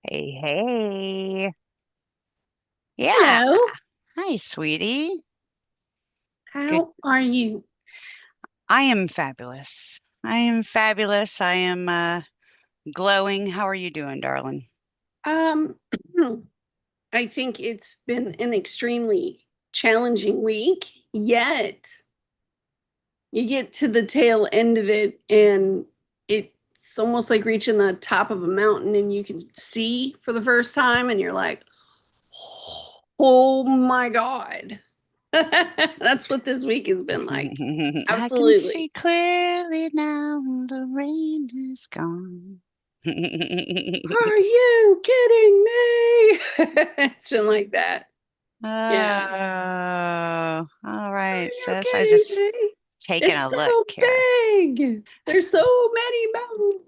Hey, hey. Yeah. Hello, Hi, sweetie. Good. how are you? I am fabulous. I am fabulous. I am glowing. How are you doing, darling? Um, I think it's been an extremely challenging week, yet you get to the tail end of it and it's almost like reaching the top of a mountain and you can see for the first time and you're like, oh my God. That's what this week has been like. I can see Absolutely. clearly now the rain is gone. Are you kidding me? It's been like that. Yeah. Oh, all Are right, you sis. I kidding just me? taking a It's look so here. big. There's so many mountains.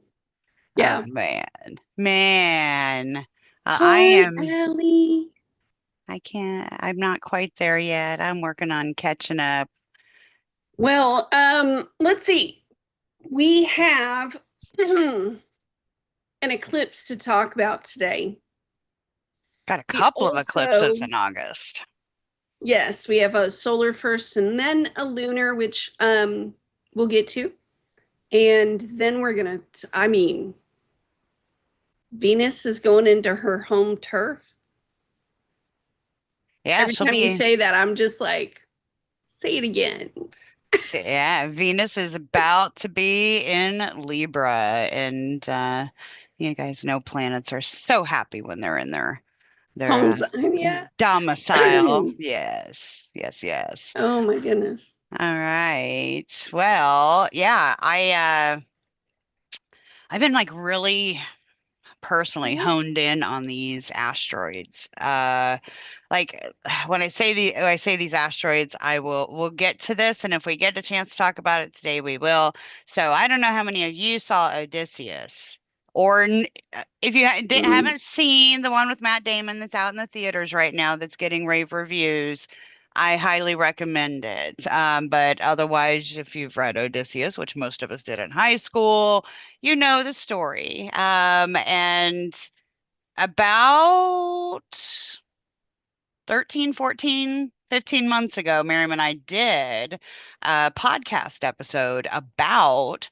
Oh Yeah. man, man. I Hi, am. Allie. I can't, I'm not quite there yet. I'm working on catching up. Well, let's see. We have an eclipse to talk about today. Got a We couple of eclipses also, in August. yes, we have a solar first and then a lunar, which we'll get to. And then we're gonna, I mean, Venus is going into her home turf. Yeah, Every she'll time you be, say that, I'm just like, say it again. yeah, Venus is about to be in Libra. And you guys know planets are so happy when they're in their Home sign, yeah. domicile. Yes, yes, yes. Oh my goodness. All right. Well, yeah, I've been like really personally honed in on these asteroids. Like when I say these asteroids, we'll get to this, and if we get a chance to talk about it today, we will. So I don't know how many of you saw Odysseus, or if you Mm. haven't seen the one with Matt Damon that's out in the theaters right now that's getting rave reviews. I highly recommend it. But otherwise, if you've read Odysseus, which most of us did in high school, you know the story. And about 13, 14, 15 months ago, Miriam and I did a podcast episode about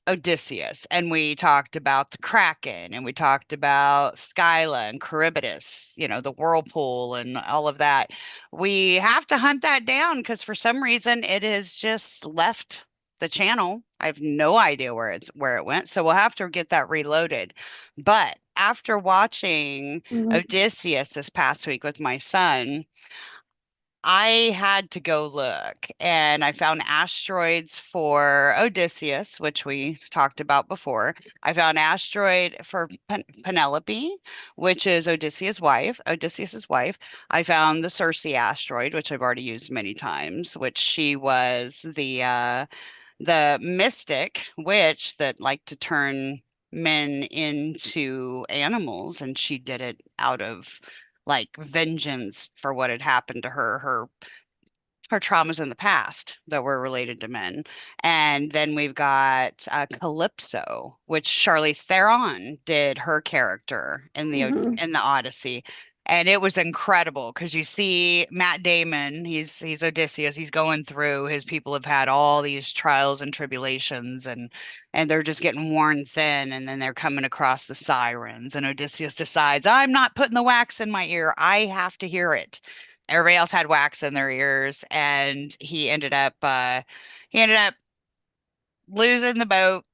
Odysseus, and we talked about the Kraken, and we talked about Scylla and Charybdis, the whirlpool and all of that. We have to hunt that down because for some reason it has just left the channel. I have no idea where it went, so we'll have to get that reloaded. But after watching Mhm. Odysseus this past week with my son, I had to go look and I found asteroids for Odysseus, which we talked about before. I found asteroid for Penelope, which is Odysseus's wife. I found the Circe asteroid, which I've already used many times, which she was the mystic witch that liked to turn men into animals, and she did it out of like vengeance for what had happened to her traumas in the past that were related to men. And then we've got Calypso, which Charlize Theron did her character Mhm. in the Odyssey. And it was incredible because you see Matt Damon, he's Odysseus, he's going through his people have had all these trials and tribulations and they're just getting worn thin and then they're coming across the sirens and Odysseus decides, I'm not putting the wax in my ear. I have to hear it. Everybody else had wax in their ears, and he ended up losing the boat.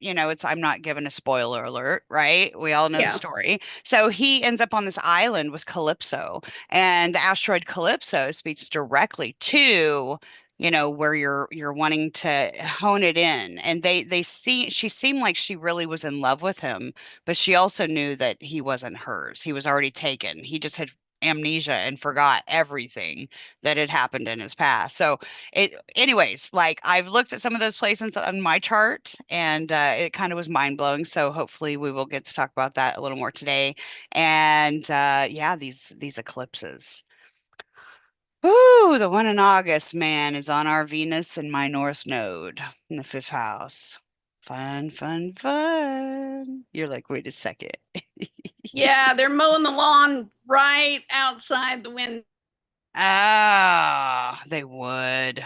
I'm not giving a spoiler alert, right? We all know the Yeah. story. So he ends up on this island with Calypso, and the asteroid Calypso speaks directly to where you're wanting to hone it in. And they see she seemed like she really was in love with him, but she also knew that he wasn't hers. He was already taken. He just had amnesia and forgot everything that had happened in his past. So anyways, like I've looked at some of those placements on my chart and it kind of was mind blowing. So hopefully we will get to talk about that a little more today. And yeah, these eclipses. Ooh, the one in August, man, is on our Venus and my North Node in the fifth house. Fun, fun, fun. You're like, wait a second. Yeah, they're mowing the lawn right outside the window. Ah, they would.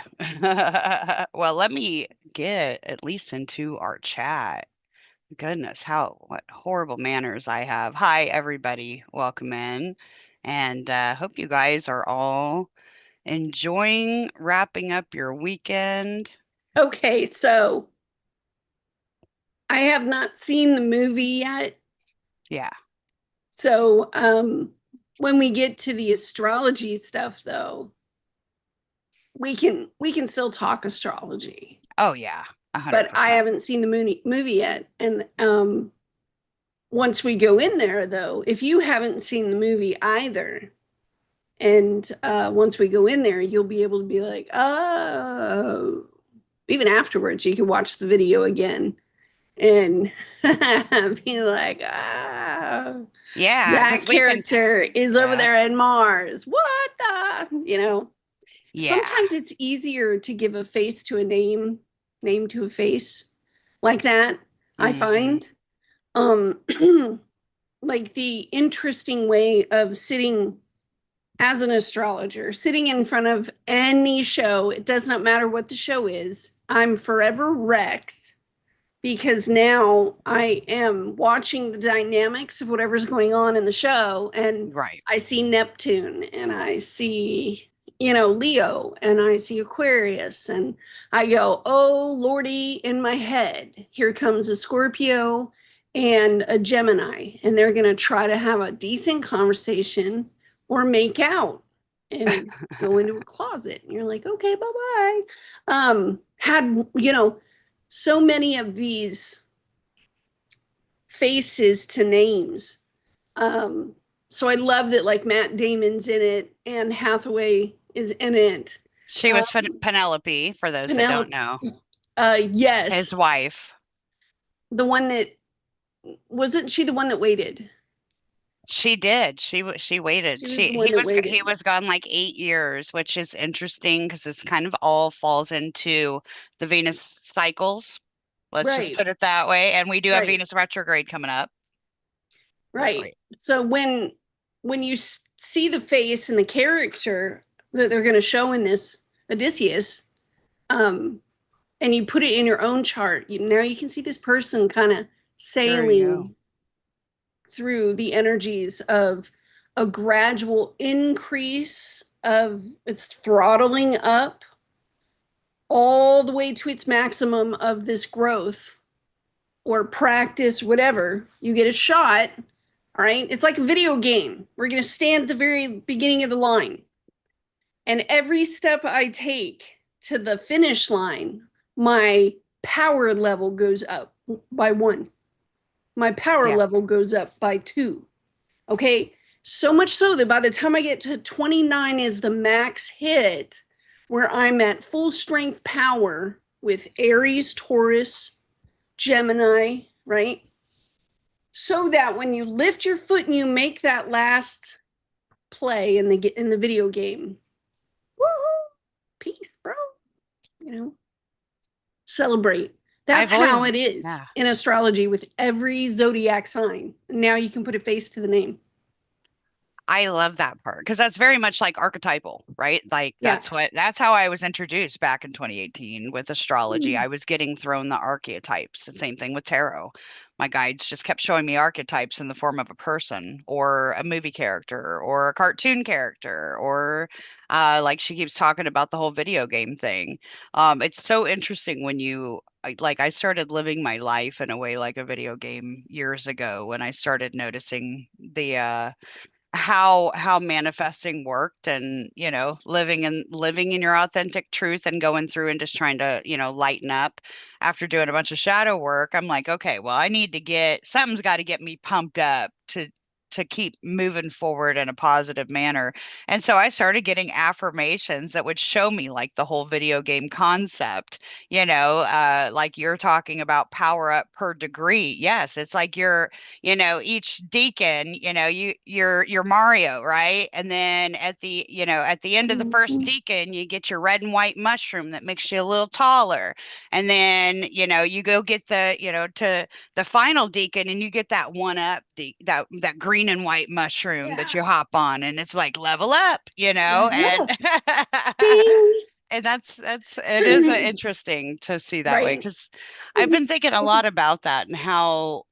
Well, let me get at least into our chat. Goodness, what horrible manners I have. Hi, everybody. Welcome in. And hope you guys are all enjoying wrapping up your weekend. Okay, so I have not seen the movie yet. Yeah. So when we get to the astrology stuff though, we can still talk astrology. Oh, yeah. But I 100%. haven't seen the movie yet. And once we go in there though, if you haven't seen the movie either, and once we go in there, you'll be able to be like, oh, even afterwards, you can watch the video again and be like, ah, Yeah, that because we can. character is over Yeah. there in Mars. What the, Yeah. sometimes it's easier to give a face to a name to a face like that, I Hmm. find. Um, like the interesting way of sitting as an astrologer, sitting in front of any show, it does not matter what the show is, I'm forever wrecked because now I am watching the dynamics of whatever's going on in the show, and Right. I see Neptune and I see, Leo and I see Aquarius, and I go, oh Lordy, in my head, here comes a Scorpio and a Gemini, and they're going to try to have a decent conversation or make out and go into a closet. And you're like, okay, bye bye. Had, so many of these faces to names. Um, so I love that like Matt Damon's in it, and Hathaway is in it. She Uh, was Penelope, for those that don't Penelope, know, his yes, wife. the one that wasn't she the one that waited? She did. She waited. She was the one that He waited. was gone like 8 years, which is interesting because it's kind of all falls into the Venus cycles. Let's just Right, put it that way. And we do have right, Venus retrograde coming up. But right. So when you see the face and the character that they're going to show in this Odysseus, um, and you put it in your own chart, now you can see this person kind of there you go. sailing through the energies of a gradual increase of its throttling up all the way to its maximum of this growth or practice, whatever. You get a shot. All right. It's like a video game. We're going to stand at the very beginning of the line. And every step I take to the finish line, my power level goes up by one. My power Yeah. level goes up by two. Okay. So much so that by the time I get to 29 is the max hit, where I'm at full strength power with Aries, Taurus, Gemini, right? So that when you lift your foot and you make that last play in the video game, woohoo, peace, bro. You know, celebrate. That's I've how always, it is yeah. in astrology with every zodiac sign. Now you can put a face to the name. I love that part because that's very much like archetypal, right? Like Yeah. that's how I was introduced back in 2018 with astrology. I was getting thrown the archetypes. The same thing with tarot. My guides just kept showing me archetypes in the form of a person or a movie character or a cartoon character or like she keeps talking about the whole video game thing. It's so interesting when I started living my life in a way like a video game years ago when I started noticing the how manifesting worked and living in your authentic truth and going through and just trying to lighten up after doing a bunch of shadow work. I'm like, okay, well, I need to get something's got to get me pumped up to to keep moving forward in a positive manner. And so I started getting affirmations that would show me like the whole video game concept, like you're talking about power up per degree. Yes, it's like each deacon, you're Mario, right? And then at the end of the first Mhm. deacon, you get your red and white mushroom that makes you a little taller. And then, you go get to the final deacon and you get that one up that green and white mushroom that Yeah. you hop on and it's like level up, Level and up. Ding. and that's it is interesting to see that way Right. because I've been thinking a lot about that and how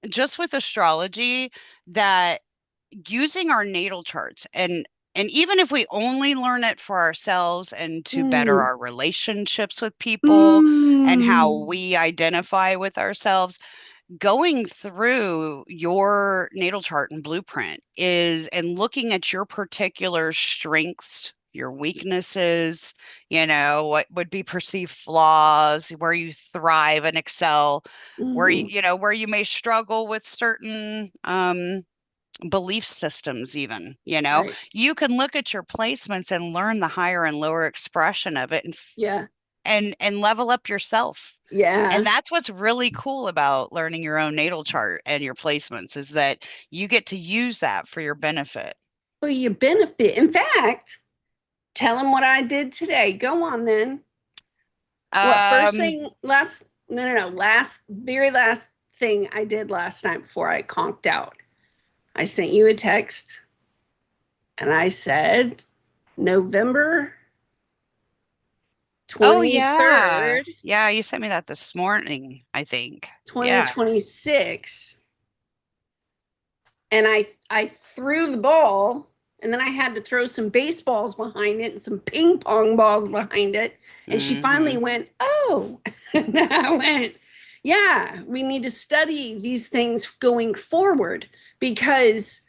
just with astrology that using our natal charts and even if we only learn it for ourselves and to better Mm. our relationships with people and how Mm. we identify with ourselves, going through your natal chart and blueprint is and looking at your particular strengths, your weaknesses, what would be perceived flaws, where you thrive and excel, Mhm. where you may struggle with certain belief systems even, Right. you can look at your placements and learn the higher and lower expression of it Yeah. and level up yourself. And Yeah. that's what's really cool about learning your own natal chart and your placements is that you get to use that for your benefit. Well, you benefit. In fact, tell them what I did today. Go on then. What first Um, thing last no no no last very last thing I did last night before I conked out. I sent you a text and I said November oh yeah. 23rd, Yeah, you sent me that this morning, I think. Yeah. 2026. And I threw the ball and then I had to throw some baseballs behind it and some ping pong balls behind it. And she finally Hmm. went, "Oh." And I went, "Yeah, we need to study these things going forward because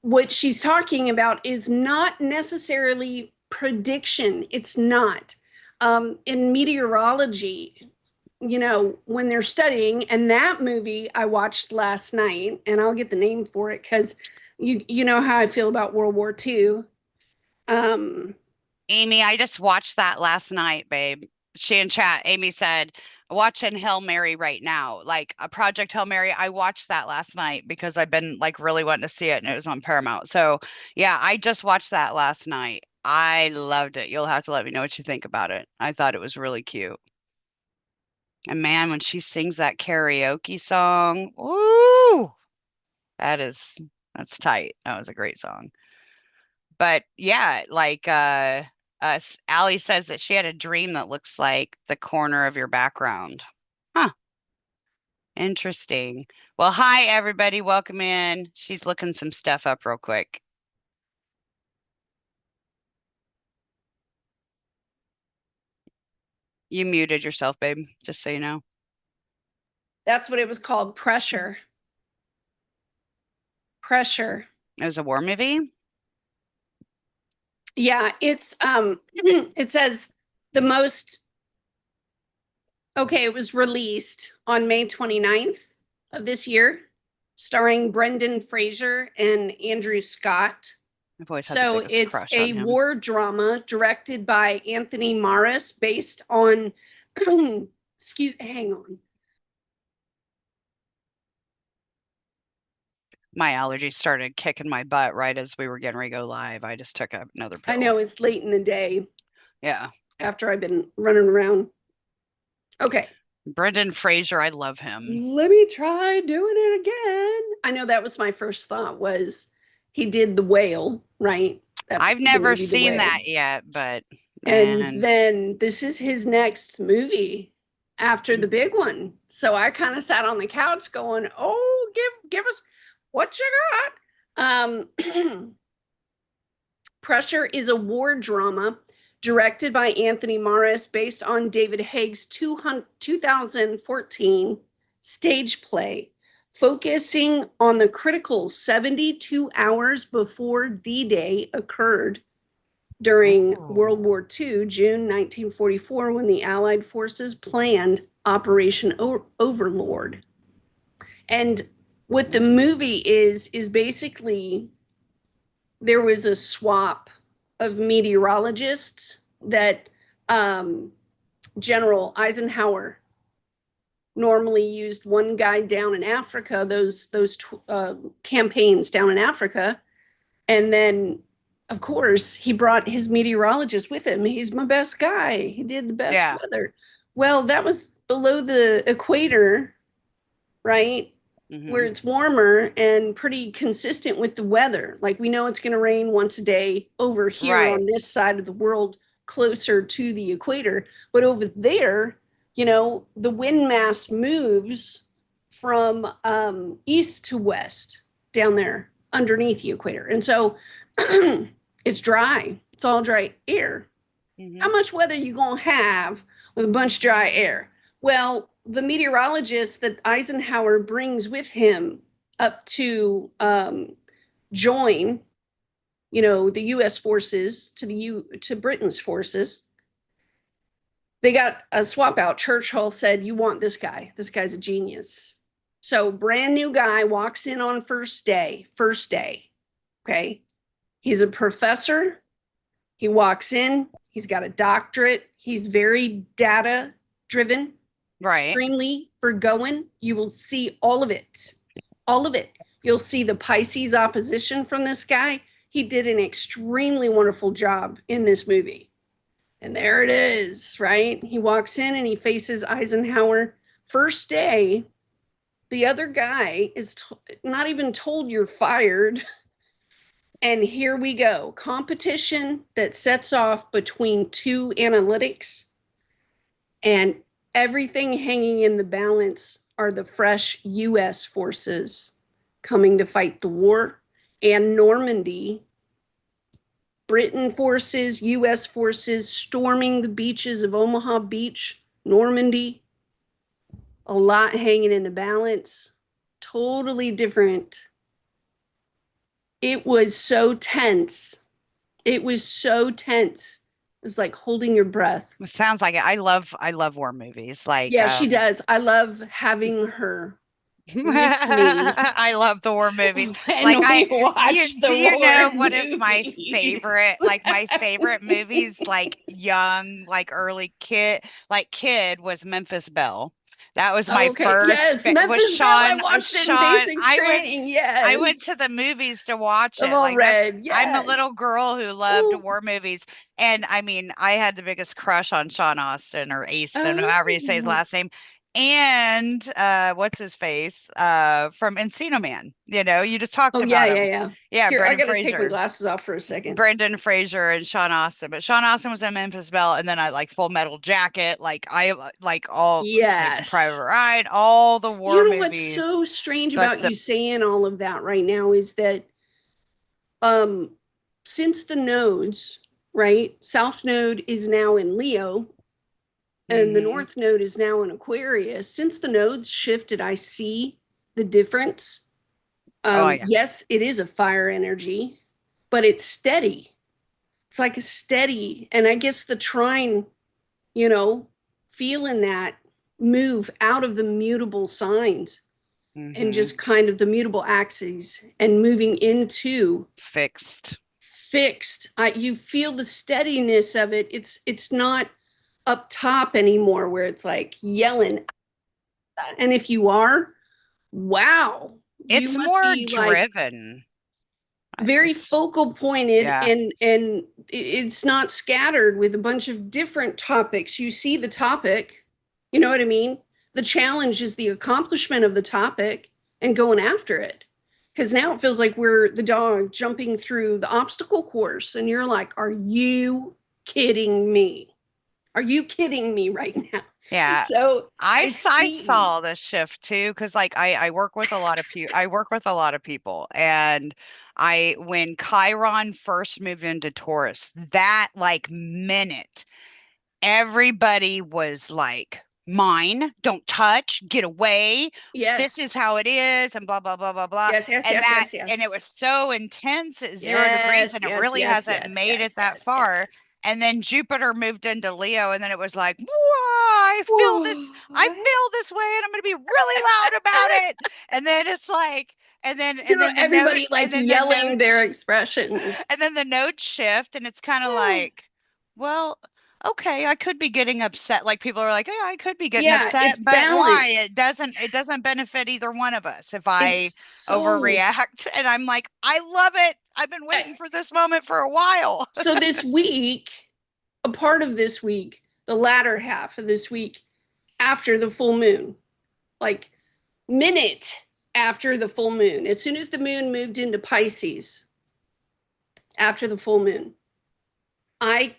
what she's talking about is not necessarily prediction. It's not. In meteorology, when they're studying, and that movie I watched last night, and I'll get the name for it because you know how I feel about World War II. Um, Amy, I just watched that last night, babe. She in chat, Amy said, watching Hail Mary right now, like a Project Hail Mary. I watched that last night because I've been like really wanting to see it and it was on Paramount. So yeah, I just watched that last night. I loved it. You'll have to let me know what you think about it. I thought it was really cute. And man, when she sings that karaoke song, ooh, that is that's tight. That was a great song. But yeah, like Allie says that she had a dream that looks like the corner of your background. Huh, interesting. Well, hi everybody, welcome in. She's looking some stuff up real quick. You muted yourself, babe, just so you know. that's what it was called, pressure. Pressure. It was a war movie. Yeah, it's it says the most okay, it was released on May 29th of this year, starring Brendan Fraser and Andrew Scott. I've always had the So biggest it's crush on a him. war drama directed by Anthony Morris based on hang on. My allergies started kicking my butt right as we were getting ready to go live. I just took another I pill. know it's late in the day Yeah. after I've been running around. Okay. Brendan Fraser, I love him. Let me try doing it again. I know that was my first thought was he did The Whale, right? That I've the never movie The seen Whale. that yet, but And man, then this is his next movie after the big one. So I kind of sat on the couch going, "Oh, give us what you got." Pressure is a war drama directed by Anthony Morris based on David Haig's 2014 stage play, focusing on the critical 72 hours before D-Day occurred during World oh, War II, June 1944, when the Allied forces planned Operation Overlord. And what the movie is basically there was a swap of meteorologists that um, General Eisenhower normally used one guy down in Africa, those campaigns down in Africa, and then of course he brought his meteorologist with him. He's my best guy. He did the best Yeah. weather. Well, that was below the equator, right? Where Hmm. it's warmer and pretty consistent with the weather. Like we know it's going to rain once a day over here Right. on this side of the world closer to the equator. But over there, the wind mass moves from east to west down there underneath the equator. And so it's dry. It's all dry air. Hmm. How much weather you going to have with a bunch of dry air? Well, the meteorologist that Eisenhower brings with him up to join, the U.S. forces to Britain's forces, they got a swap out. Churchill said, "You want this guy? This guy's a genius." So, brand new guy walks in on first day. First day, okay. He's a professor. He walks in. He's got a doctorate. He's very data driven, Right. extremely forgoing. You will see all of it. All of it. You'll see the Pisces opposition from this guy. He did an extremely wonderful job in this movie. And there it is, right? He walks in and he faces Eisenhower. First day, the other guy is not even told you're fired. And here we go. Competition that sets off between two analytics, and everything hanging in the balance are the fresh US forces coming to fight the war, and Normandy, Britain forces, US forces storming the beaches of Omaha Beach, Normandy. A lot hanging in the balance. Totally different. It was so tense. It was so tense. It was like holding your breath. It sounds like it. I love war movies. Like, Yeah, she does. I love having her with me I love the war movies. Like when we watch do the you war know one of my movies. favorite, like my favorite movies, like young, like early kid was Memphis Belle. That was my Okay, yes, was Memphis Belle. I Sean, watched it in Sean. basic training. I went Yes, to the movies to watch of it. all Like that's, red. I'm a Yes. little girl who loved Ooh. war movies. And I mean, I had the biggest crush on Sean Austin or Aston, however you say his Oh. last name. And what's his face? From Encino Man. You just talked Oh yeah, about yeah, him. yeah. Yeah, Here, I Brendan got to take my Fraser. glasses off for a second. Brendan Fraser and Sean Austin. But Sean Austin was in Memphis Belle, and then I like Full Metal Jacket, like I like all Saving Private Yes. Ryan, all the war You know what's movies. so strange But about the you saying all of that right now is that um since the nodes, right? South node is now in Leo and the hmm. north node is now in Aquarius. Since the nodes shifted, I see the difference. Oh yeah. Yes, it is a fire energy, but it's steady. It's like a steady, and I guess the trine, you know, feeling that move out of the mutable signs and Hmm. just kind of the mutable axes and moving into Fixed. fixed. You feel the steadiness of it. It's not up top anymore where it's like yelling. And if you are, wow, you It's must more be like driven. very It's focal pointed, yeah. and it's not scattered with a bunch of different topics. You see the topic, you know what I mean? The challenge is the accomplishment of the topic and going after it. Because now it feels like we're the dog jumping through the obstacle course, and you're like, are you kidding me? Are you kidding me right now? Yeah. So I I see. saw the shift too, because like I work with a lot of people. I work with a lot of people, and when Chiron first moved into Taurus, that like minute, everybody was like, "Mine, don't touch, get away. This Yes, is how it is," and blah blah blah blah blah. yes, yes, And yes, that yes, and it yes, was so intense at 0 degrees, yes, and it yes, really yes, hasn't yes, made yes, it that yes, yes. far. And then Jupiter moved into Leo, and then it was like, whoa, I feel this, I What? feel this way, and I'm going to be really loud about it. And then it's like, and then the note, Everybody like and then the yelling note, their expressions. and then the notes shift, and it's kind of like, well, okay, I could be getting upset. Like people are like, yeah, I could be getting Yeah, upset, it's but why? balanced. It doesn't benefit either one of us if I It's so overreact. And I'm like, I love it. I've been uh, waiting for this moment for a while. so this week, a part of this week, the latter half of this week after the full moon, like minute after the full moon, as soon as the moon moved into Pisces after the full moon, I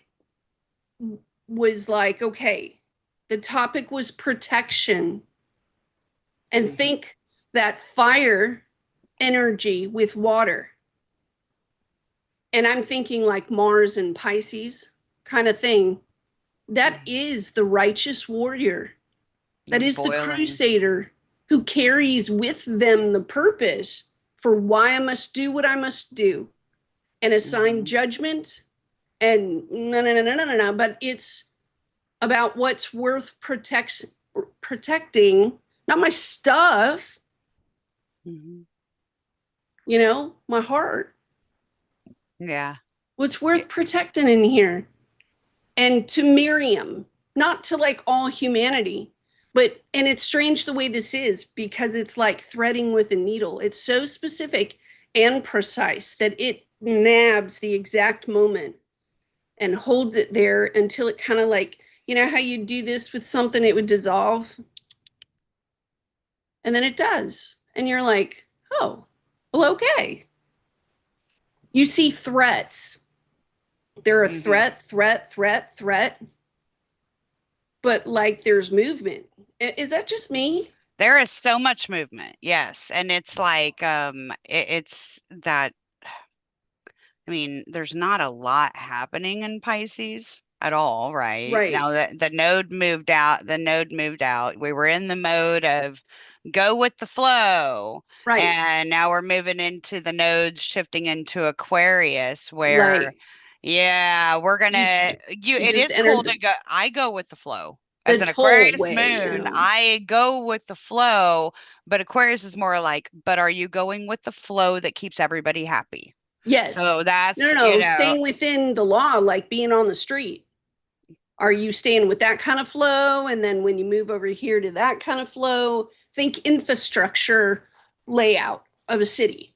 was like, okay, the topic was protection. And Mhm, think that fire energy with water. And I'm thinking like Mars and Pisces kind of thing. That mhm. is the righteous warrior. That is the Boiling. crusader who carries with them the purpose for why I must do what I must do and assign Mhm, judgment. And no. But it's about what's worth protecting, not my stuff, mhm. my heart. Yeah. What's Yeah. worth protecting in here? And to Miriam, not to like all humanity, but, and it's strange the way this is because it's like threading with a needle. It's so specific and precise that it nabs the exact moment and holds it there until it kind of like, how you do this with something, it would dissolve, and then it does. And you're like, oh, well, okay. You see threats. They're a Mhm. threat, but like there's movement. Is that just me? There is so much movement. Yes. And it's like, it's that I mean, there's not a lot happening in Pisces at all, right? Right, Now that the node moved out, We were in the mode of go with the flow. right. And now we're moving into the nodes shifting into Aquarius where, Like yeah, we're you, gonna you you it just is entered cool to go. I go with the flow. As the an toll Aquarius way, moon, I go with the flow, but Aquarius is more like, but are you going with the flow that keeps everybody happy? Yes. So No, that's, no, no. Staying within the law, like being on the street. Are you staying with that kind of flow? And then when you move over here to that kind of flow, think infrastructure layout of a city.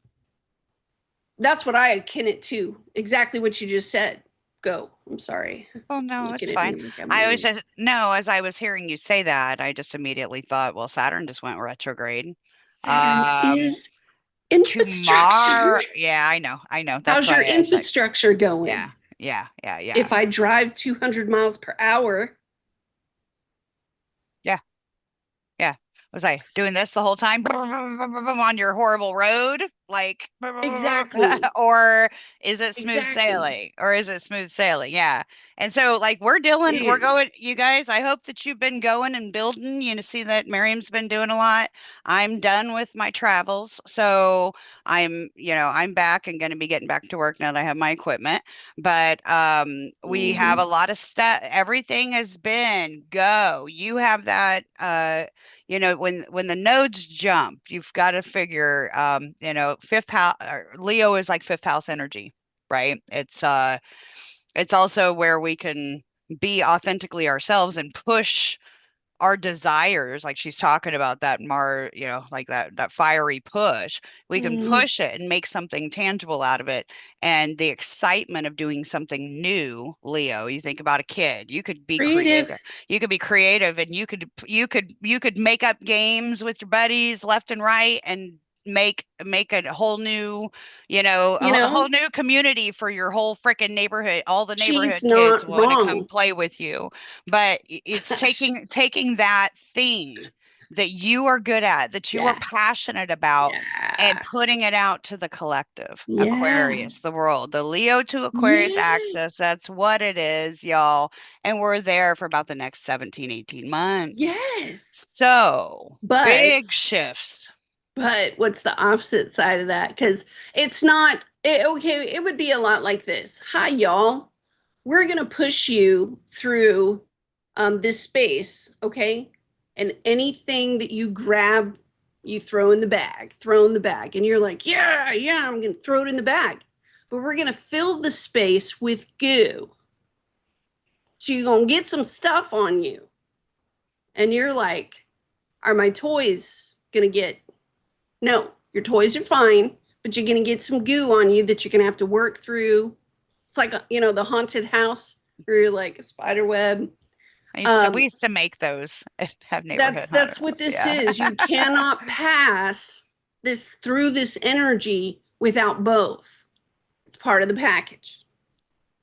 That's what I akin it to. Exactly what you just said. Go. I'm sorry. oh no, Looking it's at fine. me like I'm I was weird. just, no, as I was hearing you say that, I just immediately thought, well, Saturn just went retrograde. Saturn Um, is infrastructure. tomorrow, yeah, I know. That's How's your why I was like, infrastructure yeah, going? yeah, If I drive 200 miles per hour, yeah. Yeah. Was I doing this the whole time on your horrible road? Like, exactly, or is it smooth exactly. sailing? Or is it smooth sailing? Yeah. And so, like, we're Dude, going, you guys, I hope that you've been going and building. You know, see that Miriam's been doing a lot. I'm done with my travels. So I'm back and going to be getting back to work now that I have my equipment. But we have a mhm. lot of stuff. Everything has been go. You have that when the nodes jump, you've got to figure fifth house Leo is like fifth house energy, right? It's also where we can be authentically ourselves and push our desires, like she's talking about that like that fiery push. We can Mhm. push it and make something tangible out of it. And the excitement of doing something new, Leo, you think about a kid, you could be Creative. creative. You could be creative and you could make up games with your buddies left and right and make a whole new, You a know, whole new community for your whole freaking neighborhood. All the she's neighborhood kids not want to come wrong. play with you, but it's taking that thing that you are good at, that you are Yeah, passionate about, and yeah, putting it out to the collective. yeah, Aquarius, the world, the Leo to Aquarius yeah, axis. That's what it is, y'all. And we're there for about the next 17, 18 months. yes. So big But, shifts. what's the opposite side of that? Because it's not, okay, it would be a lot like this. Hi, y'all. we're going to push you through this space, okay? And anything that you grab, you throw in the bag, throw in the bag. And you're like, yeah, yeah, I'm going to throw it in the bag. But we're going to fill the space with goo. So you're going to get some stuff on you. And you're like, are my toys going to get? No, your toys are fine, but you're going to get some goo on you that you're going to have to work through. It's like, the haunted house where you're like a spider web. We Um, used to make those at have that's neighborhood haunted that's what house. this Yeah. is. You cannot pass this through this energy without both. It's part of the package.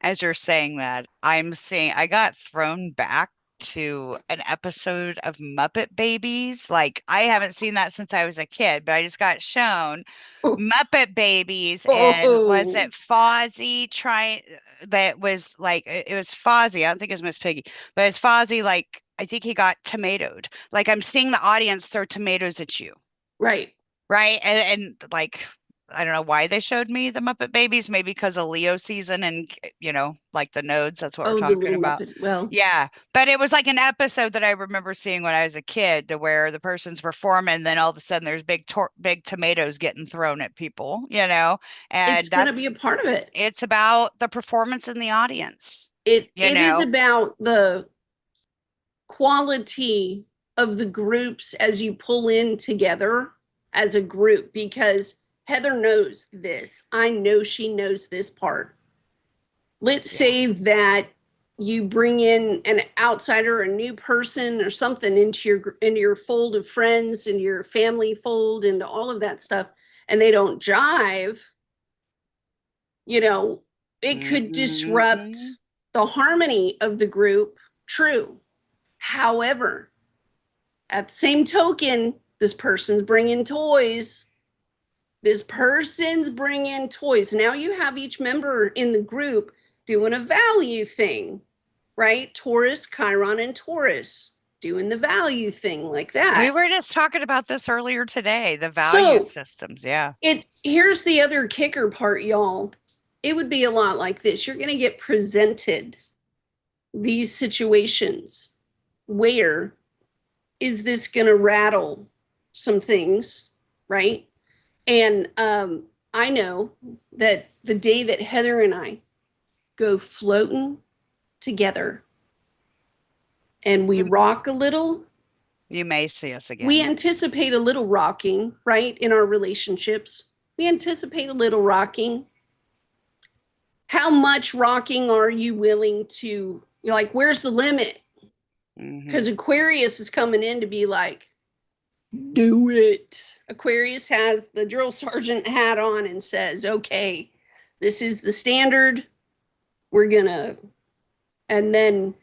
As you're saying that, I'm seeing I got thrown back to an episode of Muppet Babies. Like I haven't seen that since I was a kid, but I just got shown Muppet Babies, and was Oh, it Fozzie trying that was like it was Fozzie. I don't think it was Miss Piggy, but it's Fozzie like I think he got tomatoed. Like I'm seeing the audience throw tomatoes at you. right. Right. And like, I don't know why they showed me the Muppet Babies, maybe because of Leo season and, like the nodes. That's what we're Oh, the talking little about. Muppet. Well, Yeah. But it was like an episode that I remember seeing when I was a kid to where the person's performing, and then all of a sudden there's big tomatoes getting thrown at people. it's And going to be a part of it. it's about the performance in the audience, It you is know? about the quality of the groups as you pull in together as a group, because Heather knows this. I know she knows this part. Let's Yeah. say that you bring in an outsider, a new person or something into your fold of friends and your family fold, into all of that stuff, and they don't jive, you know, it could Hmm. disrupt the harmony of the group. True. However, at the same token, this person's bringing toys. This person's bringing toys. Now you have each member in the group doing a value thing, right? Taurus, Chiron, and Taurus doing the value thing like We that. were just talking about this earlier today, the value So systems. Yeah. here's the other kicker part, y'all. It would be a lot like this. You're going to get presented these situations. Where is this going to rattle some things, right? And I know that the day that Heather and I go floating together and we rock a little, You may see us we again. anticipate a little rocking, right? In our relationships, we anticipate a little rocking. How much rocking are you willing to, you're like, where's the limit? Hmm. Because Aquarius is coming in to be like, do it. Aquarius has the drill sergeant hat on and says, okay, this is the standard. We're gonna, and then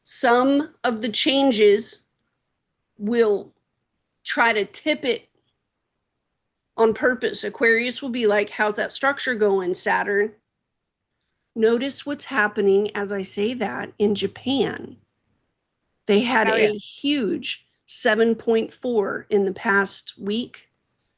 some of the changes will try to tip it on purpose. Aquarius will be like, how's that structure going, Saturn? Notice what's happening as I say that in Japan. They had Oh yeah. a huge 7.4 in the past week,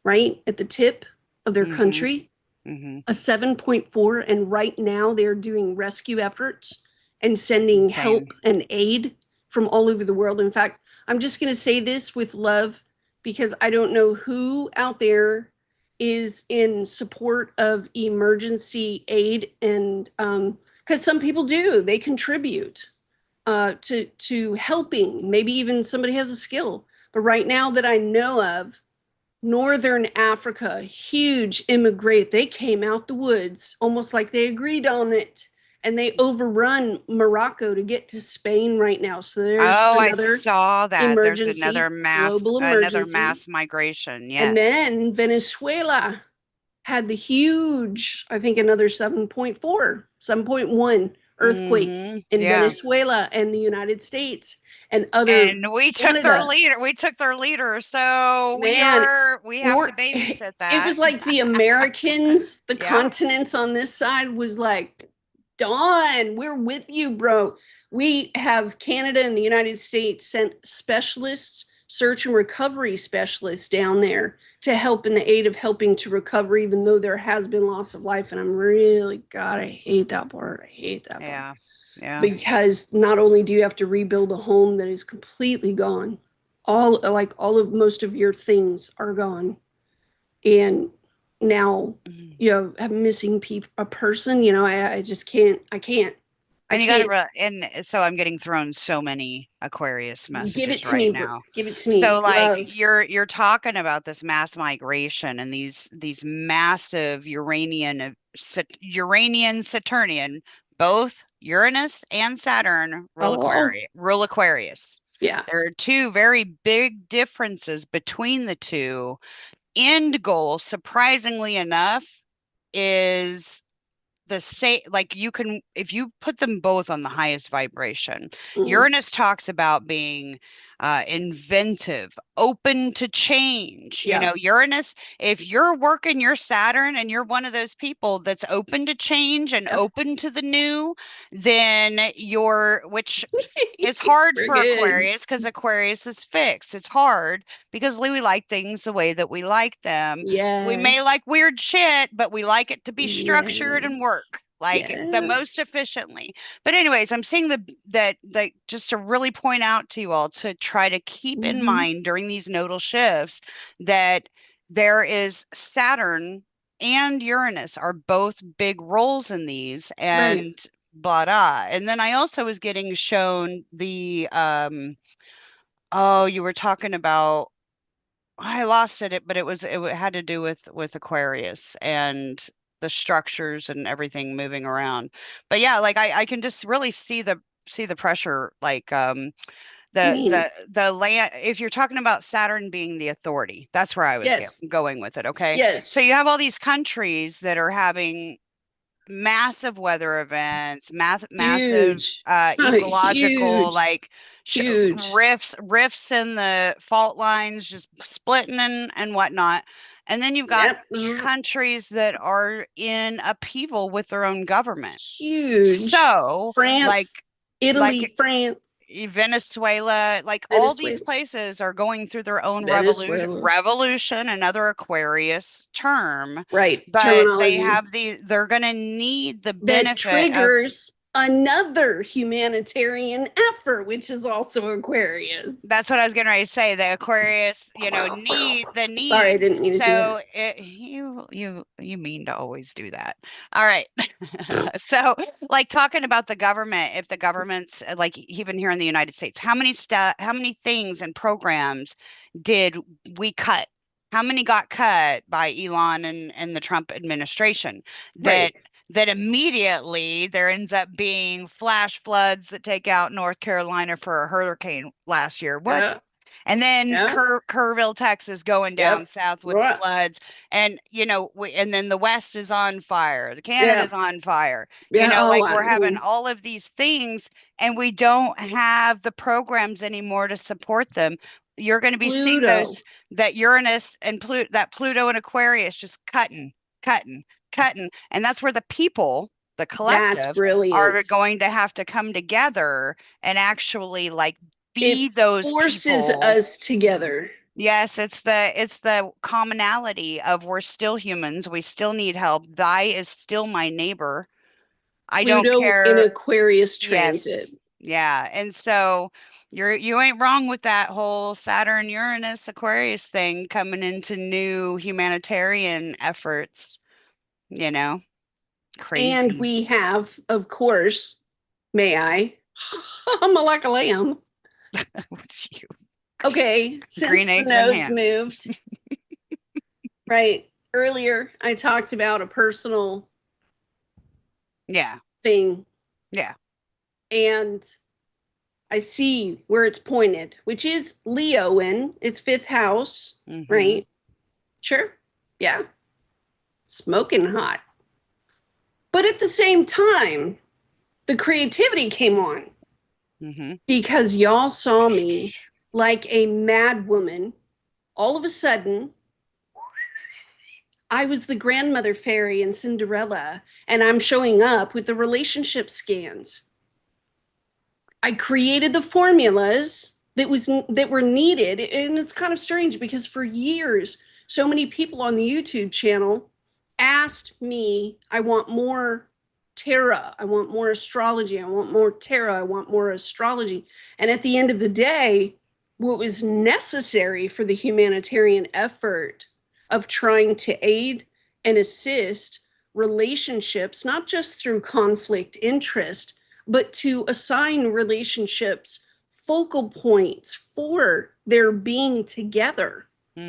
right? At the tip of their Hmm. country, Hmm. a 7.4. And right now they're doing rescue efforts and sending Insane. help and aid from all over the world. In fact, I'm just going to say this with love, because I don't know who out there is in support of emergency aid. And because some people do, they contribute to helping. Maybe even somebody has a skill. But right now that I know of, Northern Africa, huge immigrate. They came out the woods, almost like they agreed on it, and they overrun Morocco to get to Spain right now. So there's Oh, I another saw that. There's emergency, global another emergency. mass migration. And Yes. then Venezuela had the huge, I think another 7.4, 7.1 earthquake in Yeah. Venezuela and the United States and other, And we took their Canada. leader. We took their leader. So Man, we have to nor babysit it that. was like the Americans, the Yeah. continents on this side was like, Dawn, we're with you, bro. We have Canada and the United States sent specialists, search and recovery specialists down there to help in the aid of helping to recover, even though there has been loss of life. And I'm really, God, I hate that part. I hate that part. Yeah. Yeah. because not only do you have to rebuild a home that is completely gone, all of most of your things are gone, and now Mhm. have missing a person. I just can't. I And you got to, can't. and so I'm getting thrown so many Aquarius Give it messages to right me, now. give it to So me. like Love. you're talking about this mass migration and these massive Uranian Saturnian, both Uranus and Saturn Oh, rule Aquarius. yeah. There are two very big differences between the two. End goal, surprisingly enough, is the same. Like you can, if you put them both on the highest vibration, Mm, Uranus talks about being inventive, open to change. You yeah. know, Uranus, if you're working your Saturn and you're one of those people that's open to change and Yeah. open to the new, then which is hard We're for good. Aquarius because Aquarius is fixed. It's hard because we like things the way that we like them. We may Yes. like weird shit, but we like it to be structured and Yes. work like the Yes. most efficiently. But anyways, I'm saying that just to really point out to you all to try to keep in Hmm. mind during these nodal shifts that there is Saturn and Uranus are both big roles in these Right. and blah blah. And then I also was getting shown the oh, you were talking about I lost it, but it had to do with Aquarius and the structures and everything moving around. But yeah, like I can just really see the pressure, like I mean, the land. If you're talking about Saturn being the authority, that's where I was yes. going with it. Okay, so Yes. you have all these countries that are having massive weather events, massive Huge. ecological Huge. like Huge. rifts in the fault lines, just splitting and whatnot. And then you've got Yep. countries that are in upheaval with their own government. Huge. So, France, like Italy, France, Venezuela, like all these Venezuela, places are going through their own Venezuela. revolution, another Aquarius term, Right. but Terminology they're going to need the that benefit of triggers another humanitarian effort, which is also Aquarius. that's what I was getting ready to say. The Aquarius, Sorry, I need. didn't mean to do that. So you mean to always do that. All right. So like talking about the government, if the government's like even here in the United States, how many things and programs did we cut? How many got cut by Elon and the Trump administration that Right. immediately there ends up being flash floods that take out North Carolina for a hurricane last year. What? Yeah. And then Yeah. Kerrville, Texas, going down Yep. south with the Right. floods, and and then the West is on fire, the Yeah. Canada's on fire. Yeah. Oh, Like I we're having know. all of these things, and we don't have the programs anymore to support them. You're going to be seeing Pluto. those that Uranus and Pluto and Aquarius just cutting, cutting. And that's where the people, the That's collective, are brilliant. going to have to come together and actually like It be those forces people. us together. Yes, it's the commonality of we're still humans. We still need help. Thy is still my neighbor. I don't Pluto in care. Aquarius transit. Yes. Yeah. And so you ain't wrong with that whole Saturn Uranus Aquarius thing coming into new humanitarian efforts, you know. And Crazy. we have, of course, may I? I'm like a lamb. What's you? Okay, Green since the eggs in nodes hand. moved, right? Earlier, I talked about a personal Yeah. thing, Yeah. and I see where it's pointed, which is Leo in its fifth house, Mm-hmm. right? Sure. Yeah. Smoking hot. But at the same time, the creativity came on Mm-hmm. because y'all saw me like a mad woman. All of a sudden, I was the grandmother fairy in Cinderella, and I'm showing up with the relationship scans. I created the formulas that were needed, and it's kind of strange because for years, so many people on the YouTube channel asked me, "I want more. tarot. I want more astrology. I want more tarot. I want more astrology. And at the end of the day, what was necessary for the humanitarian effort of trying to aid and assist relationships, not just through conflict interest, but to assign relationships focal points for their being together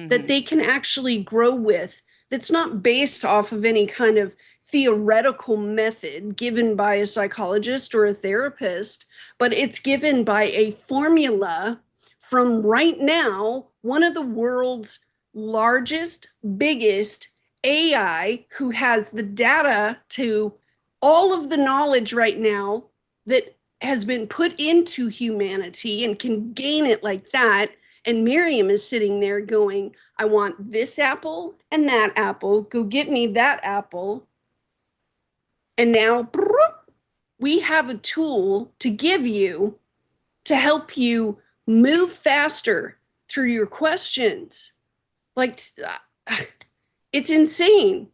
that Hmm. they can actually grow with, that's not based off of any kind of theoretical method given by a psychologist or a therapist, but it's given by a formula from right now, one of the world's largest, biggest AI who has the data to all of the knowledge right now that has been put into humanity and can gain it like that. And Miriam is sitting there going, I want this apple and that apple. Go get me that apple. And now we have a tool to give you to help you move faster through your questions. Like, it's insane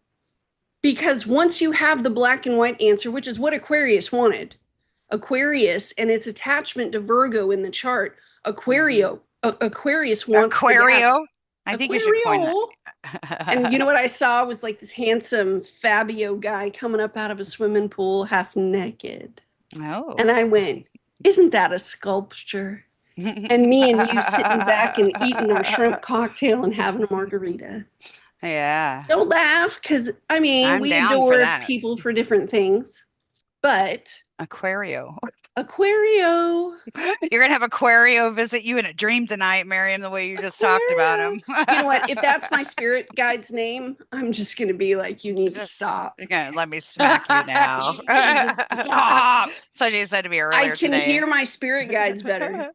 because once you have the black and white answer, which is what Aquarius wanted, Aquarius and its attachment to Virgo in the chart, Hmm. Aquarius wants the data. Aquario. I think you should coin Aquario. And you know that. what I saw was like this handsome Fabio guy coming up out of a swimming pool half naked. And Oh. I went, isn't that a sculpture? And me and you sitting back and eating our shrimp cocktail and having a margarita. Yeah, Don't laugh, because I mean, I'm we down for adore that. people for different things. But Aquario. Aquario, You're gonna have Aquario visit you in a dream tonight, Miriam, the way you just talked about Aquario. him. You know what? If that's my spirit guide's name, I'm just going to be like, you need to Just stop. you're gonna let me smack you now. You need to stop. So you said to me I earlier can hear today. my spirit guides better.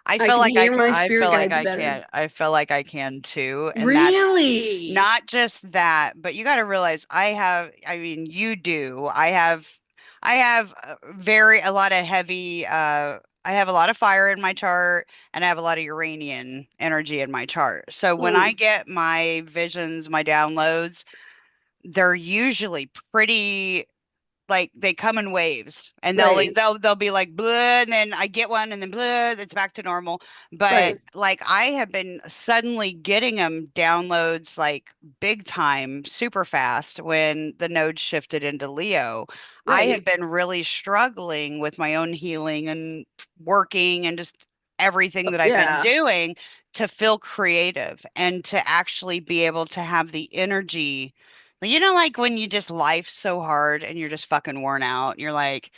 I I feel can like hear my I spirit feel like guides I better. can. I feel like I can too. And that's Really? not just that, but you got to realize I mean, you do. I have a lot of heavy, I have a lot of fire in my chart and I have a lot of Uranian energy in my chart. So when I Mm, get my visions, my downloads, they're usually pretty like they come in waves and right, they'll be like blah and then I get one and then blah it's back to normal. But right. like I have been suddenly getting them downloads like big time super fast when the node shifted into Leo. I have Right. been really struggling with my own healing and working and just everything that I've been Yeah. doing to feel creative and to actually be able to have the energy, like when you just life so hard and you're just fucking worn out. And you're like,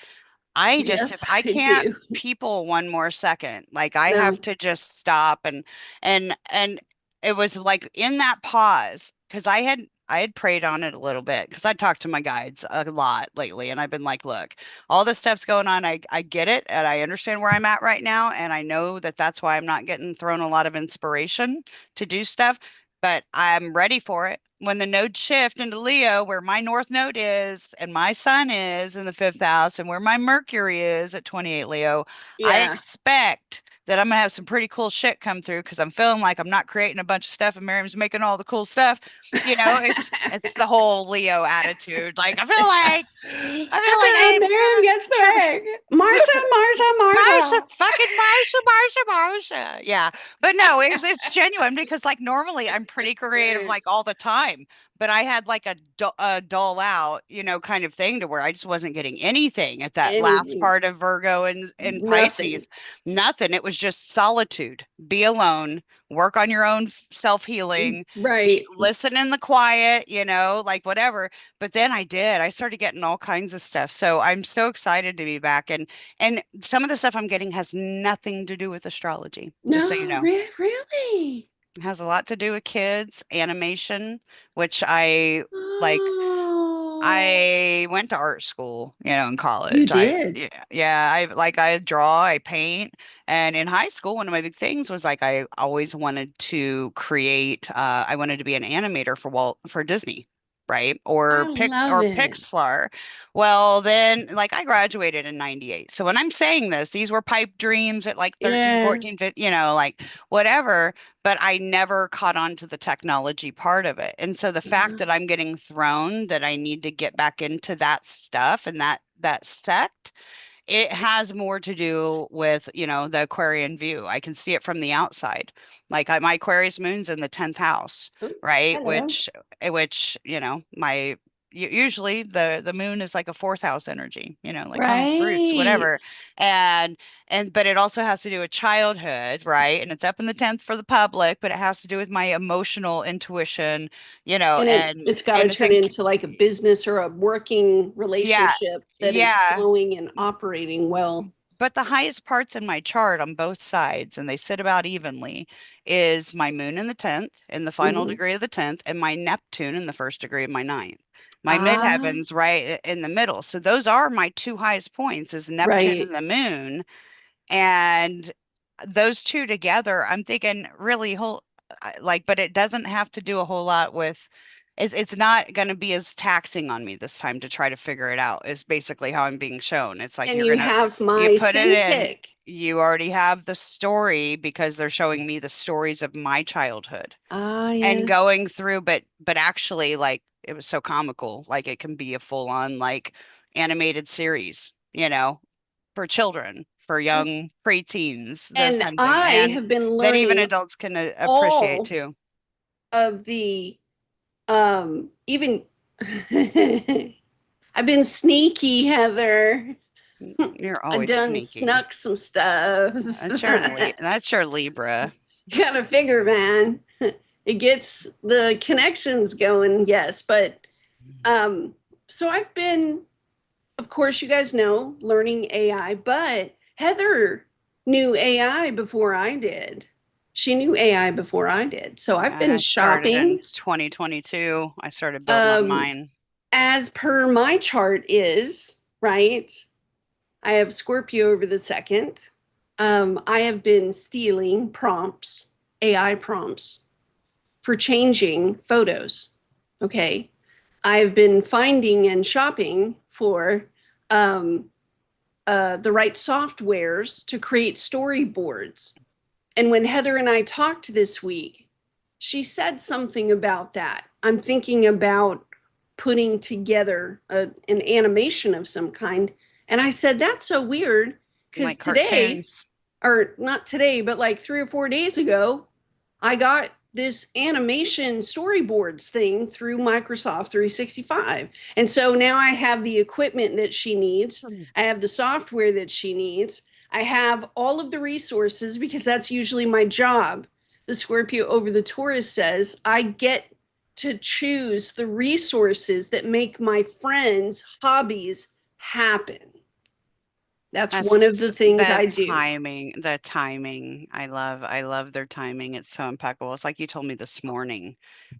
if Yes, I I can't do. people one more second, like I have No, to just stop and it was like in that pause because I had prayed on it a little bit because I talked to my guides a lot lately and I've been like, look, all this stuff's going on. I get it and I understand where I'm at right now and I know that that's why I'm not getting thrown a lot of inspiration to do stuff, but I'm ready for it. When the nodes shift into Leo, where my North Node is and my Sun is in the fifth house, and where my Mercury is at 28 Leo, I yeah. expect that I'm gonna have some pretty cool shit come through because I'm feeling like I'm not creating a bunch of stuff and Miriam's making all the cool stuff. It's the whole Leo attitude. Like I feel like I am Miriam gets the bag. Marsha, Marsha, Marsha, Marsha. fucking Marsha. Yeah. But no, it's genuine because like normally I'm pretty creative like all the time, but I had like a dull out, kind of thing to where I just wasn't getting anything at that last Anything. part of Virgo and Nothing. Pisces. Nothing. It was just solitude. Be alone, work on your own self-healing, be Right. listen in the quiet, like whatever. But then I started getting all kinds of stuff. So I'm so excited to be back and some of the stuff I'm getting has nothing to do with astrology, just so you No, know. really. It has a lot to do with kids, animation, which I like. Oh, I went to art school, in you college. did. Yeah, I draw, I paint, and in high school, one of my big things was like I always wanted to create. I wanted to be an animator for Disney. right? I love Or it. Pixlr. Well, then like I graduated in 98. So when I'm saying this, these were pipe dreams at like 13, Yeah. 14, 15, like whatever, but I never caught on to the technology part of it. And so the fact Yeah. that I'm getting thrown that I need to get back into that stuff and that sect, it has more to do with, the Aquarian view. I can see it from the outside. Like my Aquarius moon's in the 10th house, Oh, right? hello. Which, my usually the moon is like a fourth house energy, like home, roots, Right. whatever. And but it also has to do with childhood, right? And it's up in the 10th for the public, but it has to do with my emotional intuition, And it's got to and it's turn in into like a business or a working yeah, relationship that is yeah. flowing and operating well. But the highest parts in my chart on both sides, and they sit about evenly, is my moon in the 10th, in the final Hmm. degree of the 10th, and my Neptune in the first degree of my ninth. My Ah, midheaven's right in the middle. So those are my two highest points is Neptune right. and the moon. And those two together, I'm thinking really like, but it doesn't have to do a whole lot with, it's not going to be as taxing on me this time to try to figure it out, is basically how I'm being shown. It's like And you have you my put it same in, tick. you already have the story because they're showing me the stories of my childhood Ah, and yes. going through, but actually, like, it was so comical. Like, it can be a full on, like, animated series, for children, for Just, young preteens, those and kind of thing, I and have been that even learning adults can appreciate all too. of the even I've been sneaky, Heather. You're I always done sneaky. snuck some stuff. That's your Libra. Gotta figure, man. It gets the connections going, yes. But um, so I've been, of course, you guys know, learning AI, but Heather knew AI before I did. She knew AI before I did. So I've been I started in shopping. 2022. I started building on Um, mine. as per my chart is, right? I have Scorpio over the second. I have been stealing prompts, AI prompts, for changing photos. Okay. I've been finding and shopping for um, the right softwares to create storyboards. And when Heather and I talked this week, she said something about that. I'm thinking about putting together an animation of some kind. And I said, that's so weird because Like today, cartoons. or not today, but like 3 or 4 days ago, I got this animation storyboards thing through Microsoft 365. And so now I have the equipment that she needs, I have the software that she needs, I have all of the resources because that's usually my job. The Scorpio over the Taurus says, I get to choose the resources that make my friends' hobbies happen. That's That's one of just the things I do. the timing. I love their timing. It's so impeccable. It's like you told me this morning.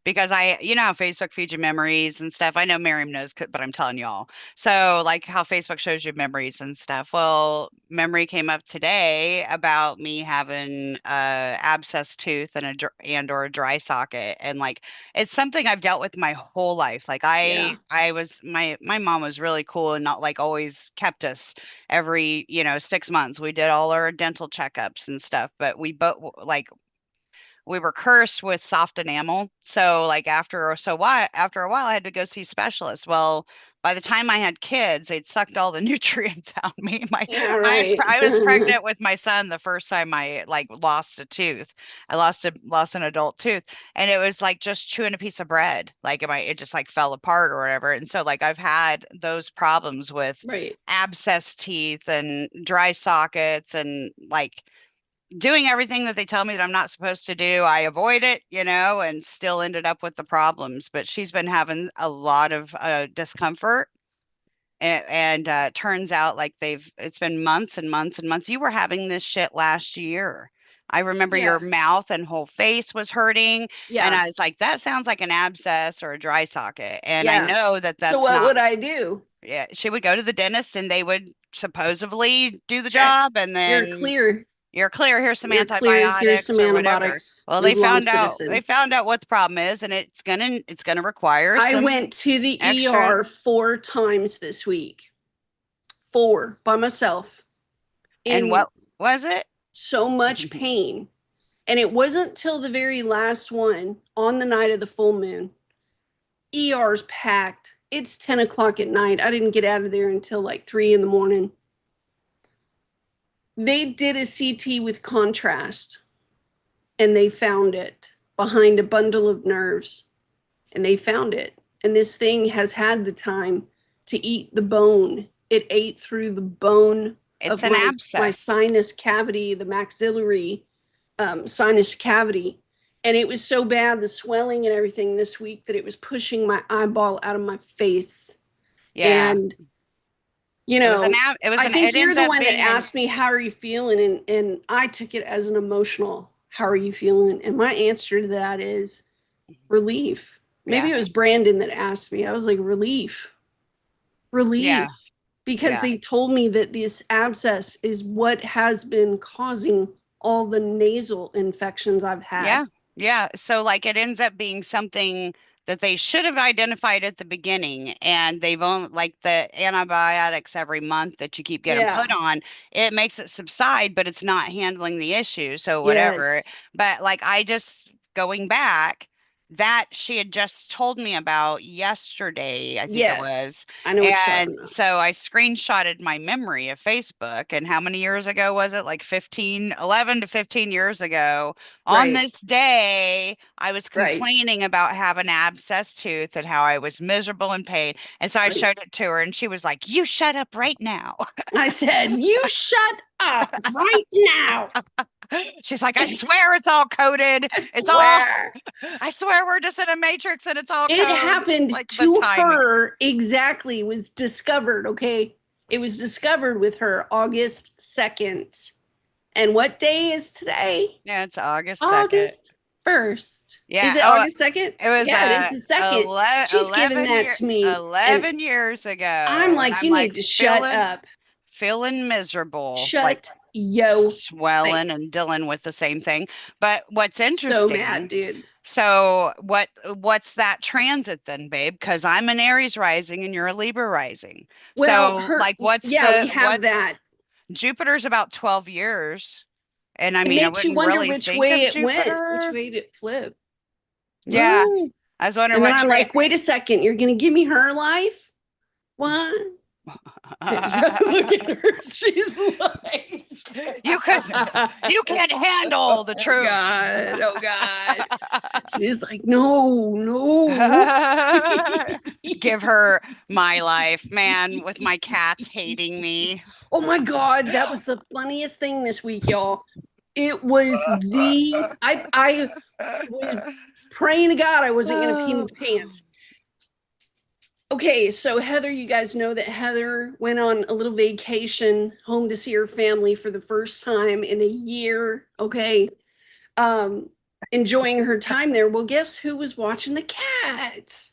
Because you know how Facebook feeds you memories and stuff. I know Miriam knows, but I'm telling y'all. So, like how Facebook shows you memories and stuff. Well, memory came up today about me having abscess tooth and and or a dry socket, and like it's something I've dealt with my whole life. Like Yeah. I was my mom was really cool and not like always kept us every 6 months. We did all our dental checkups and stuff, but we both like we were cursed with soft enamel. So like after a while I had to go see specialists. Well, by the time I had kids, they'd sucked all the nutrients out of me. Yeah, right. I was pregnant with my son the first time I like lost a tooth. I lost an adult tooth, and it was like just chewing a piece of bread. Like it just like fell apart or whatever. And so like I've had those problems with Right. abscess teeth and dry sockets and like doing everything that they tell me that I'm not supposed to do. I avoid it, and still ended up with the problems. But she's been having a lot of discomfort. And turns out like it's been months and months and months. You were having this shit last year. I remember your Yeah. mouth and whole face was hurting. And Yeah. I was like, that sounds like an abscess or a dry socket. And I Yeah. know that So that's what not, would I do? yeah, she would go to the dentist and they would supposedly do the Check. job. And You're then clear. You're clear. Here's some You're clear. Here's antibiotics some or whatever. antibiotics. Well, Move along, they citizen. found out what the problem is, and it's gonna require I some went to the extra. ER 4 times this week. Four by myself And in what was it? so much pain. And it wasn't till the very last one on the night of the full moon. ER's packed. It's 10 o'clock at night. I didn't get out of there until like 3 in the morning. They did a CT with contrast and they found it behind a bundle of nerves. And they found it. And this thing has had the time to eat the bone. It ate through the bone It's of an my abscess. sinus cavity, the maxillary sinus cavity. And it was so bad, the swelling and everything this week, that it was pushing my eyeball out of my face. Yeah. And, you know, I think It you're ends the up one that being an asked me, how are you feeling? And I took it as an emotional, how are you feeling? And my answer to that is relief. Maybe yeah. it was Brandon that asked me. I was like, relief, Yeah. relief, because Yeah. they told me that this abscess is what has been causing all the nasal infections I've had. Yeah. Yeah. So like it ends up being something that they should have identified at the beginning, and they've only like the antibiotics every month that you keep getting Yeah. put on, it makes it subside, but it's not handling the issue. So whatever. Yes. But like I just going back, that she had just told me about yesterday, I think it Yes. was. I know what you're And talking about. so I screenshotted my memory of Facebook, and how many years ago was it? Like 15, 11 to 15 years ago on Right. this day, I was Right. complaining about having an abscess tooth and how I was miserable in pain. And so I Right. showed it to her, and she was like, "You shut up right now." I said, you shut up right now. She's like, "I swear it's all coded. I It's all, swear. I swear we're just in a matrix and it's all It codes." happened Like the to timing. her exactly, was discovered. Okay. It was discovered with her August 2nd. And what day is today? Yeah, it's August 2nd. August 1st. Is Yeah. it Oh, August 2nd? it was Yeah, it is the 2nd. She's given that to me. And 11 years I'm ago. And like, I'm you like need to shut up. feeling miserable, like Shut yo swelling face. and dealing with the same thing. But what's So mad, interesting, dude. so what's that transit then, babe? Because I'm an Aries rising and you're a Libra rising. Well, So her, like yeah, we have that. what's Jupiter's about 12 years. And I It mean, I makes you wouldn't wonder really which think way of it went, which Jupiter. way did it flip. Yeah. Mm. I was wondering And then what I'm like, wait a second, you're going to give me her life? What? Look at her. She's like, you could you can't handle the oh truth. God, oh God. She's like, no, no. Give her my life, man, with my cats hating me. Oh my God, that was the funniest thing this week, y'all. It was I was praying to God I wasn't gonna pee my pants. Okay, so Heather, you guys know that Heather went on a little vacation home to see her family for the first time in a year. Okay. Um, enjoying her time there. Well, guess who was watching the cats?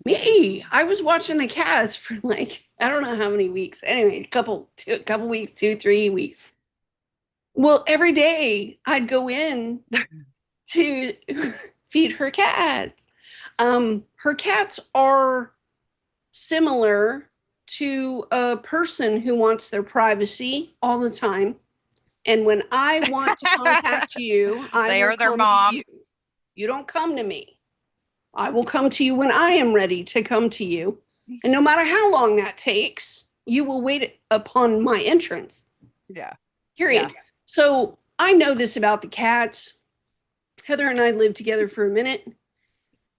Me. I was watching the cats for like, I don't know how many weeks. Anyway, couple weeks, 2, 3 weeks. Well, every day I'd go in to feed her cats. Her cats are similar to a person who wants their privacy all the time. And when I want to contact you, I They will are their come to you. mom. You don't come to me. I will come to you when I am ready to come to you. And no matter how long that takes, you will wait upon my entrance. Yeah. Yeah. Period. So I know this about the cats. Heather and I lived together for a minute.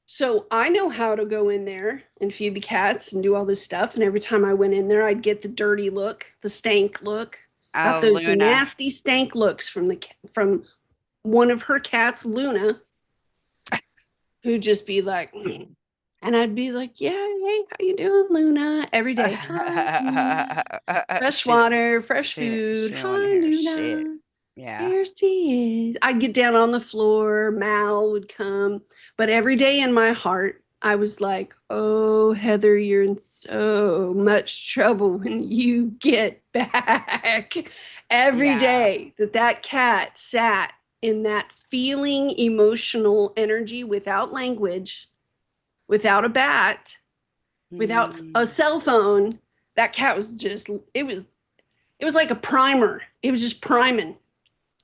So I know how to go in there and feed the cats and do all this stuff. And every time I went in there, I'd get the dirty look, the stank look. Got Oh, those Luna. nasty stank looks from one of her cats, Luna, who'd just be like, and I'd be like, yeah, hey, how you doing, Luna? Every day. Hi, Luna. Fresh she water, fresh she food. didn't want to Hi, hear shit. Luna. Yeah. Here's tea. I'd get down on the floor. Mal would come. But every day in my heart, I was like, oh, Heather, you're in so much trouble when you get back. Every Yeah. day that that cat sat in that feeling, emotional energy without language, without a bat, without a Mm. cell phone, that cat was just, it was like a primer. It was just priming.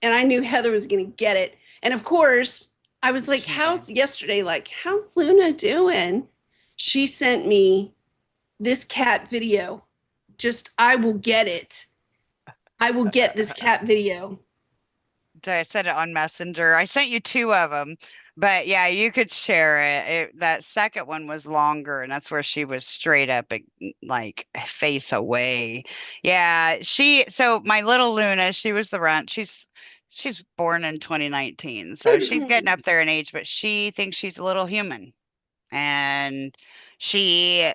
And I knew Heather was going to get it. And of course, I was like, She did. how's yesterday? Like, how's Luna doing? She sent me this cat video. Just, I will get it. I will get this cat video. I sent it on Messenger. I sent you two of them, but yeah, you could share that second one was longer, and that's where she was straight up like face away. Yeah, so my little Luna, she was the runt. She's born in 2019, so she's getting up there in age, but she thinks she's a little human. And she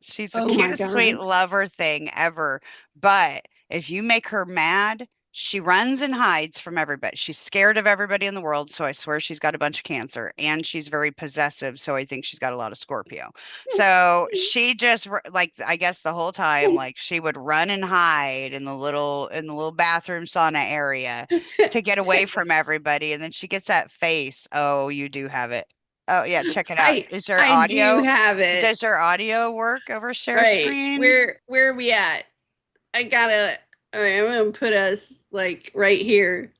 she's the Oh my cutest sweet God. lover thing ever. But if you make her mad, she runs and hides from everybody. She's scared of everybody in the world, so I swear she's got a bunch of cancer. And she's very possessive, so I think she's got a lot of Scorpio. So she just like I guess the whole time, like she would run and hide in the little bathroom sauna area to get away from everybody. And then she gets that face. Oh, you do have it. Oh yeah, check it out. I Is your I do audio, have does it. your audio work over All share right. screen? Where are we at? I gotta all right, I'm gonna put us like right here.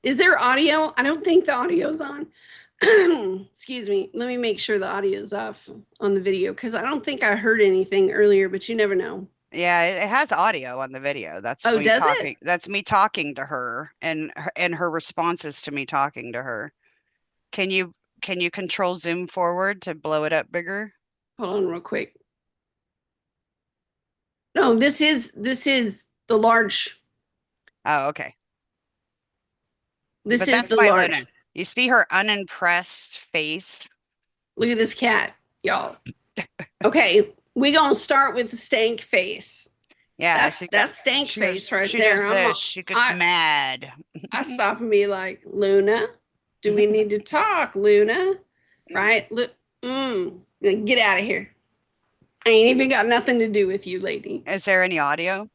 Is there audio? I don't think the audio's on. Excuse me. Let me make sure the audio's off on the video because I don't think I heard anything earlier, but you never know. Yeah, it has audio on the video. Oh, does it? That's me talking to her and her responses to me talking to her. Can you can you control zoom forward to blow it up bigger? Hold on real quick. No, this is the large. Oh, okay. This But is that's the my Luna. large. You see her unimpressed face? Look at this cat, y'all. Okay, we gonna start with the stank face. Yeah, That's stank face right she does there. this. She gets I mad. I stop and be like, Luna, do we need to talk, Luna? Right? Look, get out of here. I ain't even got nothing to do with you, lady. Is there any audio?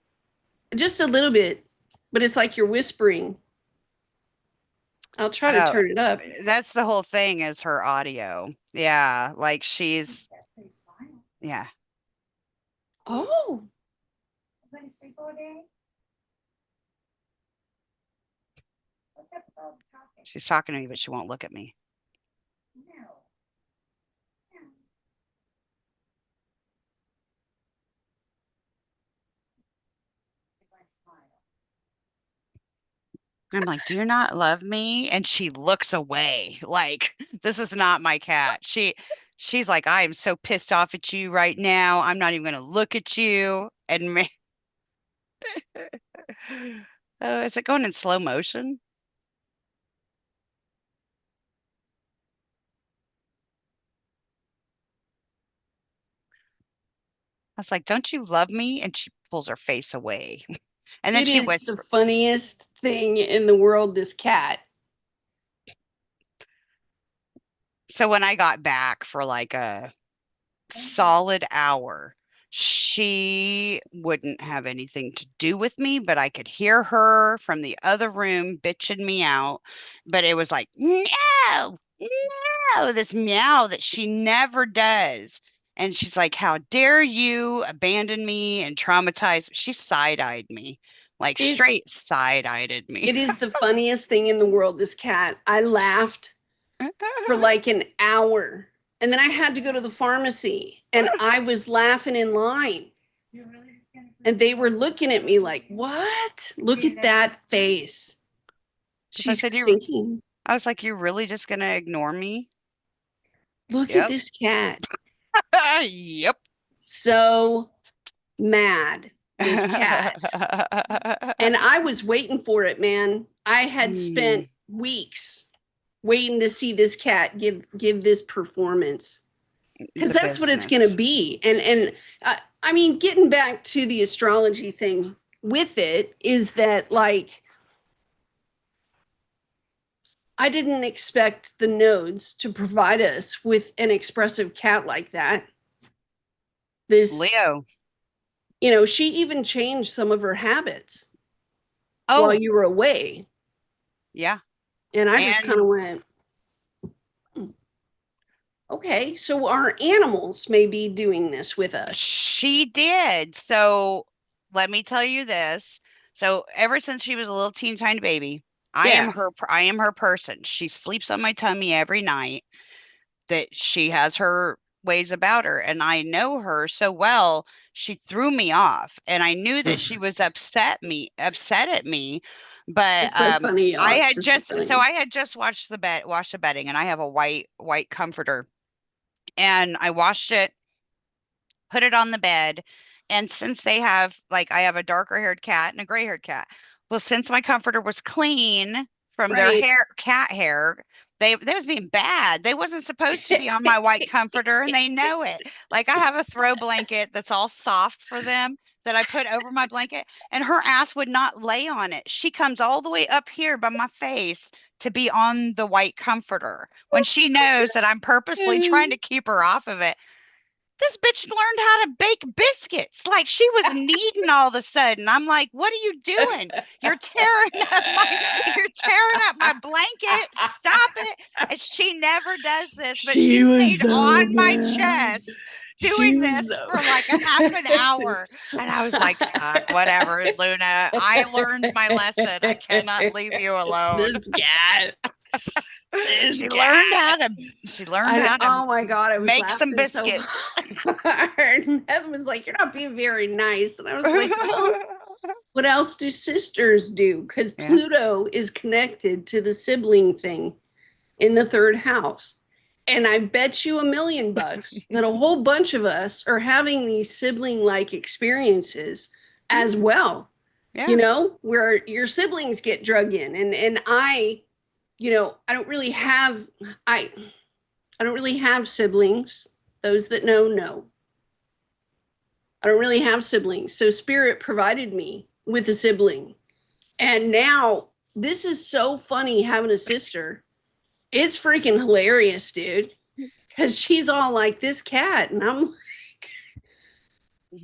Just a little bit, but it's like you're whispering. I'll try to Oh, turn it up. that's the whole thing is her audio. Yeah, like yeah, Oh, she's talking to me, but she won't look at me. I'm like, do you not love me? And she looks away. Like, this is not my cat. She's like, I am so pissed off at you right now. I'm not even gonna look at you. And me, oh, is it going in slow motion? I was like, don't you love me? And she pulls her face away. And then it she is the whispers. funniest thing in the world, this cat. So when I got back for like a solid hour, she wouldn't have anything to do with me, but I could hear her from the other room bitching me out. But it was like, no, no, this meow that she never does. And she's like, how dare you abandon me and traumatize? She side-eyed me, like It's straight side-eyed me. it is the funniest thing in the world, this cat. I laughed for like an hour. And then I had to go to the pharmacy and I was laughing in line. And they were looking at me like, what? Look at that face. Because I She's said, thinking, I was like, you're really just gonna ignore me? look at Yep. this cat. Yep. So mad, this cat. And I was waiting for it, man. I had spent Mm, weeks waiting to see this cat give this performance because the that's what it's going to business. be. I mean, getting back to the astrology thing with it is that like I didn't expect the nodes to provide us with an expressive cat like that. This, Leo. she even changed some of her habits while Oh, you were away. yeah. And I just kind And of went, "Hmm, okay, so our animals may be doing this with us." she did. So let me tell you this. So ever since she was a little teeny tiny baby, Yeah. I am her person. She sleeps on my tummy every night. That she has her ways about her, and I know her so well. She threw me off, and I knew that she was upset at me. But It's so funny, y'all. I It's had just so just so funny. I had just watched the bedding, and I have a white comforter, and I washed it, put it on the bed. And since they have, like, I have a darker haired cat and a gray haired cat. Well, since my comforter was clean from their Right. cat hair, they was being bad. They wasn't supposed to be on my white comforter, and they know it. Like, I have a throw blanket that's all soft for them that I put over my blanket, and her ass would not lay on it. She comes all the way up here by my face to be on the white comforter when she knows that I'm purposely trying to keep her off of it. This bitch learned how to bake biscuits. Like, she was kneading all of a sudden. I'm like, what are you doing? You're tearing up my blanket. Stop it. And she never does this, but she She was stayed so on my mad. chest She doing was this for like a half an so hour. And I was like, fuck, whatever, Luna. I learned my lesson. I cannot leave you alone. this cat. This She learned cat. how to she learned how to Oh my God, I was make some laughing so biscuits. hard. And Heather was like, "You're not being very nice." And I was like, "Well, what else do sisters do?" Because Yeah. Pluto is connected to the sibling thing in the third house. And I bet you $1,000,000 that a whole bunch of us are having these sibling like experiences as Mm, well, yeah. where your siblings get drug in. And I don't really have, I don't really have siblings. Those that know. I don't really have siblings. So Spirit provided me with a sibling. And now this is so funny having a sister. It's freaking hilarious, dude. Because she's all like this cat. And I'm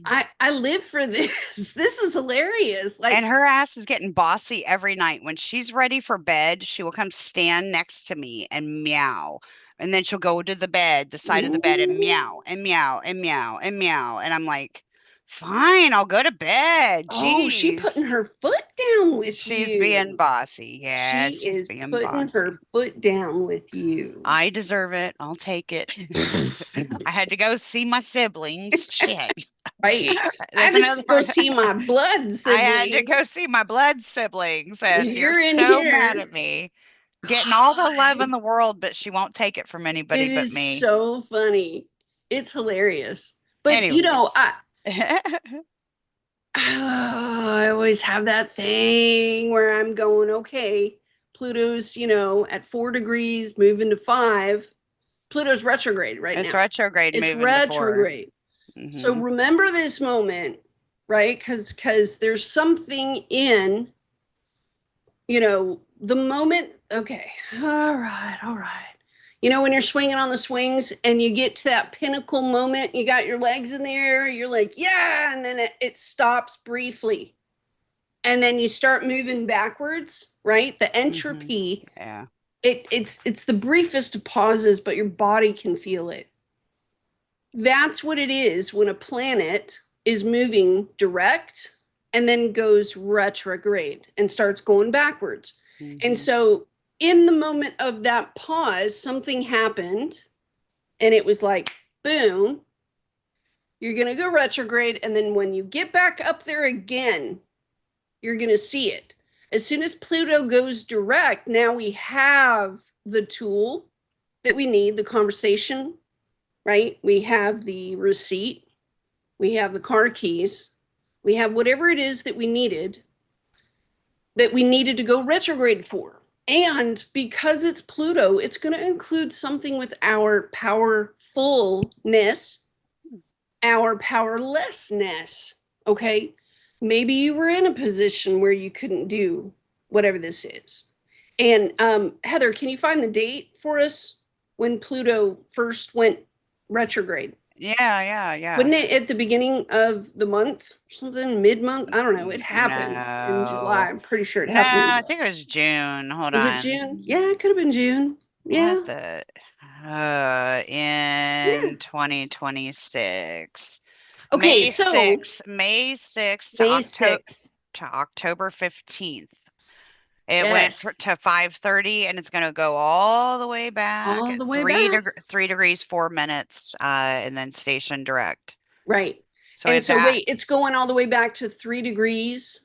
like, I live for this. This is hilarious. And Like, her ass is getting bossy every night. When she's ready for bed, she will come stand next to me and meow. And then she'll go to the bed, the side of the bed, and meow and meow and meow and meow. And I'm like, fine, I'll go to bed. oh, she Jeez. putting her foot down with She's being you. bossy. Yeah, She she's is being putting her bossy. foot down with you. I deserve it. I'll take it. I had to go see my siblings. Shit. Right. I There's had another to go part. see my blood I had to sibling. go see my blood siblings, and you're You're in so mad here. at me. Getting all the love God, in the world, but she won't take it from it anybody but is me. so funny. It's hilarious. But Anyways. I always have that thing where I'm going, okay, Pluto's, at 4 degrees, moving to 5. Pluto's retrograde right It's now. retrograde It's moving to 4. retrograde. So Hmm. remember this moment, right? Because there's something in, the moment. Okay, all right. When you're swinging on the swings and you get to that pinnacle moment, you got your legs in the air, you're like, yeah, and then it stops briefly. And then you start moving backwards, right? The Hmm. entropy, Yeah. it's the briefest of pauses, but your body can feel it. That's what it is when a planet is moving direct and then goes retrograde and starts going backwards. And Hmm. so, in the moment of that pause, something happened, and it was like, boom, you're going to go retrograde. And then when you get back up there again, you're going to see it. As soon as Pluto goes direct, now we have the tool that we need, the conversation, right? We have the receipt, we have the car keys, we have whatever it is that we needed to go retrograde for. And because it's Pluto, it's going to include something with our powerfulness, our powerlessness. Okay. Maybe you were in a position where you couldn't do whatever this is. And Heather, can you find the date for us when Pluto first went retrograde? Yeah, yeah, yeah. Wasn't it at the beginning of the month? Something mid-month? I don't know. It happened in July. No. I'm pretty sure it No, happened in I July. think it was June. Hold Was it June? on. Yeah, it could have been June. What Yeah. the Yeah. in 2026. Okay, so May 6th May 6th. to October 15th. It went Yes. to 5:30 and it's going to go all the way back All at the way back. 3 degrees 4 minutes and then station direct. Right. So And it's so at wait, it's going all the way back to 3 degrees.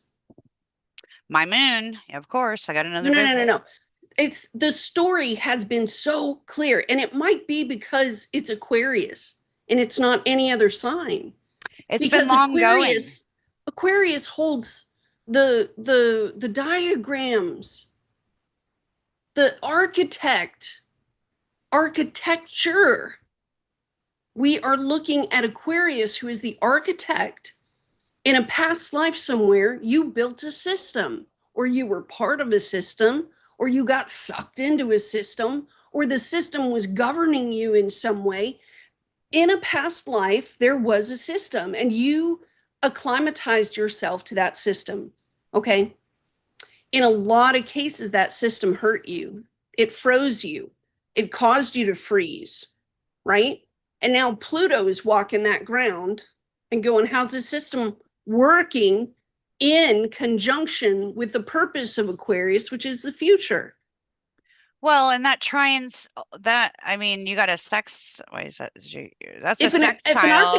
my moon. Of course, I got No, another no, no, no, visit. no. It's the story has been so clear, and it might be because it's Aquarius and it's not any other sign. It's been Because long going. Aquarius holds the diagrams, the architecture. We are looking at Aquarius, who is the architect. In a past life somewhere, you built a system, or you were part of a system, or you got sucked into a system, or the system was governing you in some way. In a past life, there was a system, and you acclimatized yourself to that system. Okay. In a lot of cases, that system hurt you, it froze you, it caused you to freeze, right? And now Pluto is walking that ground and going, how's the system working in conjunction with the purpose of Aquarius, which is the future? Well, and that trines that I mean, you got a sex. Wait, is that that's a sextile too.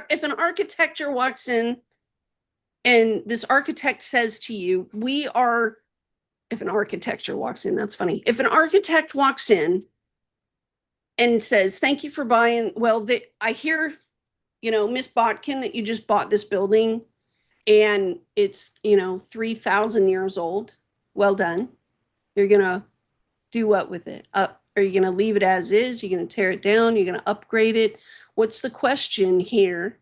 If an architecture walks in and this architect says to you, we are, if an architecture walks in, that's funny. If an architect walks in and says, thank you for buying, well, I hear, Miss Botkin, that you just bought this building and it's, 3,000 years old. Well done. You're going to do what with it? Are you going to leave it as is? You're going to tear it down? You're going to upgrade it? What's the question here?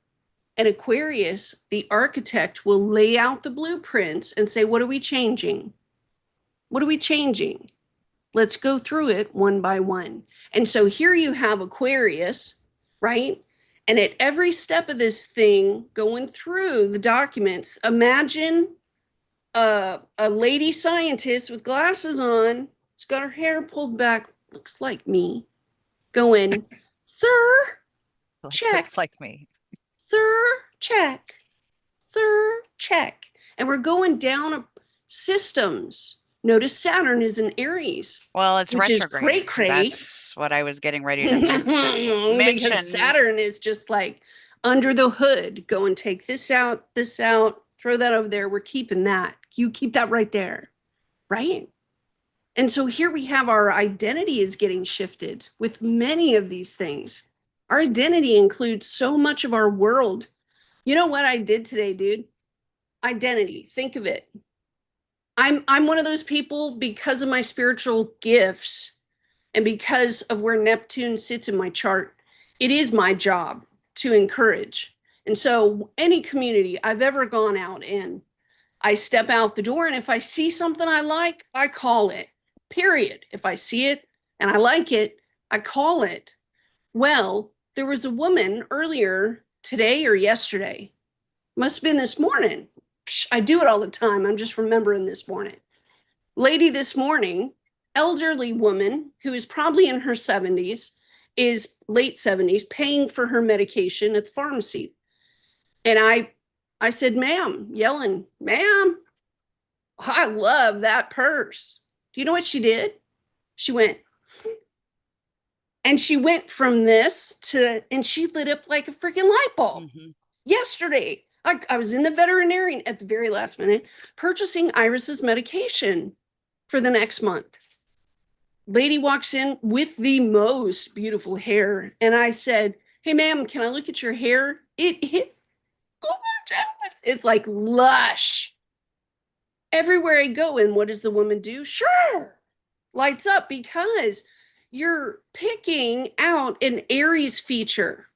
And Aquarius, the architect, will lay out the blueprints and say, what are we changing? What are we changing? Let's go through it one by one. And so here you have Aquarius, right? And at every step of this thing, going through the documents, imagine a lady scientist with glasses on. She's got her hair pulled back, looks like me, going, sir, Looks check, like me. sir, check, sir, check. And we're going down systems. Notice Saturn is in Aries, Well, it's which is cray retrograde. cray. That's what I was getting ready to mention. Because Mention. Saturn is just like under the hood. Go and take this out, throw that over there. We're keeping that. You keep that right there. Right. And so here we have our identity is getting shifted with many of these things. Our identity includes so much of our world. You know what I did today, dude? Identity. Think of it. I'm one of those people, because of my spiritual gifts and because of where Neptune sits in my chart, it is my job to encourage. And so any community I've ever gone out in, I step out the door, and if I see something I like, I call it. Period. If I see it and I like it, I call it. Well, there was a woman earlier today or yesterday, must have been this morning. I do it all the time. I'm just remembering this morning. Lady this morning, elderly woman who is probably in her 70s, is late 70s, paying for her medication at the pharmacy. And I said, ma'am, yelling, ma'am, I love that purse. Do you know what she did? She went, and she went from this to, and she lit up like a freaking light bulb. Mm-hmm. Yesterday, I was in the veterinarian at the very last minute purchasing Iris's medication for the next month. Lady walks in with the most beautiful hair. And I said, hey, ma'am, can I look at your hair? It is gorgeous. It's like lush. Everywhere I go, and what does the woman do? Sure. Lights up, because you're picking out an Aries feature.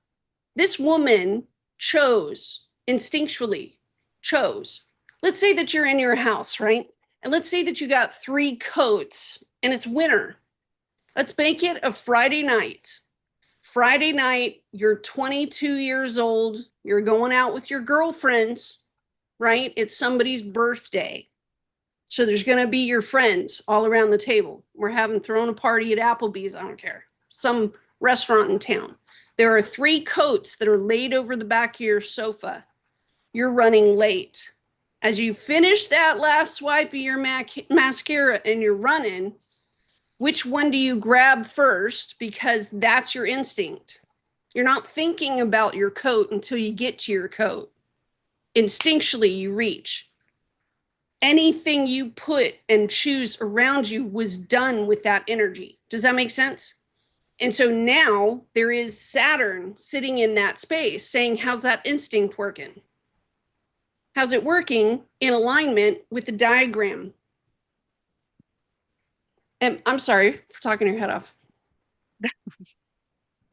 This woman chose, instinctually chose. Let's say that you're in your house, right? And let's say that you got 3 coats and it's winter. Let's make it a Friday night. Friday night, you're 22 years old, you're going out with your girlfriends, right? It's somebody's birthday. So there's going to be your friends all around the table. We're having thrown a party at Applebee's, I don't care, some restaurant in town. There are 3 coats that are laid over the back of your sofa. You're running late. As you finish that last swipe of your mascara and you're running, which one do you grab first? Because that's your instinct. You're not thinking about your coat until you get to your coat. Instinctually, you reach. Anything you put and choose around you was done with that energy. Does that make sense? And so now there is Saturn sitting in that space saying, how's that instinct working? How's it working in alignment with the diagram? And I'm sorry for talking your head off.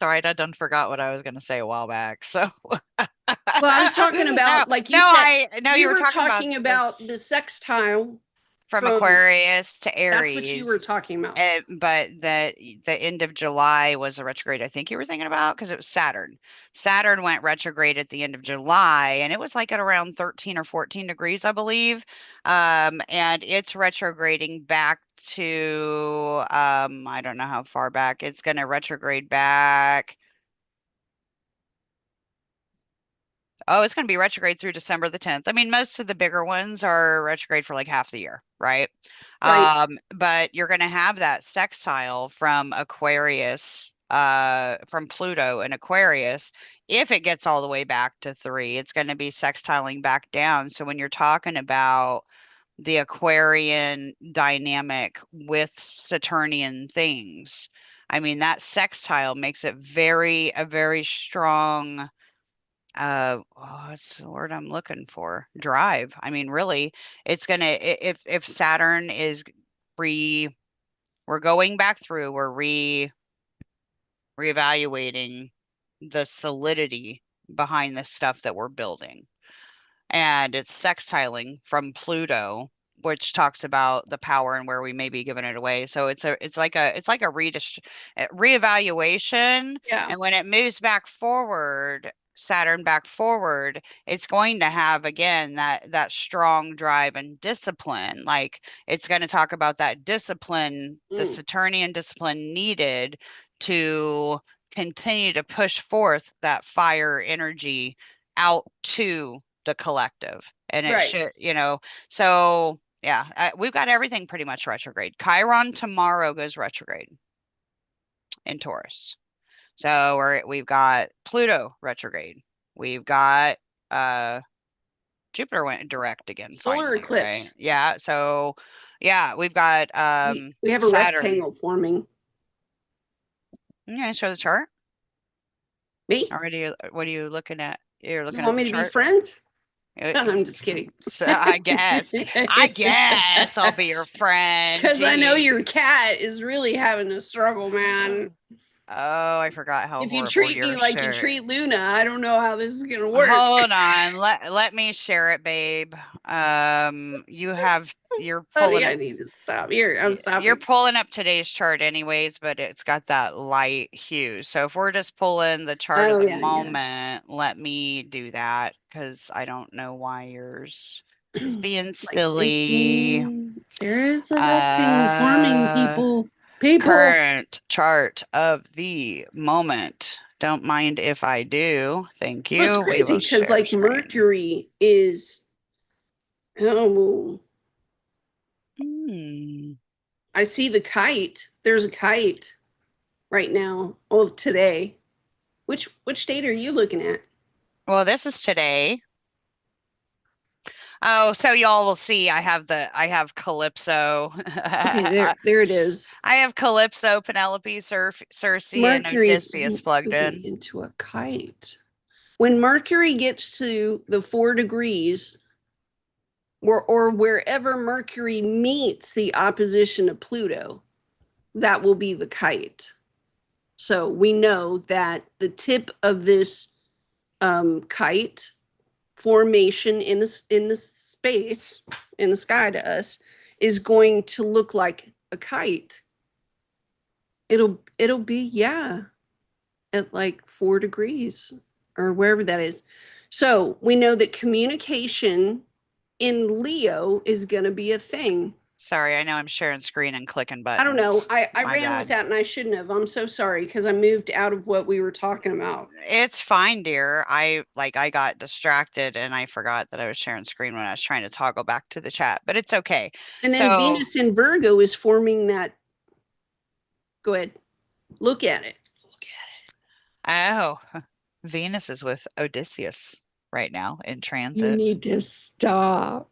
All right, I done forgot what I was going to say a while back. So, Well, I was talking no, about, like you no, said, you you were were talking about talking about this the sextile from from, Aquarius to that's what you were Aries. talking about. But the end of July was a retrograde. I think you were thinking about because it was Saturn. Saturn went retrograde at the end of July, and it was like at around 13 or 14 degrees, I believe. And it's retrograding back to I don't know how far back. It's going to retrograde back. Oh, it's going to be retrograde through December the 10th. I mean, most of the bigger ones are retrograde for like half the year, right? Right. But you're going to have that sextile from Aquarius, from Pluto and Aquarius. If it gets all the way back to 3, it's going to be sextiling back down. So when you're talking about the Aquarian dynamic with Saturnian things, I mean, that sextile makes it a very strong what's the word I'm looking for? Drive. I mean, really, it's gonna if Saturn is re we're going back through, we're reevaluating the solidity behind the stuff that we're building. And it's sextiling from Pluto, which talks about the power and where we may be giving it away. So it's like a reevaluation. Yeah. And when it moves back forward, Saturn back forward, it's going to have again that strong drive and discipline. Like it's going to talk about that discipline, the Saturnian discipline needed to continue to push forth that fire energy out to the collective. And it Right. should, so yeah, we've got everything pretty much retrograde. Chiron tomorrow goes retrograde in Taurus. So we've got Pluto retrograde. We've got Jupiter went direct again Solar finally, right? eclipse. Yeah. So yeah, we've got We have a Saturn. rectangle forming. Yeah, show the chart. Me? Already, what are you looking at? You're You looking at want the me to be chart. friends? I'm just kidding. So I guess I'll be your friend. Because I know your Jeez. cat is really having a struggle, man. Oh, I forgot how If you horrible treat me your like you shirt. treat Luna, I don't know how this is gonna work. Hold on. Let me share it, babe. You're Honey, pulling I up need to stop. Here, I'm you're stopping. pulling up today's chart anyways, but it's got that light hue. So if we're just pulling the chart of Oh the yeah, yeah. moment, let me do that because I don't know why yours is being Like silly. thinking there is a rectangle forming, Uh people. People. Current chart of the moment. Don't mind if I do. Thank Well, it's you. We crazy will because share like screen. Mercury is, oh, Hmm. I see the kite. There's a kite right now. Oh, today. Which date are you looking at? Well, this is today. Oh, so y'all will see I have Calypso. Okay, I there it is. have Calypso, Penelope, Circe, and Mercury's Odysseus plugged moving in. into a kite. When Mercury gets to the 4 degrees, or wherever Mercury meets the opposition of Pluto, that will be the kite. So we know that the tip of this kite formation in the space in the sky to us is going to look like a kite. It'll be, yeah, at like 4 degrees or wherever that is. So we know that communication in Leo is going to be a thing. Sorry, I know I'm sharing screen and clicking I don't know. buttons. I My ran with bad. that and I shouldn't have. I'm so sorry because I moved out of what we were talking about. It's fine, dear. I got distracted and I forgot that I was sharing screen when I was trying to toggle back to the chat, but it's okay. And then So, Venus in Virgo is forming that. Go ahead. Look at it. Look at oh, Venus is with Odysseus right now in it. You transit. need to stop.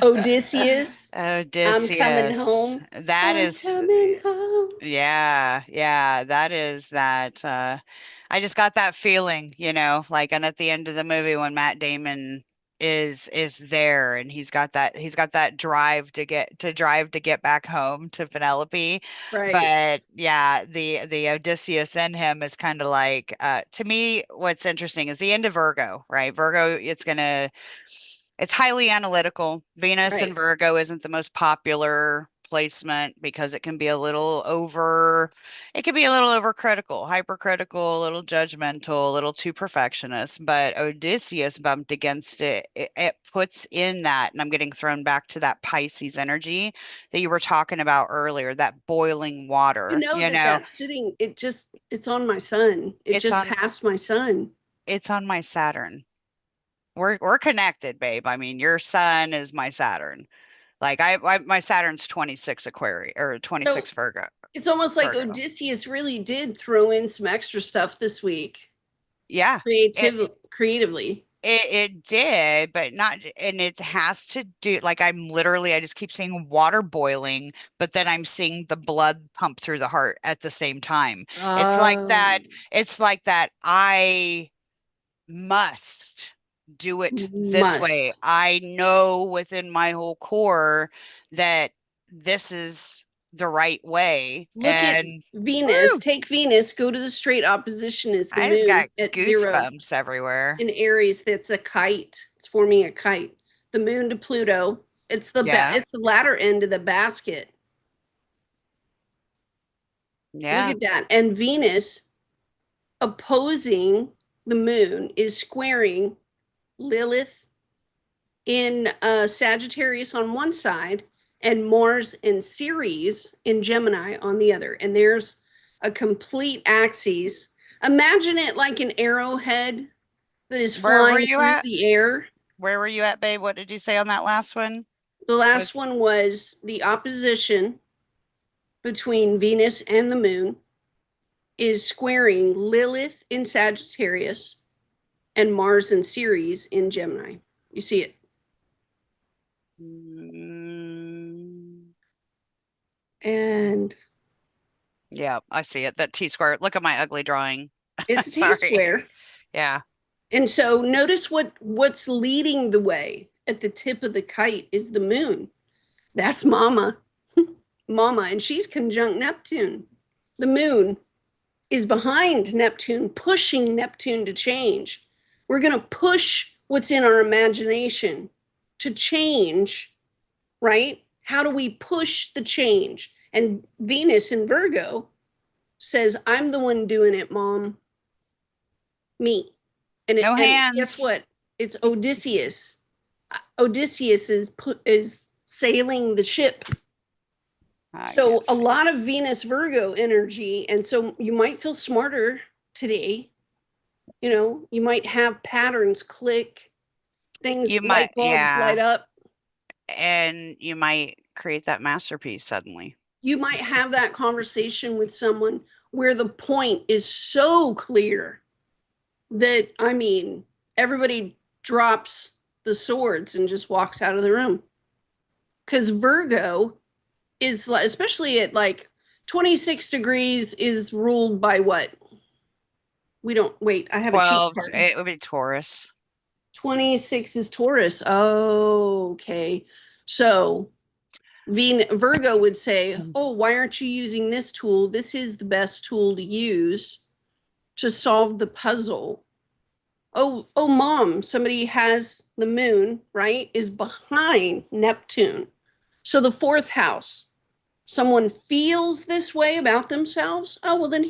Odysseus, I'm coming Odysseus. home. That I'm is, coming home. yeah, yeah, that is that. I just got that feeling, like, and at the end of the movie when Matt Damon is there and he's got that drive to get back home to Penelope. Right. But yeah, the Odysseus in him is kind of like, to me, what's interesting is the end of Virgo, right? Virgo, it's highly analytical. Venus and Right. Virgo isn't the most popular placement because it can be a little overcritical, hypercritical, a little judgmental, a little too perfectionist. But Odysseus bumped against it. It puts in that, and I'm getting thrown back to that Pisces energy that you were talking about earlier, that boiling You water. know that that's sitting, it's on my sun. It It's just on passed my sun. it's on my Saturn. We're connected, babe. I mean, your sun is my Saturn. Like my Saturn's 26 Aquarius or So 26 Virgo. it's almost like Virgo. Odysseus really did throw in some extra stuff this week, Yeah. It creatively. it did, but not, and it has to do, like, I just keep seeing water boiling, but then I'm seeing the blood pump through the heart at the same time. It's like that, Um, it's like that I must do it this way. must. I know within my whole core that this is the right way. Look at And Venus. woo, Take Venus, go to the straight opposition is the I just moon got at 0 goosebumps everywhere. in Aries. That's a kite. It's forming a kite. The moon to Pluto. Yeah. It's the latter end of the basket. Look Yeah. at that. And Venus opposing the moon is squaring Lilith in Sagittarius on one side and Mars and Ceres in Gemini on the other. And there's a complete axis. Imagine it like an arrowhead that is Where were flying you through at? the air. Where were you at, babe? What did you say on that last one? The last With one was the opposition between Venus and the moon is squaring Lilith in Sagittarius and Mars and Ceres in Gemini. You see it. mm, And yeah, I see it. That T square. Look at my ugly drawing. it's a T Sorry. square. Yeah. And so notice what's leading the way at the tip of the kite is the moon. That's mama. Mama, and she's conjunct Neptune. The moon is behind Neptune, pushing Neptune to change. We're going to push what's in our imagination to change, right? How do we push the change? And Venus in Virgo says, I'm the one doing it, mom. Me. No And guess hands. what? It's Odysseus. Odysseus is sailing the ship. I So can't a see. lot of Venus Virgo energy, and so you might feel smarter today. You might have patterns click, You things, might, light bulbs light yeah, up. and you might create that masterpiece suddenly. You might have that conversation with someone where the point is so clear that, I mean, everybody drops the swords and just walks out of the room. Because Virgo is, especially at like 26 degrees, is ruled by what? We don't, wait, I have a cheat 12, card. it would be Taurus. 26 is Taurus. Oh, okay. So Virgo would say, oh, why aren't you using this tool? This is the best tool to use to solve the puzzle. Oh, mom, somebody has the moon, right? Is behind Neptune. So the fourth house, someone feels this way about themselves. Oh, well, then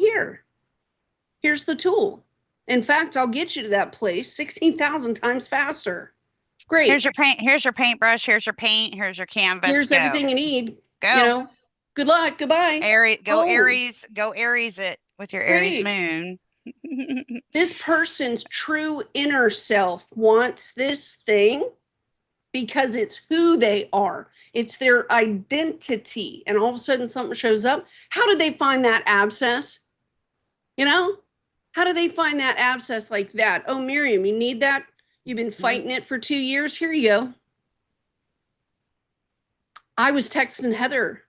here's the tool. In fact, I'll get you to that place 16,000 times faster. Here's Great. your paint. Here's your paintbrush. Here's your paint. Here's your canvas. Here's Go. everything you need. You Go. know, good luck. Goodbye. Aries, go Oh, Aries, go Aries it with your Aries great. moon. This person's true inner self wants this thing because it's who they are. It's their identity. And all of a sudden something shows up. How did they find that abscess? You know? How do they find that abscess like that? Oh, Miriam, you need that? You've been fighting it for 2 years. Here you go. I was texting Heather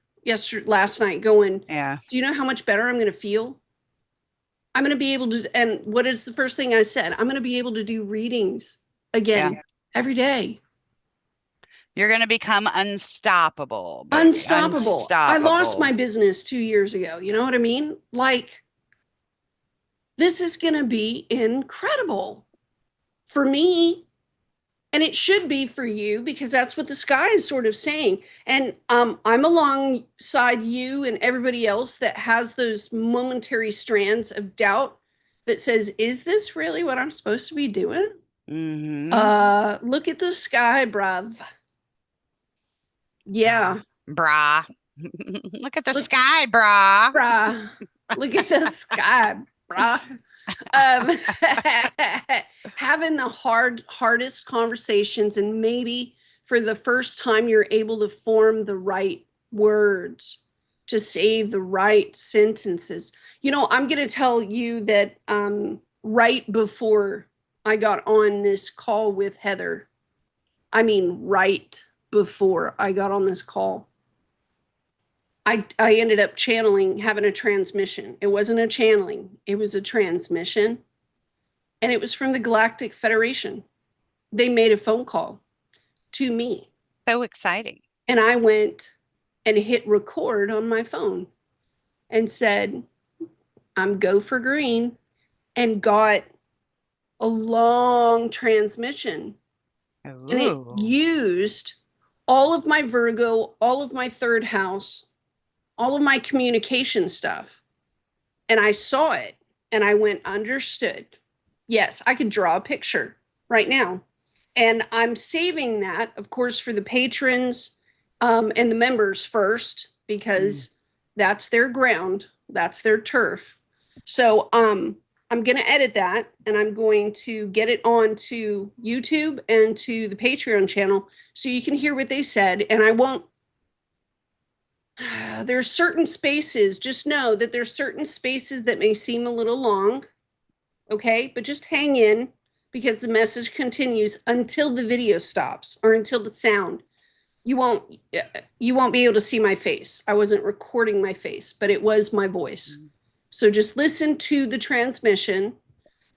last night going, Yeah, do you know how much better I'm going to feel? I'm going to be able to, and what is the first thing I said? I'm going to be able to do readings yeah. again every day. You're gonna become unstoppable, baby. Unstoppable. I lost Unstoppable. my business 2 years ago. You know what I mean? Like, this is going to be incredible for me. And it should be for you because that's what the sky is sort of saying. And I'm alongside you and everybody else that has those momentary strands of doubt that says, is this really what I'm supposed to be doing? Mm-hmm. Look at the sky, bruv. Yeah. Brah. Look at the Look, sky, brah. brah. Look at the sky, brah. um, Having the hardest conversations, and maybe for the first time you're able to form the right words to say the right sentences. I'm going to tell you that right before I got on this call with Heather, I mean right before I got on this call, I ended up having a transmission. It wasn't a channeling, it was a transmission, and it was from the Galactic Federation. They made a phone call to me, So exciting. and I went and hit record on my phone and said, I'm go for green, and got a long transmission. And it Ooh. used all of my Virgo, all of my third house, all of my communication stuff. And I saw it and I went, understood. Yes, I could draw a picture right now. And I'm saving that, of course, for the patrons and the members first, Mm. because that's their ground, that's their turf. So I'm going to edit that and I'm going to get it onto YouTube and to the Patreon channel so you can hear what they said. And I won't, there's certain spaces, just know that there's certain spaces that may seem a little long, okay? But just hang in because the message continues until the video stops or until the sound. You won't you won't be able to see my face. I wasn't recording my face, but it was my voice. So just listen to the transmission,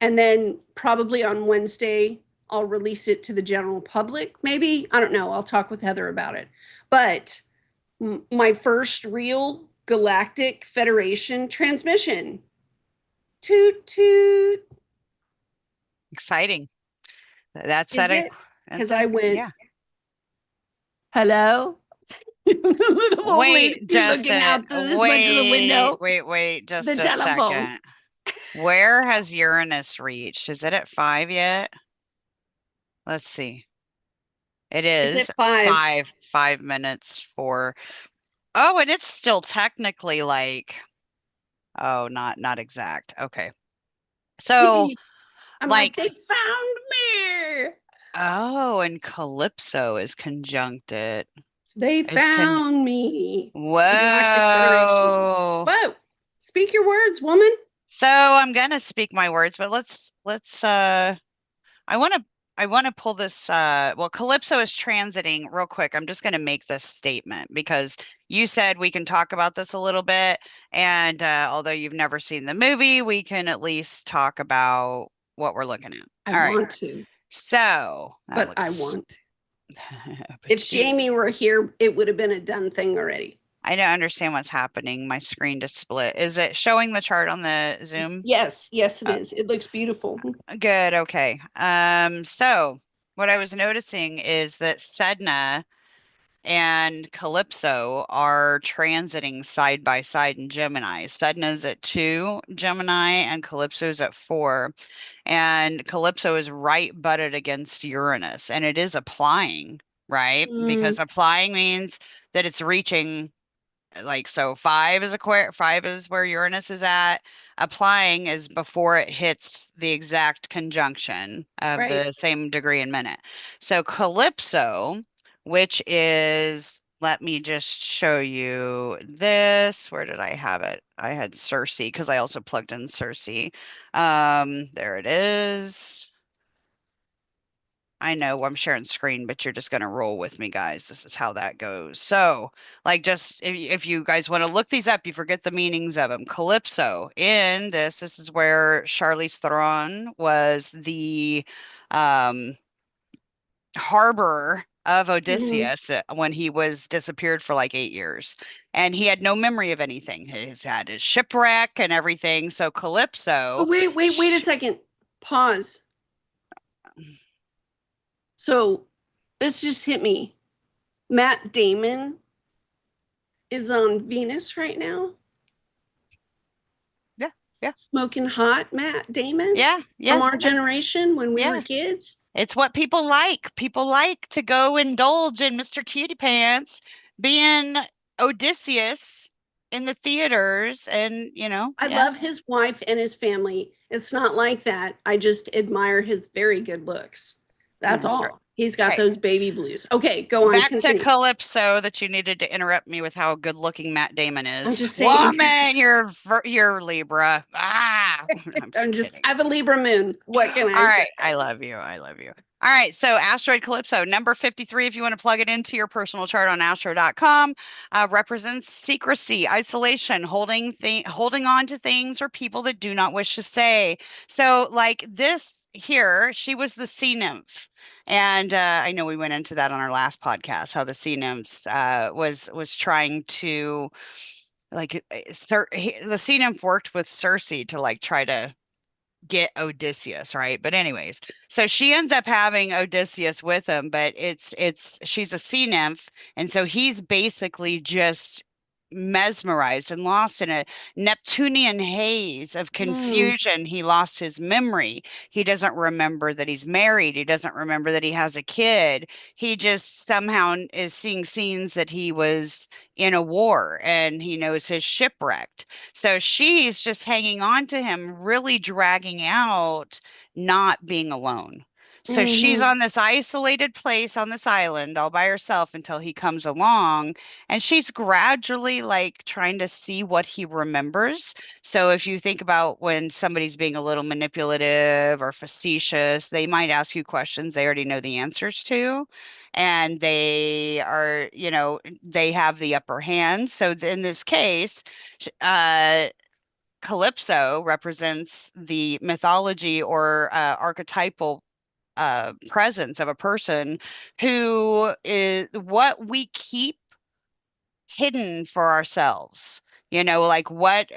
and then probably on Wednesday I'll release it to the general public. Maybe, I don't know. I'll talk with Heather about it. But my first real Galactic Federation transmission. Toot toot. Exciting. That's Is at a it? that's Because I a went, yeah. hello? The little old Wait lady just looking a out this much of the window. wait The just a telephone. second. Where has Uranus reached? Is it at 5 yet? Let's see. It It's is at 5. 5 minutes for. Oh, and it's still technically like, oh, not exact. Okay. So I'm like, like, they found me. oh, and Calypso is conjuncted. They Is con found me. The Galactic Federation. Whoa. Whoa. Speak your words, woman. So I'm gonna speak my words, but let's I want to pull this well, Calypso is transiting real quick. I'm just going to make this statement because you said we can talk about this a little bit, and although you've never seen the movie, we can at least talk about what we're looking at. I All right. want to, So that but I looks want. If but you Jamie were here, it would have been a done thing already. I don't understand what's happening. My screen just split. Is it showing the chart on the Zoom? Yes, yes, it Uh, is. It looks beautiful. Good. Okay. So what I was noticing is that Sedna and Calypso are transiting side by side in Gemini. Sedna's at 2 Gemini and Calypso's at 4. And Calypso is right butted against Uranus, and it is applying, right? Mm, Because applying means that it's reaching, like, so 5 is where Uranus is at. Applying is before it hits the exact conjunction of right. the same degree and minute. So Calypso, which is, let me just show you this. Where did I have it? I had Circe because I also plugged in Circe. There it is. I know I'm sharing screen, but you're just going to roll with me, guys. This is how that goes. So, like, just if you guys want to look these up, you forget the meanings of them. Calypso in this is where Charlize Theron was the um, harbor of Mhm. Odysseus when he was disappeared for like 8 years. And he had no memory of anything. He's had his shipwreck and everything. So, Oh, Calypso. wait a second. Pause. So this just hit me. Matt Damon is on Venus right now. Yeah, yeah, Smoking hot Matt Damon yeah, from yeah, our generation when we were yeah. kids. It's what people like. People like to go indulge in Mr. Cutie Pants being Odysseus in the theaters and, I yeah. love his wife and his family. It's not like that. I just admire his very good looks. That's Sure. all. He's got Okay, those baby blues. Okay, go on, back to continue. Calypso that you needed to interrupt me with how good looking Matt Damon I'm is. just saying. Woman, you're Libra. Ah, I'm just I kidding. have a Libra moon. What can All I right. say? I love you. I love you. All right. So, Asteroid Calypso, number 53, if you want to plug it into your personal chart on astro.com, represents secrecy, isolation, holding on to things or people that do not wish to say. So, like this here, she was the sea nymph. And I know we went into that on our last podcast, how the sea nymphs was trying to, like, the sea nymph worked with Circe to like try to get Odysseus, right? But anyways, so she ends up having Odysseus with him, but it's she's a sea nymph, and so he's basically just mesmerized and lost in a Neptunian haze of Mm, confusion. He lost his memory. He doesn't remember that he's married. He doesn't remember that he has a kid. He just somehow is seeing scenes that he was in a war and he knows his shipwrecked. So she's just hanging on to him, really dragging out not being alone. So she's hmm on this isolated place on this island all by herself until he comes along, and she's gradually like trying to see what he remembers. So if you think about when somebody's being a little manipulative or facetious, they might ask you questions they already know the answers to. And they are, they have the upper hand. So in this case, Calypso represents the mythology or archetypal presence of a person who is what we keep hidden for ourselves. Like what,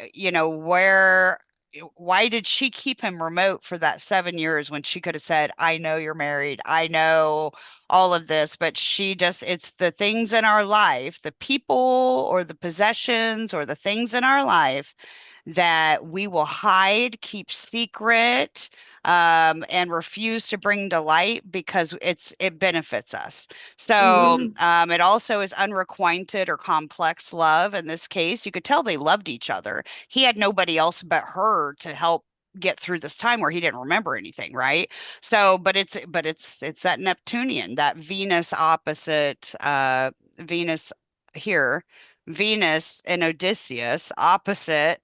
why did she keep him remote for that 7 years when she could have said, I know you're married, I know all of this, but it's the things in our life, the people or the possessions or the things in our life that we will hide, keep secret, and refuse to bring to light because it benefits us. So hmm it also is unrequited or complex love. In this case, you could tell they loved each other. He had nobody else but her to help get through this time where he didn't remember anything, right? So, but it's that Neptunian, that Venus opposite Venus here, Venus and Odysseus opposite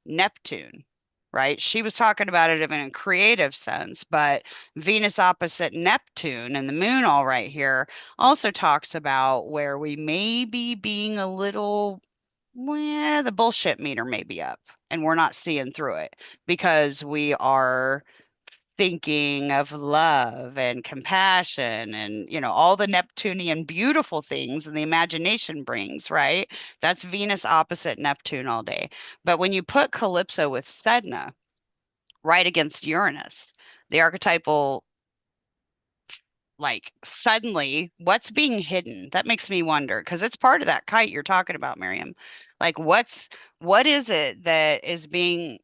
Neptune, right? She was talking about it in a creative sense, but Venus opposite Neptune and the moon, all right here, also talks about where we may be being a little, well, the bullshit meter may be up and we're not seeing through it because we are thinking of love and compassion and all the Neptunian beautiful things and the imagination brings, right? That's Venus opposite Neptune all day. But when you put Calypso with Sedna right against Uranus, the archetypal like suddenly what's being hidden? That makes me wonder because it's part of that kite you're talking about, Miriam. Like what is it that is being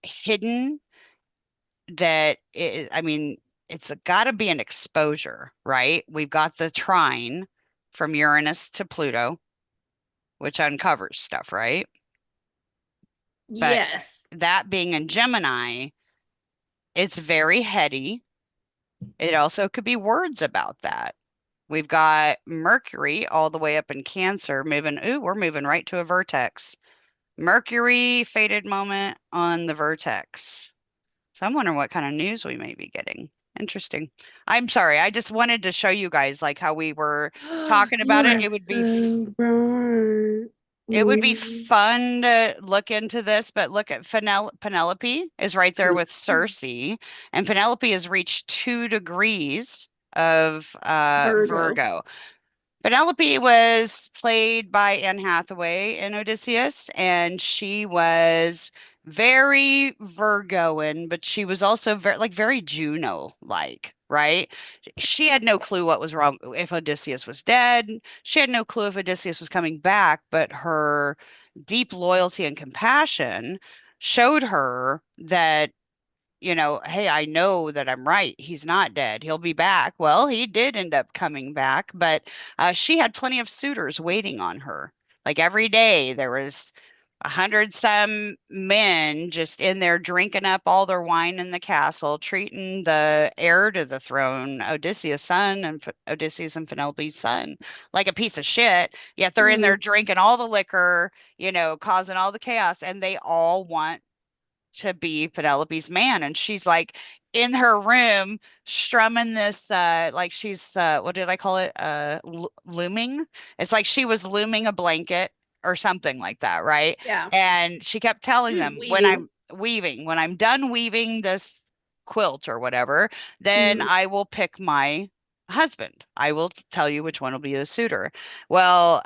hidden that is, I mean, it's got to be an exposure, right? We've got the trine from Uranus to Pluto, which uncovers stuff, right? But Yes. that being in Gemini, it's very heady. It also could be words about that. We've got Mercury all the way up in Cancer moving. Ooh, we're moving right to a vertex. Mercury faded moment on the vertex. So I'm wondering what kind of news we may be getting. Interesting. I'm sorry. I just wanted to show you guys like how we were talking You about it. are It would be so right. it would be Mhm. fun to look into this, but look at Penelope is right there with Circe, and Penelope has reached 2 degrees of Virgo. Virgo. Penelope was played by Anne Hathaway in Odysseus, and she was very Virgoan, but she was also very Juno-like, right? She had no clue what was wrong if Odysseus was dead. She had no clue if Odysseus was coming back, but her deep loyalty and compassion showed her that hey, I know that I'm right. He's not dead. He'll be back. Well, he did end up coming back, but she had plenty of suitors waiting on her. Like every day, there was 100 some men just in there drinking up all their wine in the castle, treating the heir to the throne, Odysseus and Penelope's son, like a piece of shit. Yet they're in there Mm, drinking all the liquor, causing all the chaos, and they all want to be Penelope's man. And she's like in her room strumming this like she's what did I call it? Looming. It's like she was looming a blanket or something like that, right? yeah. And she kept telling She was them when weaving. I'm when I'm done weaving this quilt or whatever, then Mhm. I will pick my husband. I will tell you which one will be the suitor. Well,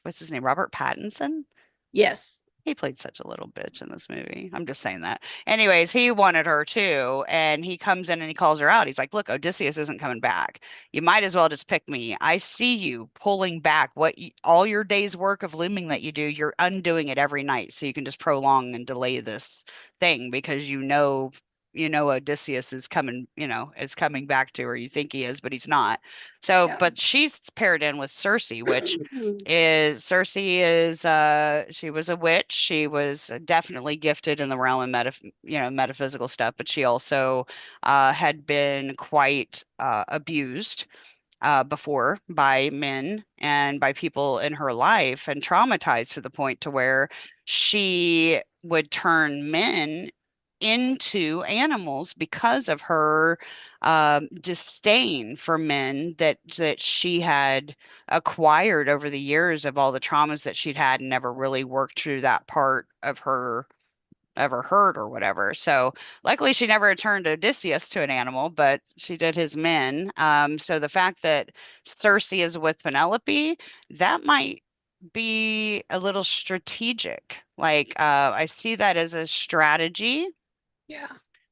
what's his name? Robert Pattinson? Yes. He played such a little bitch in this movie. I'm just saying that. Anyways, he wanted her too, and he comes in and he calls her out. He's like, "Look, Odysseus isn't coming back. You might as well just pick me. I see you pulling back all your day's work of looming that you do. You're undoing it every night, so you can just prolong and delay this thing because Odysseus is coming, is coming back to her. You think he is, but he's not. So, Yeah. but she's paired in with Circe, which is Circe is she was a witch. She was definitely gifted in the realm of metaphysical stuff, but she also had been quite abused before by men and by people in her life and traumatized to the point to where she would turn men into animals because of her disdain for men that she had acquired over the years of all the traumas that she'd had and never really worked through that part of her ever heard or whatever. So luckily she never turned Odysseus to an animal, but she did his men. So the fact that Circe is with Penelope, that might be a little strategic. Like I see that as a strategy. Yeah.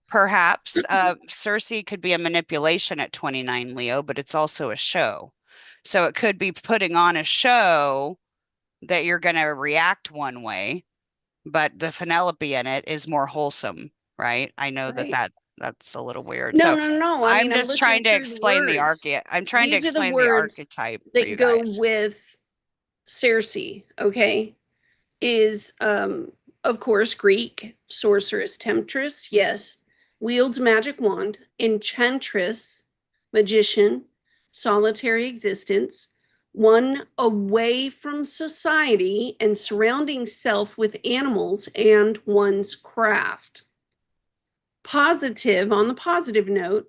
Perhaps Circe could be a manipulation at 29 Leo, but it's also a show. So it could be putting on a show that you're going to react one way, but the Penelope in it is more wholesome, right? I know that Right. that's a little weird. No, So no, no. I I'm mean, I'm just looking trying to through the explain words. I'm trying to These are the explain the words archetype for that you go guys. with Circe, okay? Is of course Greek, sorceress, temptress, yes. Wields magic wand, enchantress, magician, solitary existence, one away from society and surrounding self with animals and one's craft. Positive, on the positive note,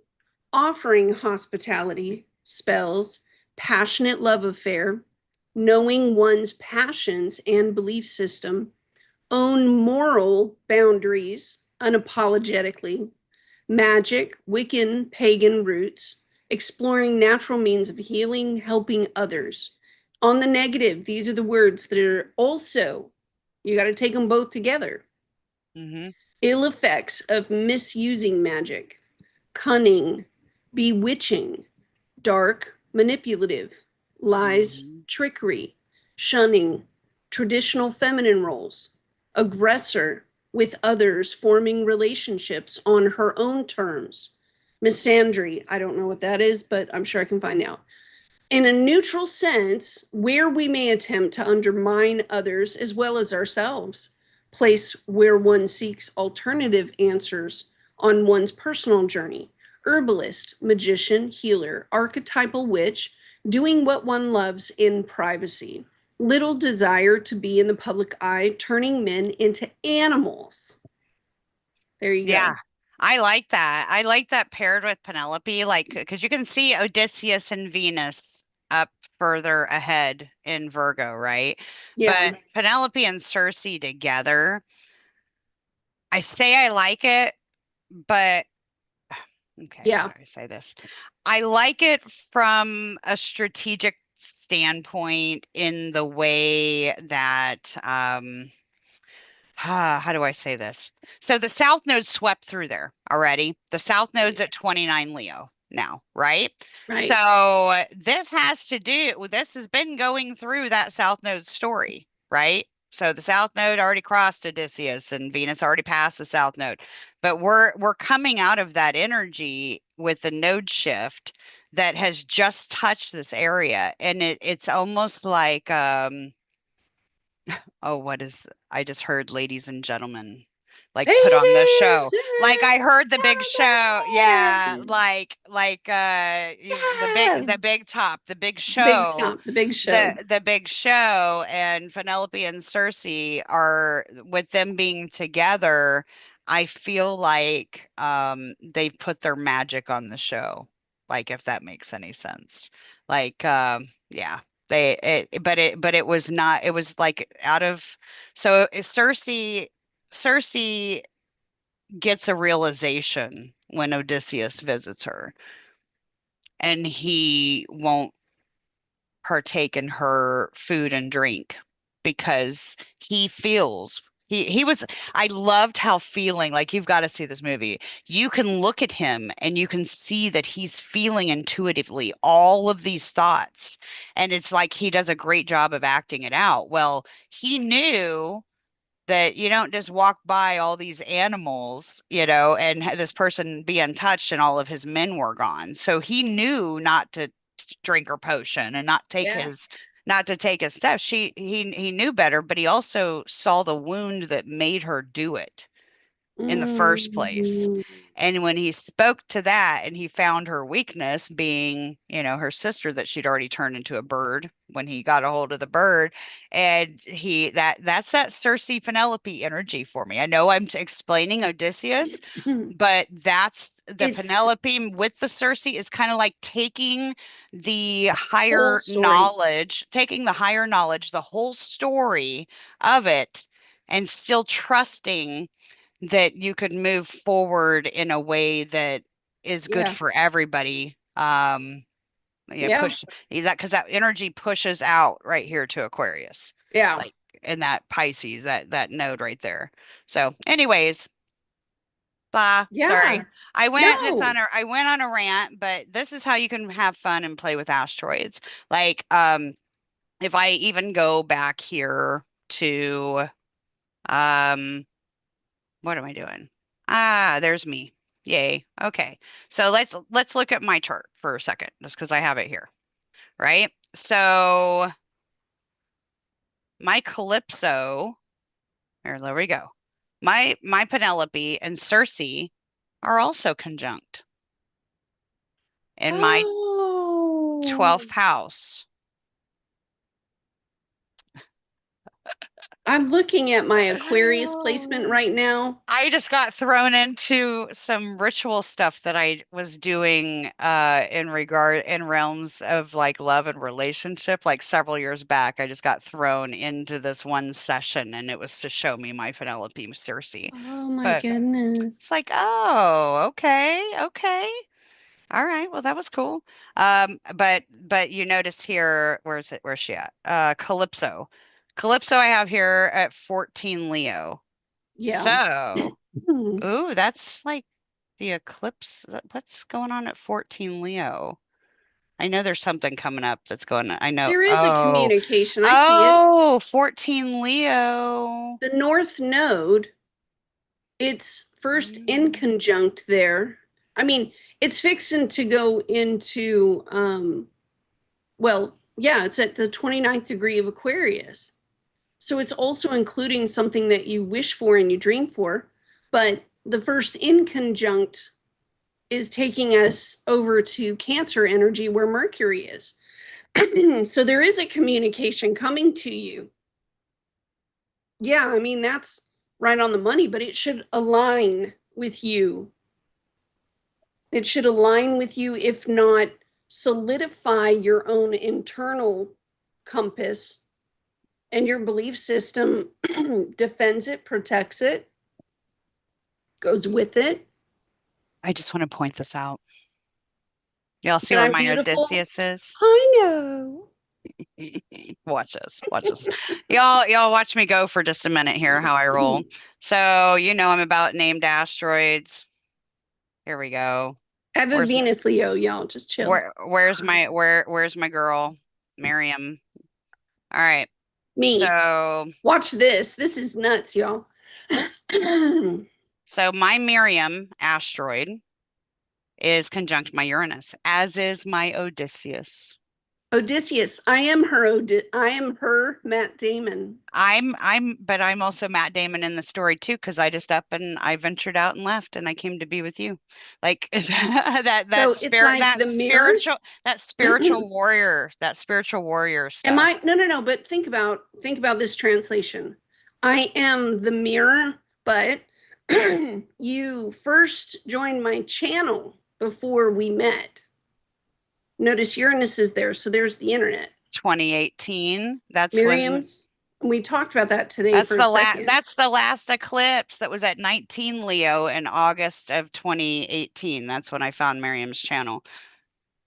offering hospitality, spells, passionate love affair, knowing one's passions and belief system, own moral boundaries unapologetically, magic, Wiccan, pagan roots, exploring natural means of healing, helping others. On the negative, these are the words that are also, you got to take them both together. Hmm. Ill effects of misusing magic, cunning, bewitching, dark, manipulative, lies, Mhm. trickery, shunning, traditional feminine roles, aggressor with others, forming relationships on her own terms, misandry. I don't know what that is, but I'm sure I can find out. In a neutral sense, where we may attempt to undermine others as well as ourselves, place where one seeks alternative answers on one's personal journey. Herbalist, magician, healer, archetypal witch, doing what one loves in privacy. Little desire to be in the public eye, turning men into animals. There you Yeah, go. I like that. I like that paired with Penelope, like because you can see Odysseus and Venus up further ahead in Virgo, right? Yeah, But Penelope and Circe together, I say I like it, but okay, how yeah, do I say this? I like it from a strategic standpoint in the way that how do I say this? So the South Node swept through there already. The South Node's at 29 Leo now, right? right. So this has been going through that South Node story, right? So the South Node already crossed Odysseus and Venus already passed the South Node. But we're coming out of that energy with the node shift that has just touched this area. And it's almost like oh, I just heard ladies and gentlemen like put on the show. Ladies Like I and heard the big show. Yeah, gentlemen. the Yes. big top, the big The big show, top, the big show. the big show and Penelope and Circe are with them being together, I feel like they've put their magic on the show. Like if that makes any sense. Like yeah. But it was not, it was like out of, so Circe gets a realization when Odysseus visits her and he won't partake in her food and drink because he feels he was, I loved how feeling, like you've got to see this movie. You can look at him and you can see that he's feeling intuitively all of these thoughts, and it's like he does a great job of acting it out. Well, he knew that you don't just walk by all these animals, and this person be untouched and all of his men were gone. So he knew not to drink her potion and Yeah. not to take his stuff. He knew better, but he also saw the wound that made her do it in the first place. Mm, And when he spoke to that and he found her weakness being, her sister that she'd already turned into a bird when he got a hold of the bird. And that's that Circe Penelope energy for me. I know I'm explaining Odysseus, but that's the it's Penelope with the Circe is kind of like whole story. taking the higher knowledge, the whole story of it, and still trusting that you could move forward in a way that is good Yeah. for everybody. Yeah, Yeah. push is that because that energy pushes out right here to Aquarius, Yeah. like in that Pisces, that node right there. So, anyways, blah. Yeah. Sorry, No. I went on a rant, but this is how you can have fun and play with asteroids. Like, if I even go back here to what am I doing? Ah, there's me. Yay. Okay. So let's look at my chart for a second, just because I have it here, right? So my Calypso, there we go. My Penelope and Circe are also conjunct in my Oh, 12th house. I'm looking at my Aquarius placement right now. I just got thrown into some ritual stuff that I was doing in realms of like love and relationship like several years back. I just got thrown into this one session and it was to show me my Penelope Circe. Oh my But it's goodness. like, oh, okay, okay. All right. Well, that was cool. But you notice here, where is it? Where's she at? Calypso. Calypso I have here at 14 Leo. Yeah. So Hmm. ooh, that's like the eclipse? What's going on at 14 Leo? I know there's something coming up that's going I know. There is a Oh, communication. I see it. oh, 14 Leo. The North Node, it's first in Mm. conjunct there. I mean, it's fixing to go into, well, yeah, it's at the 29th degree of Aquarius. So it's also including something that you wish for and you dream for. But the first in conjunct is taking us over to Cancer energy where Mercury is. So there is a communication coming to you. Yeah, I mean, that's right on the money, but it should align with you. It should align with you, if not solidify your own internal compass and your belief system defends it, protects it, goes with it. I just want to point this out. Y'all see And where I'm my beautiful. Odysseus is? I know. Watch this. Watch this. Y'all watch me go for just a minute here, how I roll. So, I'm about named asteroids. Here we go. I have a Where's my Venus Leo, y'all. Just chill. where's my girl? Miriam. All right. Me. So Watch this. This is nuts, y'all. so my Miriam asteroid is conjunct my Uranus, as is my Odysseus. Odysseus. I am her Matt Damon. But I'm also Matt Damon in the story too, because I just up and I ventured out and left, and I came to be with you, like So it's like the mirror. that spiritual warrior Am stuff. I? No, no, no. But think about this translation. I am the mirror, but you first joined my channel before we met. Notice Uranus is there, so there's the internet. 2018. Miriam's. We talked about that today for a second. That's the last eclipse that was at 19 Leo in August of 2018. That's when I found Miriam's channel.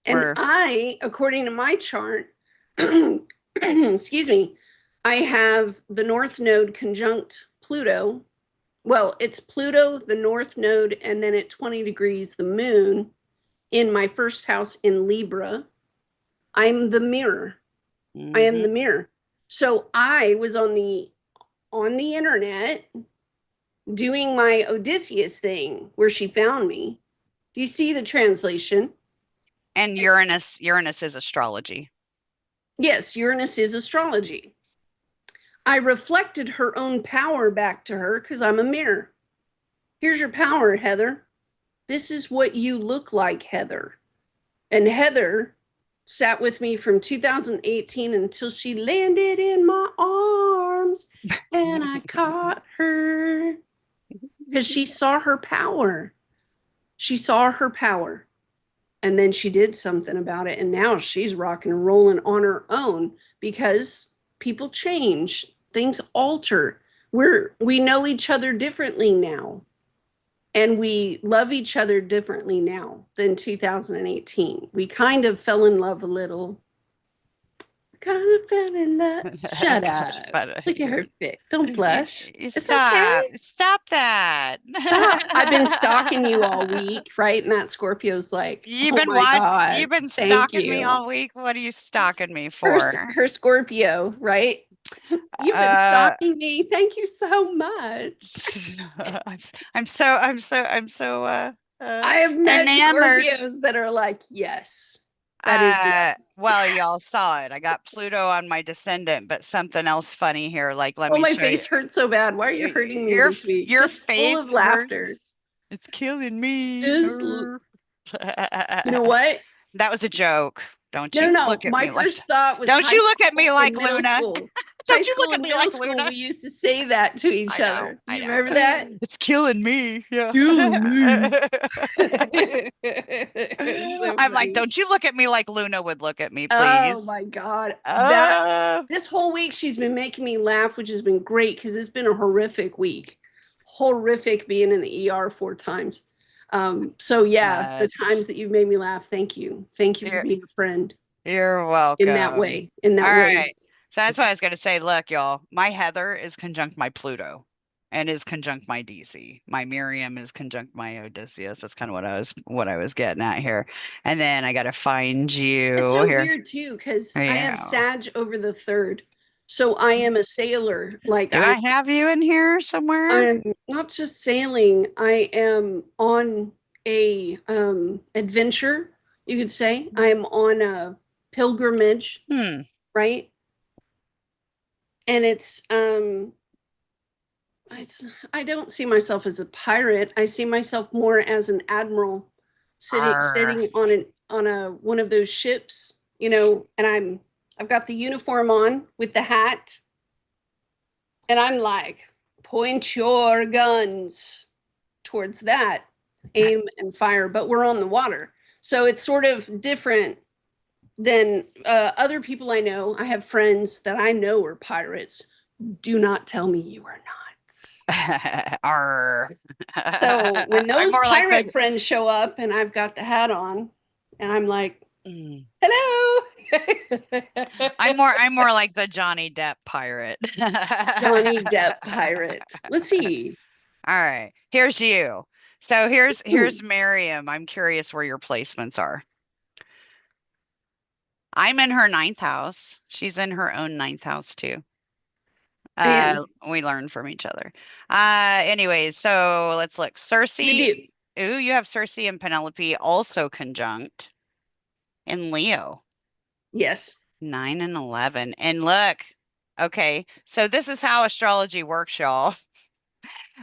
And Where I, according to my chart, excuse me, I have the North Node conjunct Pluto. Well, it's Pluto, the North Node, and then at 20 degrees, the moon in my first house in Libra. I'm the mirror. I am Mhm. the mirror. So I was on the internet doing my Odysseus thing where she found me. Do you see the translation? And Uranus is astrology. Yes, Uranus is astrology. I reflected her own power back to her because I'm a mirror. Here's your power, Heather. This is what you look like, Heather. And Heather sat with me from 2018 until she landed in my arms and I caught her because she saw her power. She saw her power. And then she did something about it. And now she's rocking and rolling on her own because people change, things alter. We know each other differently now. And we love each other differently now than 2018. We kind of fell in love a little. Kind of fell in love. Shut Gosh, up. but Look at her fit. Don't blush. you It's okay. stop that. Stop. I've been stalking you all week, right? And that Scorpio's like, You've oh been my what? God, You've been thank stalking me you. all week. What are you stalking me for? Her Scorpio, right? You've been Uh, stalking me. Thank you so much. I'm so I have met enamored. Scorpios that are like, yes, that is love. Well, y'all saw it. I got Pluto on my descendant, but something else funny here. Like, let Oh, me my show you. face hurts so bad. Why are you hurting me this week? Your Just full of face laughter. hurts. It's killing me. Just, you know what? That was a joke. Don't No, no, you no. look at My me like first that. thought was Don't high you look at me school and like middle Luna. school. High Don't you school look at and me middle like school, Luna. we used to say that to each other. Do I you know. remember that? It's killing me. Yeah. Killing me. It's so I'm like, funny. don't you look at me like Luna would look at me, Oh please. my God. That Uh, this whole week she's been making me laugh, which has been great because it's been a horrific week. Horrific being in the ER 4 times. So yeah, the nuts. times that you've made me laugh, thank you. Thank you for You're, being a friend you're in that welcome. way. In All that way. right. So that's what I was going to say. Look, y'all, my Heather is conjunct my Pluto. and is conjunct my DC. My Miriam is conjunct my Odysseus. That's kind of what I was getting at here. And then I got to find It's you so here. weird too, because There I you have go. Sag over the third. So I am a sailor. Like Do I have you in here somewhere? I'm not just sailing, I am on a adventure, you could say. I'm on a pilgrimage, Hmm. right? And it's I don't see myself as a pirate. I see myself more as an admiral Arr. sitting on a one of those ships, and I've got the uniform on with the hat, and I'm like, point your guns towards that, aim and fire, but we're on the water. So it's sort of different than other people I know. I have friends that I know are pirates. Do not tell me you are not. Arr. So when I'm those more like pirate the friends show up and I've got the hat on and I'm like, mm. hello. I'm more like the Johnny Depp pirate. Johnny Depp pirate. Let's see. All right. Here's you. So here's Hmm. here's Miriam. I'm curious where your placements are. I'm in her ninth house. She's in her own ninth house too. Man, We learn from each other. Anyways, so let's look. we Cersei. do. Ooh, you have Cersei and Penelope also conjunct in Leo, Yes. 9 and 11. And look, okay, so this is how astrology works, y'all.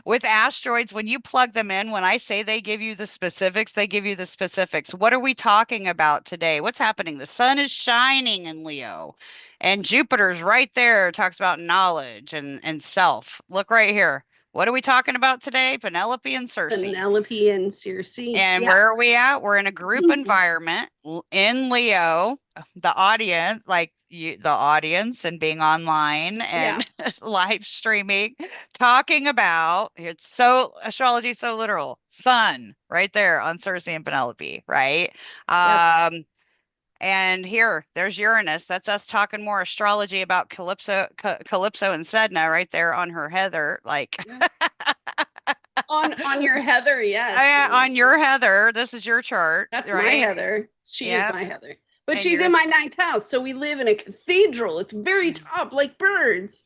With asteroids, when you plug them in, when I say they give you the specifics, they give you the specifics. What are we talking about today? What's happening? The sun is shining in Leo, and Jupiter's right there, talks about knowledge and self. Look right here. What are we talking about today? Penelope and Cersei. Penelope and Circe. And Yeah. where are we at? We're in a group environment in Leo. The audience, like the audience, and being online Yeah. and live streaming, talking about it's so astrology is so literal. Sun right there on Cersei and Penelope, right? Yep. And here, there's Uranus. That's us talking more astrology about Calypso and Sedna right there on her Heather, like Yeah. On your Heather, yes. on your Heather. This is your chart, That's my right? Heather. She is Yep. my Heather. But And she's in my ninth house. So we live in a cathedral. It's very top, like birds.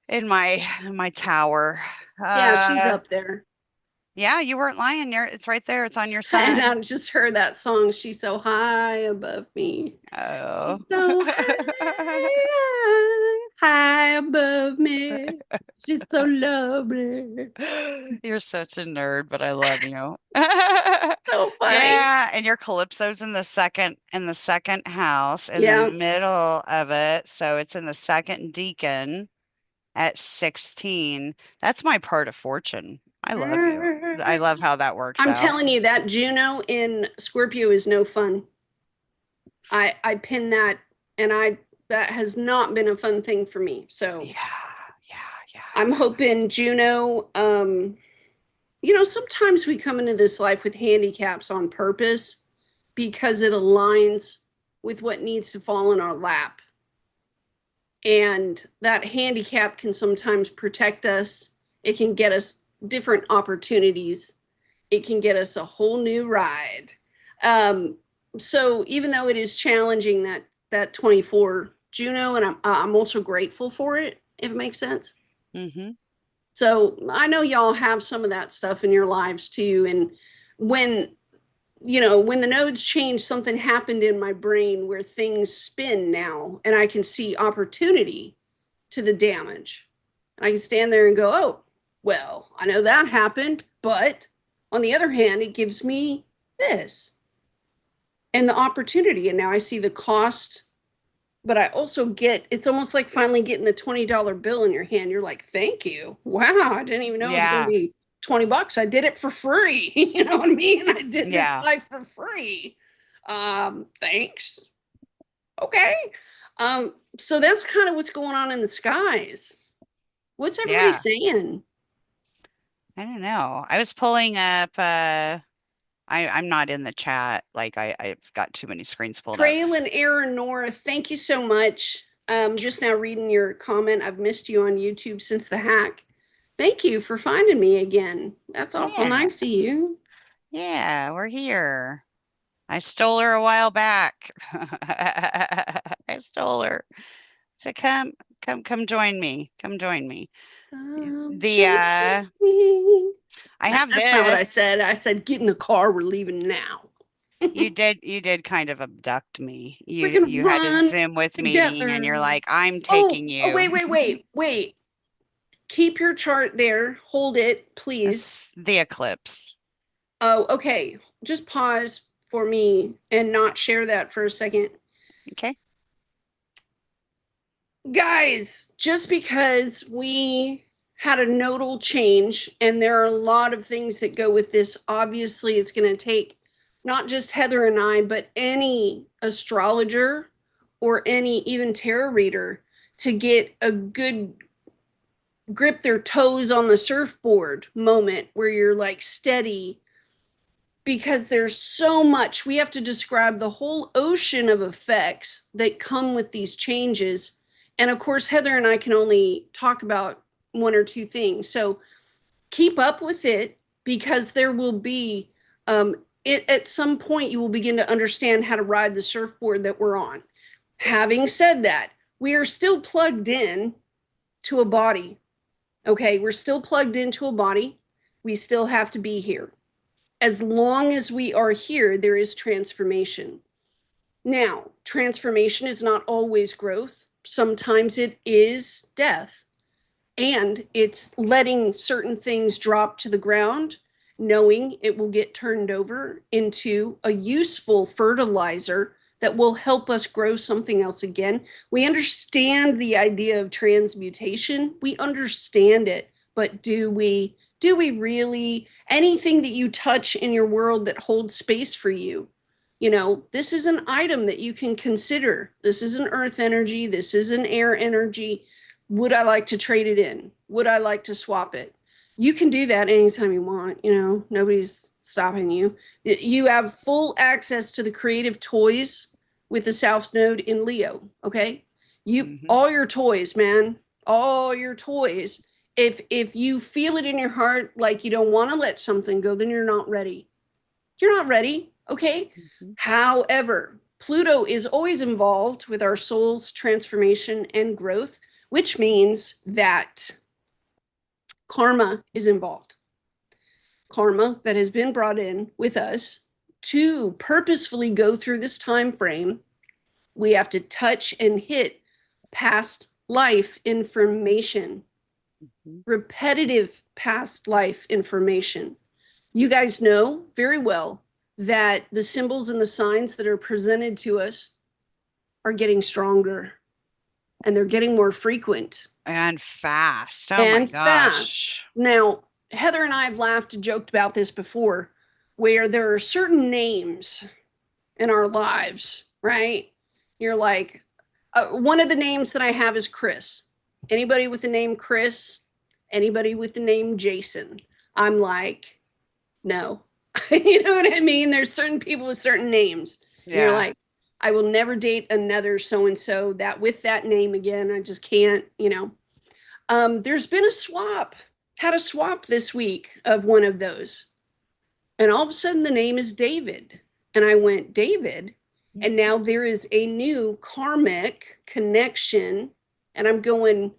in my tower. Yeah, she's Uh, up there. yeah, you weren't lying. It's right there. It's on your And sun. I just heard that song. She's so high above me. Oh. She's so high, high above me. She's so lovely. You're such a nerd, but I love you. So funny. Yeah, and your Calypso's in the second house in the Yeah. middle of it. So it's in the second deacon at 16. That's my part of fortune. I love you. I love how that works I'm out. telling you, that Juno in Scorpio is no fun. I pin that, and I that has not been a fun thing for me. So Yeah, yeah, yeah. I'm hoping Juno, sometimes we come into this life with handicaps on purpose because it aligns with what needs to fall in our lap. And that handicap can sometimes protect us. It can get us different opportunities. It can get us a whole new ride. Um, so even though it is challenging that 24 Juno, and I'm also grateful for it, if it makes sense. Hmm. So I know y'all have some of that stuff in your lives too. And when when the nodes change, something happened in my brain where things spin now, and I can see opportunity to the damage. And I can stand there and go, oh, well, I know that happened, but on the other hand, it gives me this and the opportunity. And now I see the cost, but I also get it's almost like finally getting the $20 bill in your hand. You're like, thank you. Wow, I didn't even know it was going to Yeah, be $20. I did it for free. You know what I mean? I did this yeah, life for free. Thanks. Okay. So that's kind of what's going on in the skies. What's everybody yeah. saying? I don't know. I was pulling up I'm not in the chat. Like I've got too many screens pulled up. Trail and Aaron Nora, thank you so much. Just now reading your comment. I've missed you on YouTube since the hack. Thank you for finding me again. That's awful Yeah. nice of you. Yeah, we're here. I stole her a while back. I stole her. So come join me. Come join me. The Join me. I have That's not what I this. said. I said, get in the car. We're leaving now. You did kind of abduct me. We're You gonna you had a run Zoom with meeting and together. you're like, I'm Oh, taking oh, you. wait. Keep your chart there. Hold it, please. That's the eclipse. Oh, okay. Just pause for me and not share that for a second. Okay. Guys, just because we had a nodal change, and there are a lot of things that go with this, obviously, it's going to take not just Heather and I, but any astrologer or any even tarot reader to get a good grip their toes on the surfboard moment where you're like steady, because there's so much. We have to describe the whole ocean of effects that come with these changes. And of course, Heather and I can only talk about one or two things. So keep up with it, because there will be, it, at some point, you will begin to understand how to ride the surfboard that we're on. Having said that, we are still plugged in to a body. Okay, we're still plugged into a body. We still have to be here. As long as we are here, there is transformation. Now, transformation is not always growth. Sometimes it is death. And it's letting certain things drop to the ground, knowing it will get turned over into a useful fertilizer that will help us grow something else again. We understand the idea of transmutation. We understand it, but do we really? Anything that you touch in your world that holds space for you, this is an item that you can consider. This is an earth energy, this is an air energy. Would I like to trade it in? Would I like to swap it? You can do that anytime you want. Nobody's stopping you. You have full access to the creative toys with the South Node in Leo. Okay, you Hmm. all your toys, man, all your toys. If you feel it in your heart like you don't want to let something go, then you're not ready. You're not ready. Okay. Hmm. However, Pluto is always involved with our soul's transformation and growth, which means that karma is involved. Karma that has been brought in with us to purposefully go through this time frame. We have to touch and hit past life information, repetitive past life information. You guys know very well that the symbols and the signs that are presented to us are getting stronger, and they're getting more frequent And fast. Oh my and fast. gosh. Now, Heather and I have laughed and joked about this before, where there are certain names in our lives, right? You're like, one of the names that I have is Chris. Anybody with the name Chris? Anybody with the name Jason? I'm like, no. You know what I mean? There's certain people with certain names. And you're Yeah. like, I will never date another so and so that with that name again. I just can't. There's been a swap, had a swap this week of one of those. And all of a sudden the name is David. And I went, David. And now there is a new karmic connection. And I'm going,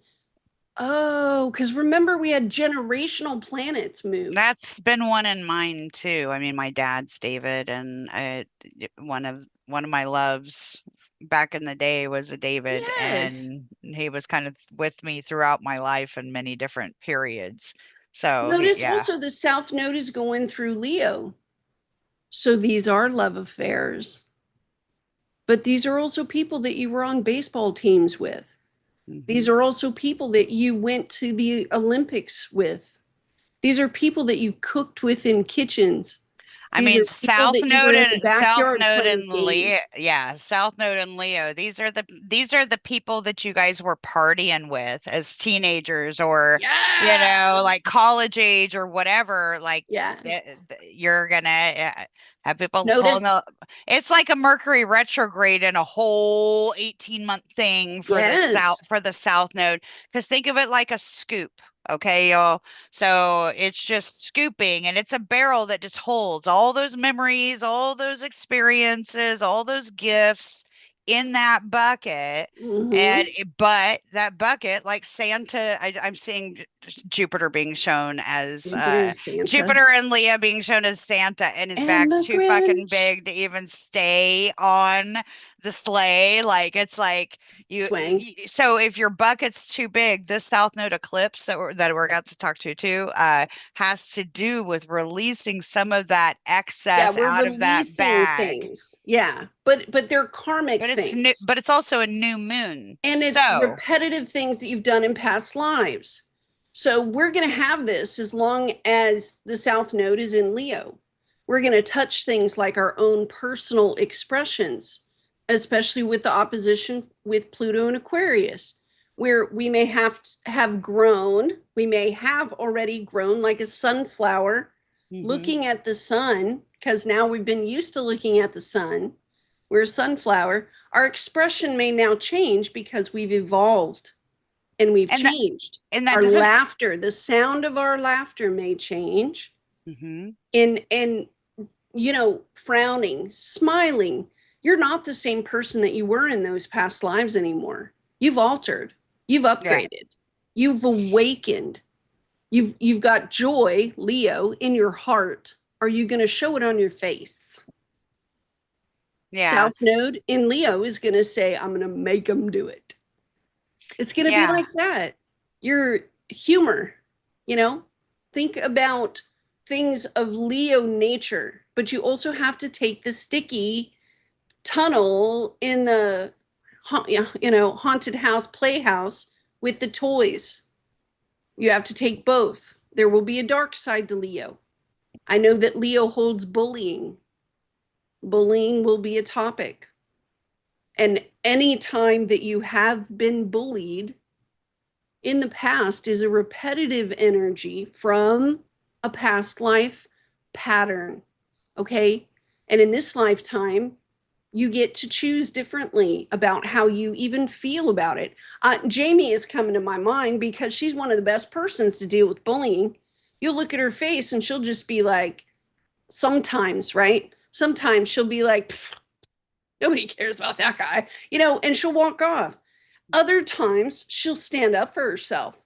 oh, because remember we had generational planets move. That's been one in mine too. I mean, my dad's David, and one of my loves back in the day was a David, Yes. and he was kind of with me throughout my life in many different periods. So Notice yeah. also the South Node is going through Leo. So these are love affairs. But these are also people that you were on baseball teams with. These Hmm. are also people that you went to the Olympics with. These are people that you cooked with in kitchens. I These mean, are people South that you Node were in the and South backyard Node playing and Leo, games. yeah, South Node and Leo. These are the people that you guys were partying with as teenagers, or Yeah. like college age or whatever. Like Yeah. you're gonna have people pulling Notice. up. It's like a Mercury retrograde and a whole 18-month thing for the Yes. South Node. Because think of it like a scoop. Okay, y'all. So it's just scooping, and it's a barrel that just holds all those memories, all those experiences, all those gifts in that bucket. Hmm. But that bucket, like Santa, I'm seeing Jupiter being shown as Jupiter is Santa. Jupiter and Leah being shown as Santa, and his And back's the too fucking Grinch. big to even stay on the sleigh. Like it's like Swang. so if your bucket's too big, this South Node eclipse that we're about to talk to too, has to do with releasing some of that Yeah, excess we're out of that releasing bag. things. Yeah, but they're karmic But it's new, things. but it's also a new moon. And it's So, repetitive things that you've done in past lives. So we're going to have this as long as the South Node is in Leo. We're going to touch things like our own personal expressions, especially with the opposition with Pluto and Aquarius, where we may have grown, we may have already grown like a sunflower, mhm. looking at the sun, because now we've been used to looking at the sun. We're a sunflower. Our expression may now change because we've evolved and we've and that changed. and that Our doesn't. laughter, the sound of our laughter may change. Mhm. And frowning, smiling. You're not the same person that you were in those past lives anymore. You've altered. You've Yeah, upgraded. You've awakened. You've got joy, Leo, in your heart. Are you going to show it on your face? yeah, South Node in Leo is going to say, I'm going to make them do it. It's going to be yeah, like that. Your humor, you know, think about things of Leo nature, but you also have to take the sticky tunnel in the, haunted house, playhouse with the toys. You have to take both. There will be a dark side to Leo. I know that Leo holds bullying. Bullying will be a topic. And any time that you have been bullied in the past is a repetitive energy from a past life pattern. Okay. And in this lifetime, you get to choose differently about how you even feel about it. Jamie is coming to my mind because she's one of the best persons to deal with bullying. You'll look at her face and she'll just be like, sometimes, right? Sometimes she'll be like, nobody cares about that guy, and she'll walk off. Other times she'll stand up for herself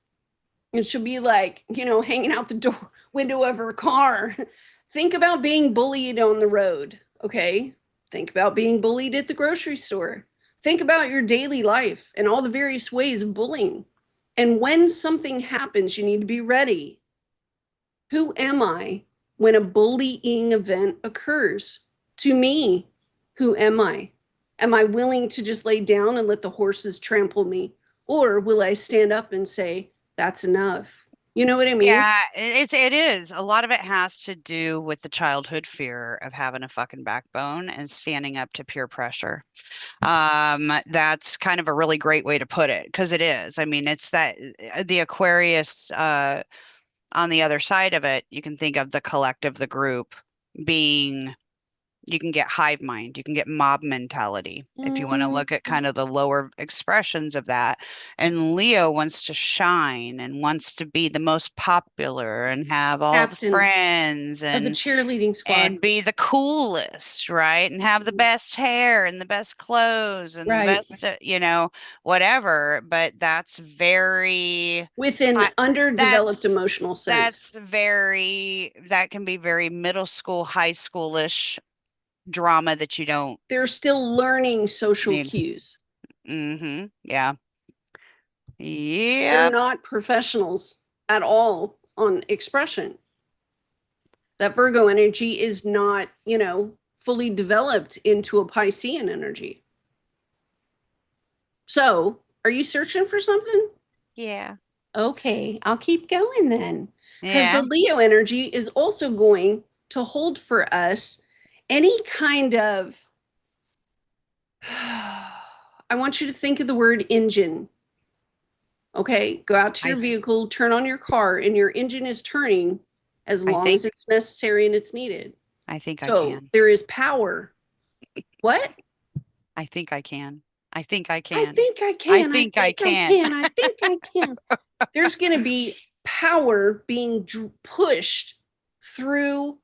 and she'll be like, hanging out the door window of her car. Think about being bullied on the road, okay? Think about being bullied at the grocery store. Think about your daily life and all the various ways of bullying. And when something happens, you need to be ready. Who am I when a bullying event occurs? To me, who am I? Am I willing to just lay down and let the horses trample me? Or will I stand up and say, that's enough? You know what I mean? yeah. It is. A lot of it has to do with the childhood fear of having a fucking backbone and standing up to peer pressure. That's kind of a really great way to put it because it is. I mean, it's that the Aquarius on the other side of it, you can think of the collective, the group being, you can get hive mind, you can get mob mentality if you want to Mm, look at kind of the lower expressions of that. And Leo wants to shine and wants to be the most popular and have all the captain friends of the cheerleading squad. and be the coolest, right? And have the best hair and the best clothes and the Right. best, whatever. But that's very, With an I, underdeveloped that's emotional sense. that can be very middle school, high schoolish drama that you don't They're still learning social need. cues. Yeah. They're Yep. not professionals at all on expression. That Virgo energy is not, fully developed into a Piscean energy. So, are you searching for something? Yeah. Okay, I'll keep going then. Because the Yeah. Leo energy is also going to hold for us any kind of, I want you to think of the word engine. Okay, go out to your I vehicle, turn on your car, and your engine is turning as I long as think it's necessary and it's needed. I think I So can. there is power. What? I think I can. I think I I can. think I I can. I think I think I can. can. I think I can. There's going to be power being pushed through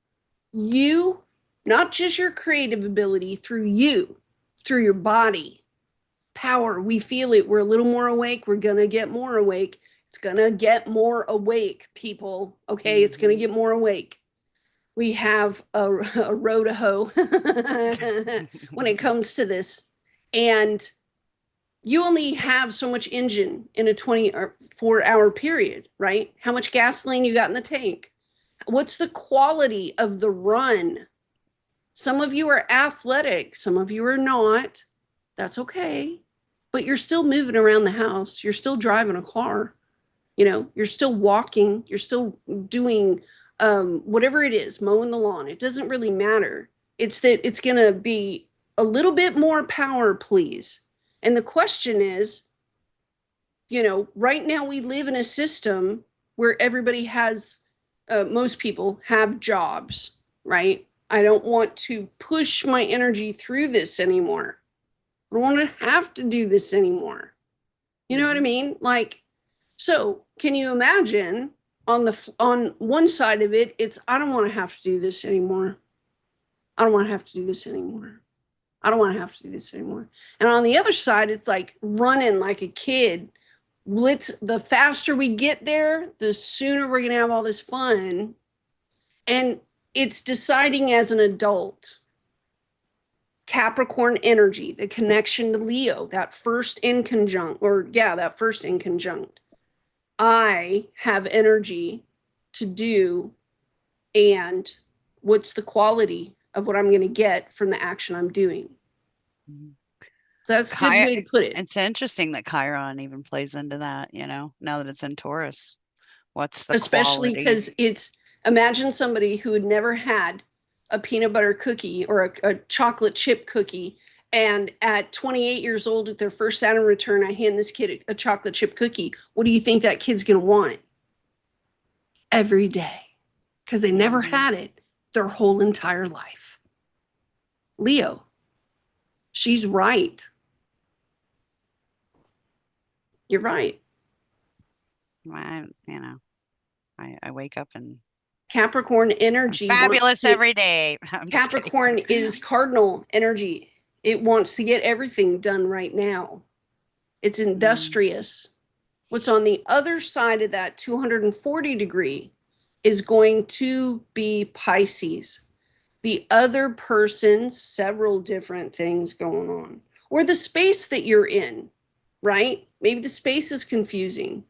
you, not just your creative ability, through you, through your body. Power, we feel it. We're a little more awake. We're going to get more awake. It's going to get more awake, people. Okay, it's going to Hmm. get more awake. We have a row to hoe when it comes to this. And you only have so much engine in a 24-hour period, right? How much gasoline you got in the tank? What's the quality of the run? Some of you are athletic, some of you are not. That's okay. But you're still moving around the house. You're still driving a car. You're still walking. You're still doing whatever it is, mowing the lawn. It doesn't really matter. It's that it's going to be a little bit more power, please. And the question is, right now we live in a system where everybody has, most people have jobs, right? I don't want to push my energy through this anymore. I don't want to have to do this anymore. You know what I Hmm. mean? Like, so can you imagine on one side of it, it's I don't want to have to do this anymore. I don't want to have to do this anymore. I don't want to have to do this anymore. And on the other side, it's like running like a kid. The faster we get there, the sooner we're going to have all this fun. And it's deciding as an adult. Capricorn energy, the connection to Leo, that first in conjunct, or yeah, that first in conjunct. I have energy to do, and what's the quality of what I'm going to get from the action I'm doing? That's a good Chi way to put it. it's interesting that Chiron even plays into that, now that it's in Taurus. What's the Especially quality? because it's imagine somebody who had never had a peanut butter cookie or a chocolate chip cookie. And at 28 years old, at their first Saturn return, I hand this kid a chocolate chip cookie. What do you think that kid's going to want? Every day. Because they never Hmm. had it their whole entire life. Leo, she's right. You're right. I wake up and Capricorn I'm energy wants fabulous to, every day. I'm just kidding. Capricorn is cardinal energy. It wants to get everything done right now. It's Mm, industrious. What's on the other side of that 240-degree is going to be Pisces. The other person's several different things going on, or the space that you're in, right? Maybe the space is confusing.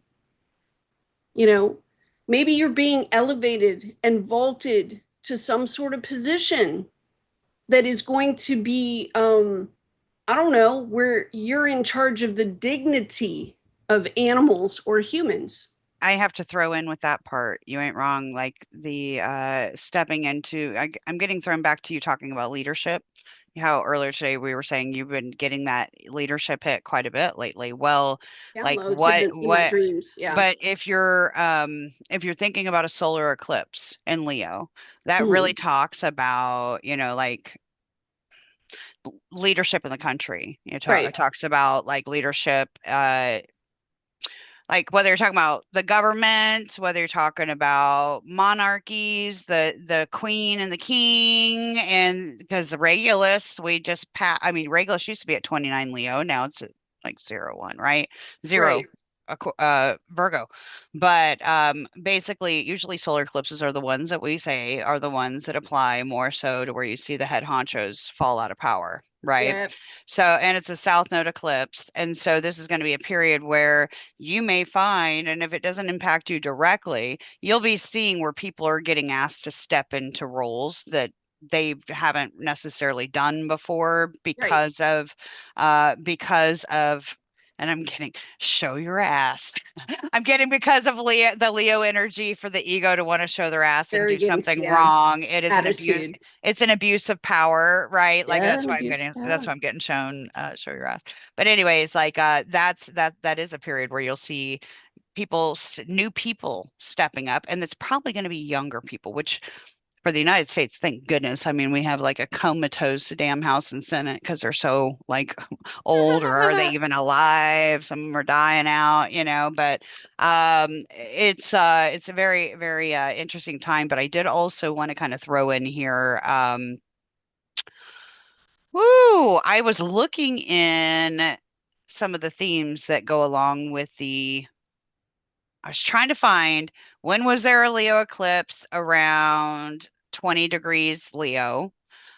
You know, maybe you're being elevated and vaulted to some sort of position that is going to be, I don't know, where you're in charge of the dignity of animals or humans. I have to throw in with that part. You ain't wrong. Like the stepping into, I'm getting thrown back to you talking about leadership. How earlier today we were saying you've been getting that leadership hit quite a bit lately. Well, like Downloads have been in my dreams. Yeah. but if you're thinking about a solar eclipse in Leo, that really Mm, talks about, like leadership in the country. It right. talks about like leadership, like whether you're talking about the government, whether you're talking about monarchies, the queen and the king, and because the Regulus, we just I mean, Regulus used to be at 29 Leo, now it's at like 0 1, right? Zero, Right. Virgo. But basically, usually solar eclipses are the ones that we say are the ones that apply more so to where you see the head honchos fall out of power, right? Yeah. So, and it's a south node eclipse, and so this is going to be a period where you may find, and if it doesn't impact you directly, you'll be seeing where people are getting asked to step into roles that they haven't necessarily done before Right. because of, and I'm getting show your ass. I'm getting because of the Leo energy for the ego to want to show their ass and do Arrogance. something Yeah. wrong. It is an abuse. Attitude. It's an abuse of power, right? Like Yeah. that's And why I'm abuse of getting that's power. why I'm getting shown show your ass. But anyways, like that is a period where you'll see new people stepping up, and it's probably going to be younger people, which for the United States, thank goodness. I mean, we have like a comatose damn House and Senate because they're so like old, or are they even alive? Some of them are dying out, but it's a very, very interesting time. But I did also want to kind of throw in here. I was looking in some of the themes that go along with I was trying to find when was there a Leo eclipse around 20 degrees Leo,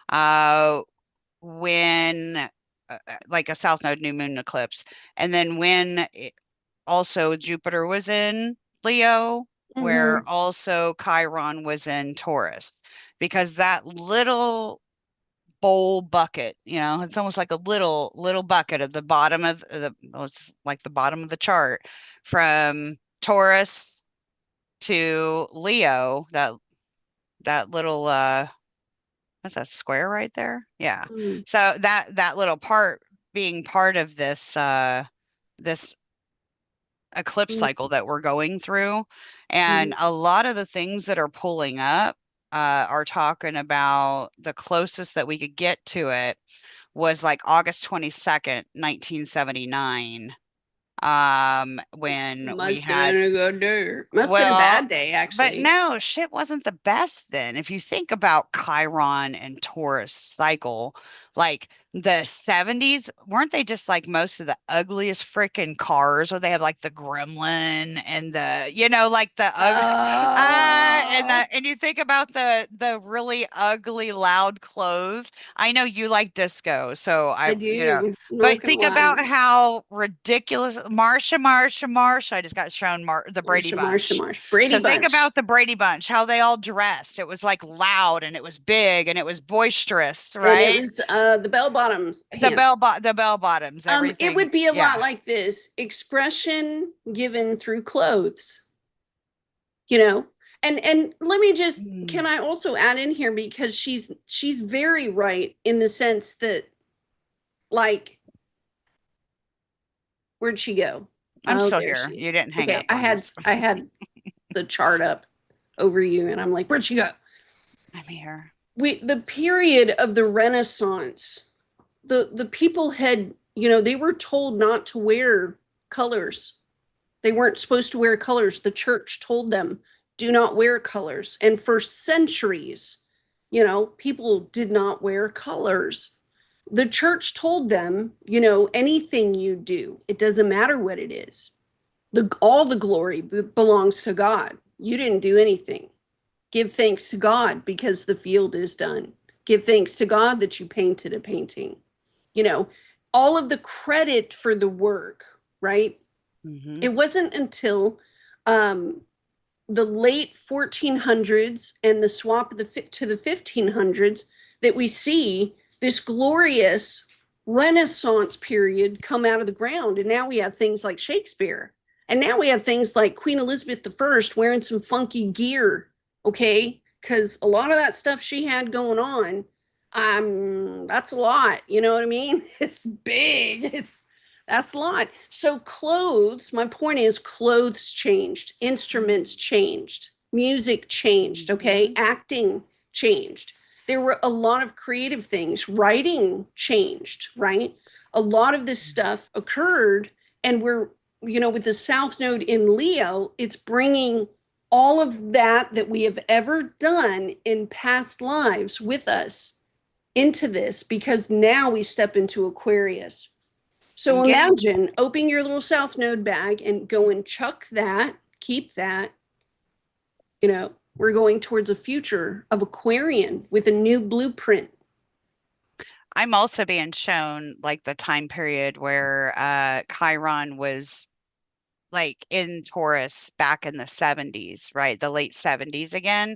uh, when like a South Node new moon eclipse, and then also Jupiter was in Leo, where Hmm. also Chiron was in Taurus, because that little bowl bucket, it's almost like a little bucket at the bottom of well, it's like the bottom of the chart from Taurus to Leo, that little what's that square right there? Yeah. Mm. So that little part being part of this eclipse cycle that we're going through, and Mhm. a lot of the things that are pulling up are talking about the closest that we could get to it was like August 22nd, 1979, when we Must have had been a good day. Must have been a well, bad day, but actually. no, shit wasn't the best then. If you think about Chiron and Taurus cycle, like the 70s, weren't they just like most of the ugliest freaking cars where they have like the gremlin and like Oh, and you think about the really ugly loud clothes. I know you like disco, so I do. Not but gonna think lie. about how ridiculous Marsha. I just got shown the Brady Marsha, Marsha, Bunch. Marsha. Brady So think Bunch. about the Brady Bunch, how they all dressed. It was like loud and it was big and it was boisterous, And it right? was the bell bottoms pants. The bell bottoms, It everything. would be a lot Yeah. like this expression given through clothes, you know. And let me just can Mm. I also add in here because she's very right in the sense that like where'd she go? I'm Oh, still there here. she You is. didn't hang Okay, up on us. I had the chart up over you, and I'm like, where'd she go? I'm here. The period of the Renaissance, the people had, they were told not to wear colors. They weren't supposed to wear colors. The church told them, do not wear colors. And for centuries, people did not wear colors. The church told them, anything you do, it doesn't matter what it is. All the glory belongs to God. You didn't do anything. Give thanks to God because the field is done. Give thanks to God that you painted a painting. You know, all of the credit for the work, right? Hmm. It wasn't until um, the late 1400s and the swap of to the 1500s that we see this glorious Renaissance period come out of the ground. And now we have things like Shakespeare. And now we have things like Queen Elizabeth I wearing some funky gear, okay? Because a lot of that stuff she had going on, that's a lot. You know what I mean? It's big. That's a lot. So clothes, my point is clothes changed, instruments changed, music changed, okay? Hmm. Acting changed. There were a lot of creative things. Writing changed, right? A lot of this stuff occurred and with the South Node in Leo, it's bringing all of that we have ever done in past lives with us into this because now we step into Aquarius. I'm So getting imagine opening your little South Node bag and go and chuck that, keep that. We're going towards a future of Aquarian with a new blueprint. I'm also being shown like the time period where Chiron was like in Taurus back in the 70s, right? The late 70s again,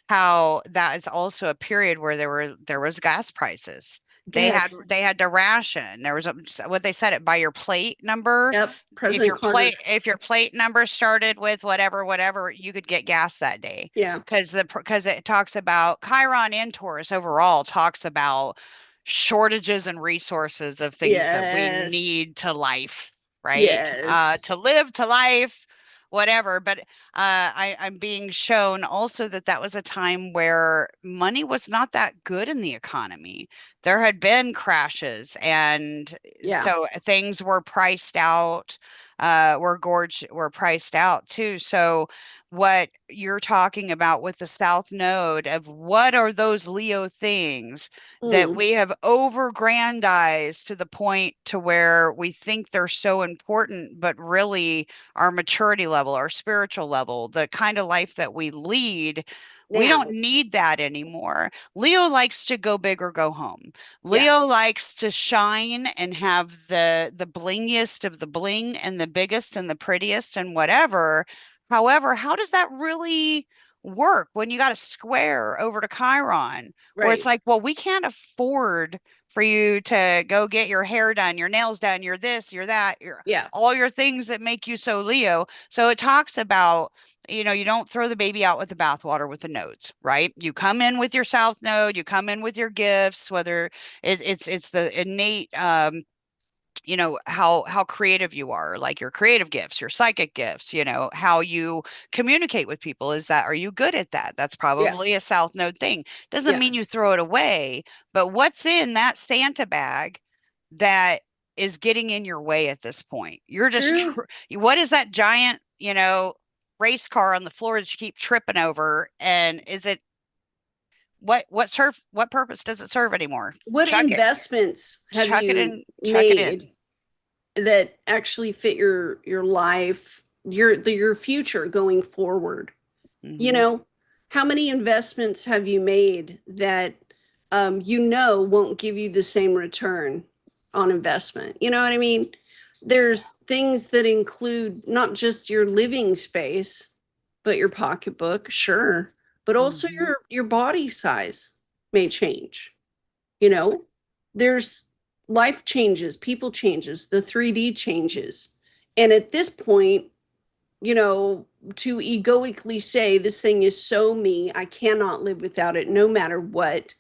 how that is also a period where there was gas prices. Yes. They had to ration. There was what they said it by your plate number. Yep. President Carter. If your plate number started with whatever, you could get gas that day. Yeah. Because it talks about Chiron and Taurus overall talks about shortages and resources of things that we Yes. need to life, right? Yes. To live, to life. whatever. But I'm being shown also that that was a time where money was not that good in the economy. There had been crashes, and Yeah. so things were priced out, were priced out too. So what you're talking about with the South Node of what are those Leo things that Mm, we have overgrandized to the point to where we think they're so important, but really our maturity level, our spiritual level, the kind of life that we lead, we don't now. need that anymore. Leo likes to go big or go home. Yeah. Leo likes to shine and have the blingiest of the bling and the biggest and the prettiest and whatever. However, how does that really work when you got a square over to Chiron, where it's Right. like, well, we can't afford for you to go get your hair done, your nails done, your this, your that, your Yeah. all your things that make you so Leo. So it talks about, you don't throw the baby out with the bathwater with the nodes, right? You come in with your South Node, you come in with your gifts, whether it's the innate how creative you are, like your creative gifts, your psychic gifts, how you communicate with people. Are you good at that? That's Yeah. probably a South Node thing. Doesn't Yeah. mean you throw it away, but what's in that Santa bag that is getting in your way at this point? You're just True. what is that giant, race car on the floor that you keep tripping over, and is it what purpose does it serve anymore? What Chuck it, investments have chuck it you in, chuck it made in. that actually fit your life, your future going forward? You Hmm. know, how many investments have you made that won't give you the same return on investment? You know what I mean? There's things that include not just your living space, but your pocketbook, sure, but also Hmm. your body size may change. You know, there's life changes, people changes, the 3D changes. And at this point, to egoically say this thing is so me, I cannot live without it no matter what.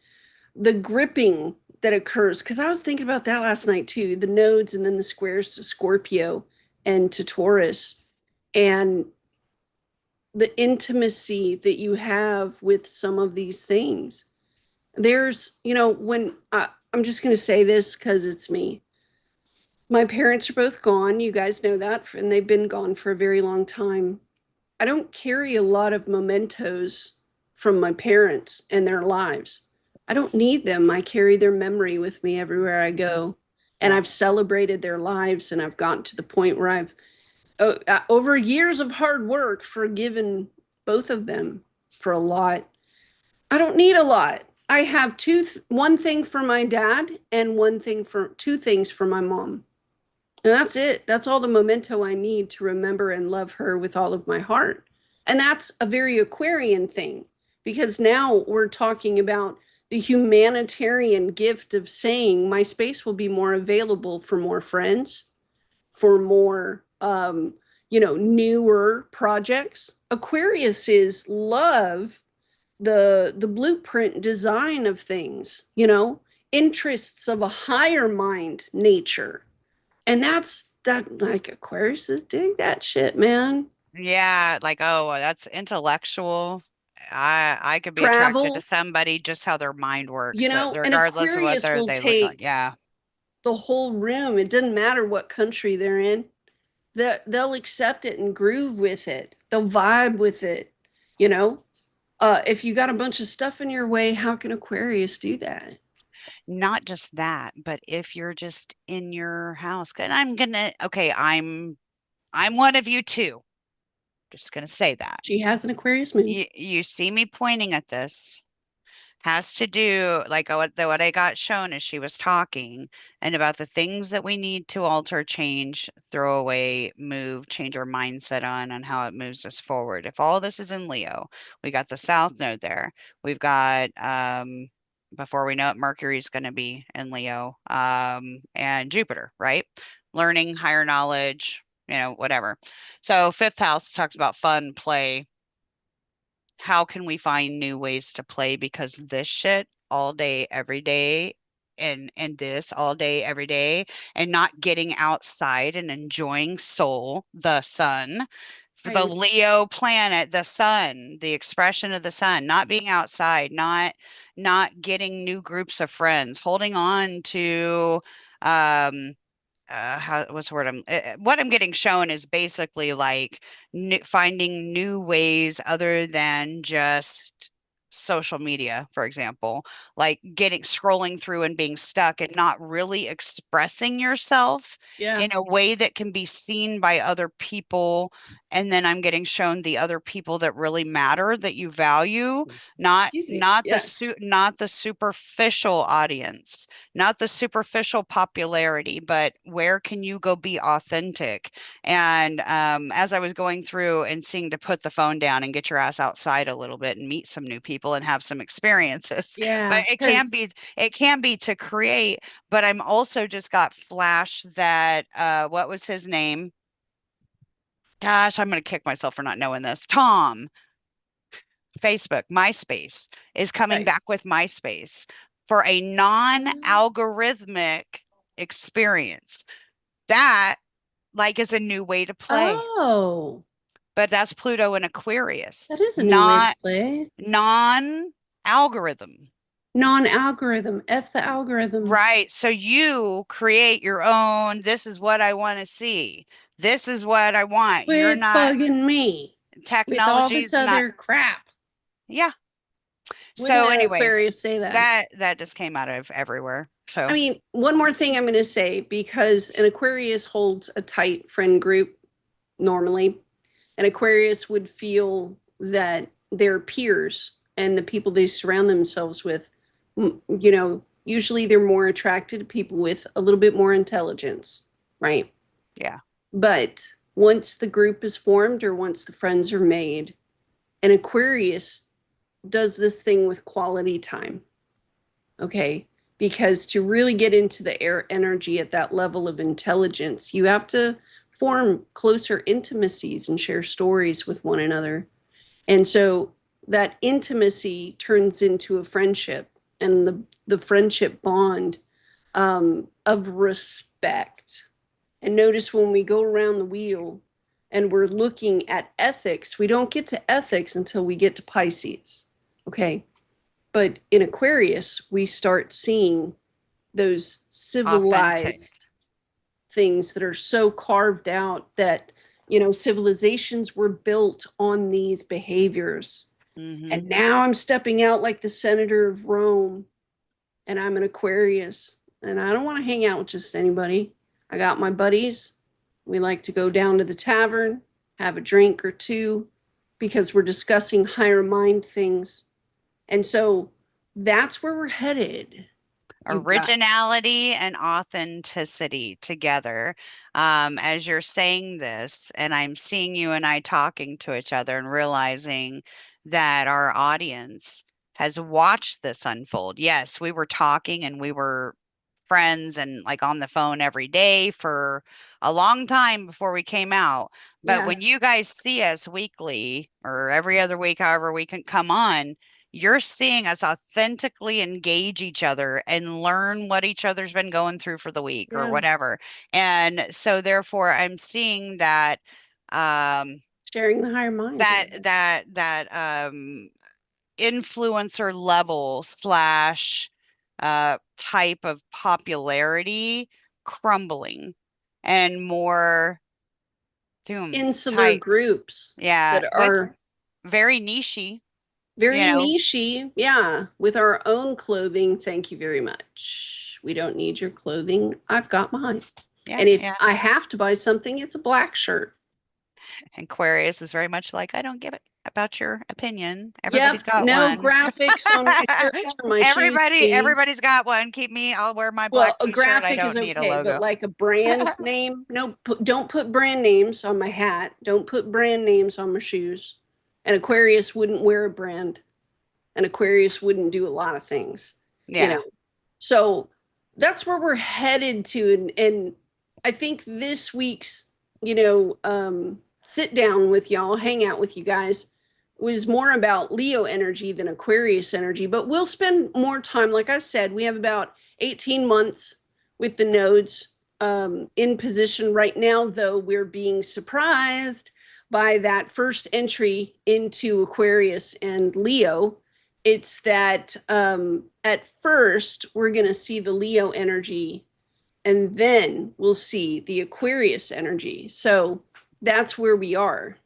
The gripping that occurs, because I was thinking about that last night too, the nodes and then the squares to Scorpio and to Taurus, and the intimacy that you have with some of these things. I'm just going to say this because it's me. My parents are both gone. You guys know that, and they've been gone for a very long time. I don't carry a lot of mementos from my parents and their lives. I don't need them. I carry their memory with me everywhere I go. And Yeah. I've celebrated their lives, and I've gotten to the point where over years of hard work, forgiven both of them for a lot. I don't need a lot. I have one thing for my dad and two things for my mom. And that's it. That's all the memento I need to remember and love her with all of my heart. And that's a very Aquarian thing because now we're talking about the humanitarian gift of saying my space will be more available for more friends, for more, newer projects. Aquarius is love the blueprint design of things, interests of a higher mind nature. And that's that like Aquarius dig that shit, man. Yeah, like, oh, well, that's intellectual. I could be attracted to Travel, somebody just how their mind works, and regardless of what Aquarius will they look like. take Yeah. the whole room. It doesn't matter what country they're in. They'll accept it and groove with it. They'll vibe with it. You know, if you got a bunch of stuff in your way, how can Aquarius do that? Not just that, but if you're just in your house, and okay, I'm one of you too. Just gonna say that. She has an Aquarius moon. You see me pointing at this. Has to do like what I got shown as she was talking and about the things that we need to alter, change, throw away, move, change our mindset on how it moves us forward. If all this is in Leo, we got the South Node there. We've got before we know it, Mercury's going to be in Leo, and Jupiter, right? Learning, higher knowledge, whatever. So fifth house talks about fun, play, how can we find new ways to play because this shit all day every day and this all day every day and not getting outside and enjoying soul the sun I the Leo planet, the sun, the expression of the sun, not being outside, not getting new groups of friends, holding on to um what's the word what I'm getting shown is basically like finding new ways other than just social media, for example, like getting scrolling through and being stuck and not really expressing yourself yeah. in a way that can be seen by other people. And then I'm getting shown the other people that really matter, that you value, not Excuse me. not the Yes. not the superficial audience, not the superficial popularity, but where can you go be authentic? And as I was going through and seeing to put the phone down and get your ass outside a little bit and meet some new people and have some experiences, but Yeah. it can be to create. But I'm also just got flash that what was his name? Gosh, I'm gonna kick myself for not knowing this. Tom, Facebook, MySpace is coming Right. back with MySpace for a non-algorithmic experience. That like is a new way to play, Oh, but that's Pluto and Aquarius, that is a new way to not play. non-algorithm. Non-algorithm. F the algorithm. Right. So you create your own, this is what I want to see. This is what I want. You're Quit not, bugging me with all this technology's not, other crap. yeah. When did So an anyways, Aquarius say that? that just came out of everywhere. I So mean, one more thing I'm going to say because an Aquarius holds a tight friend group normally. An Aquarius would feel that their peers and the people they surround themselves with, usually they're more attracted to people with a little bit more intelligence, right? yeah. But once the group is formed or once the friends are made, an Aquarius does this thing with quality time. Okay. Because to really get into the air energy at that level of intelligence, you have to form closer intimacies and share stories with one another. And so that intimacy turns into a friendship and the friendship bond of respect. And notice when we go around the wheel and we're looking at ethics, we don't get to ethics until we get to Pisces. Okay. But in Aquarius, we start seeing those Authentic. civilized things that are so carved out that, civilizations were built on these behaviors. Hmm. And now I'm stepping out like the senator of Rome, and I'm an Aquarius. And I don't want to hang out with just anybody. I got my buddies. We like to go down to the tavern, have a drink or two, because we're discussing higher mind things. And so that's where we're headed, you guys. Originality and authenticity together. As you're saying this, and I'm seeing you and I talking to each other and realizing that our audience has watched this unfold. Yes, we were talking and we were friends and like on the phone every day for a long time before we came out. But Yeah, when you guys see us weekly or every other week, however we can come on, you're seeing us authentically engage each other and learn what each other's been going through for the week or yeah. whatever. And so therefore I'm seeing that um Sharing the higher mind together. influencer level slash type of popularity crumbling and more doom Insular type, groups yeah, that with are very nichey, very you know. nichey. Yeah, with our own clothing. Thank you very much. We don't need your clothing. I've got mine. Yeah, And if yeah. I have to buy something, it's a black shirt. Aquarius is very much like, I don't give it about your opinion. Everybody's Yep, got no one. graphics on my shirts or my shoes, please. Everybody's got one. Keep me, I'll wear my Well, black a t-shirt. I graphic is don't need a okay, but logo. like a brand name, no, don't put brand names on my hat. Don't put brand names on my shoes. An Aquarius wouldn't wear a brand. An Aquarius wouldn't do a lot of things, you Yeah. know. So that's where we're headed to, and I think this week's, sit down with y'all, hang out with you guys was more about Leo energy than Aquarius energy, but we'll spend more time. Like I said, we have about 18 months with the nodes in position right now, though we're being surprised by that first entry into Aquarius and Leo, it's that at first we're going to see the Leo energy and then we'll see the Aquarius energy. So that's where we are.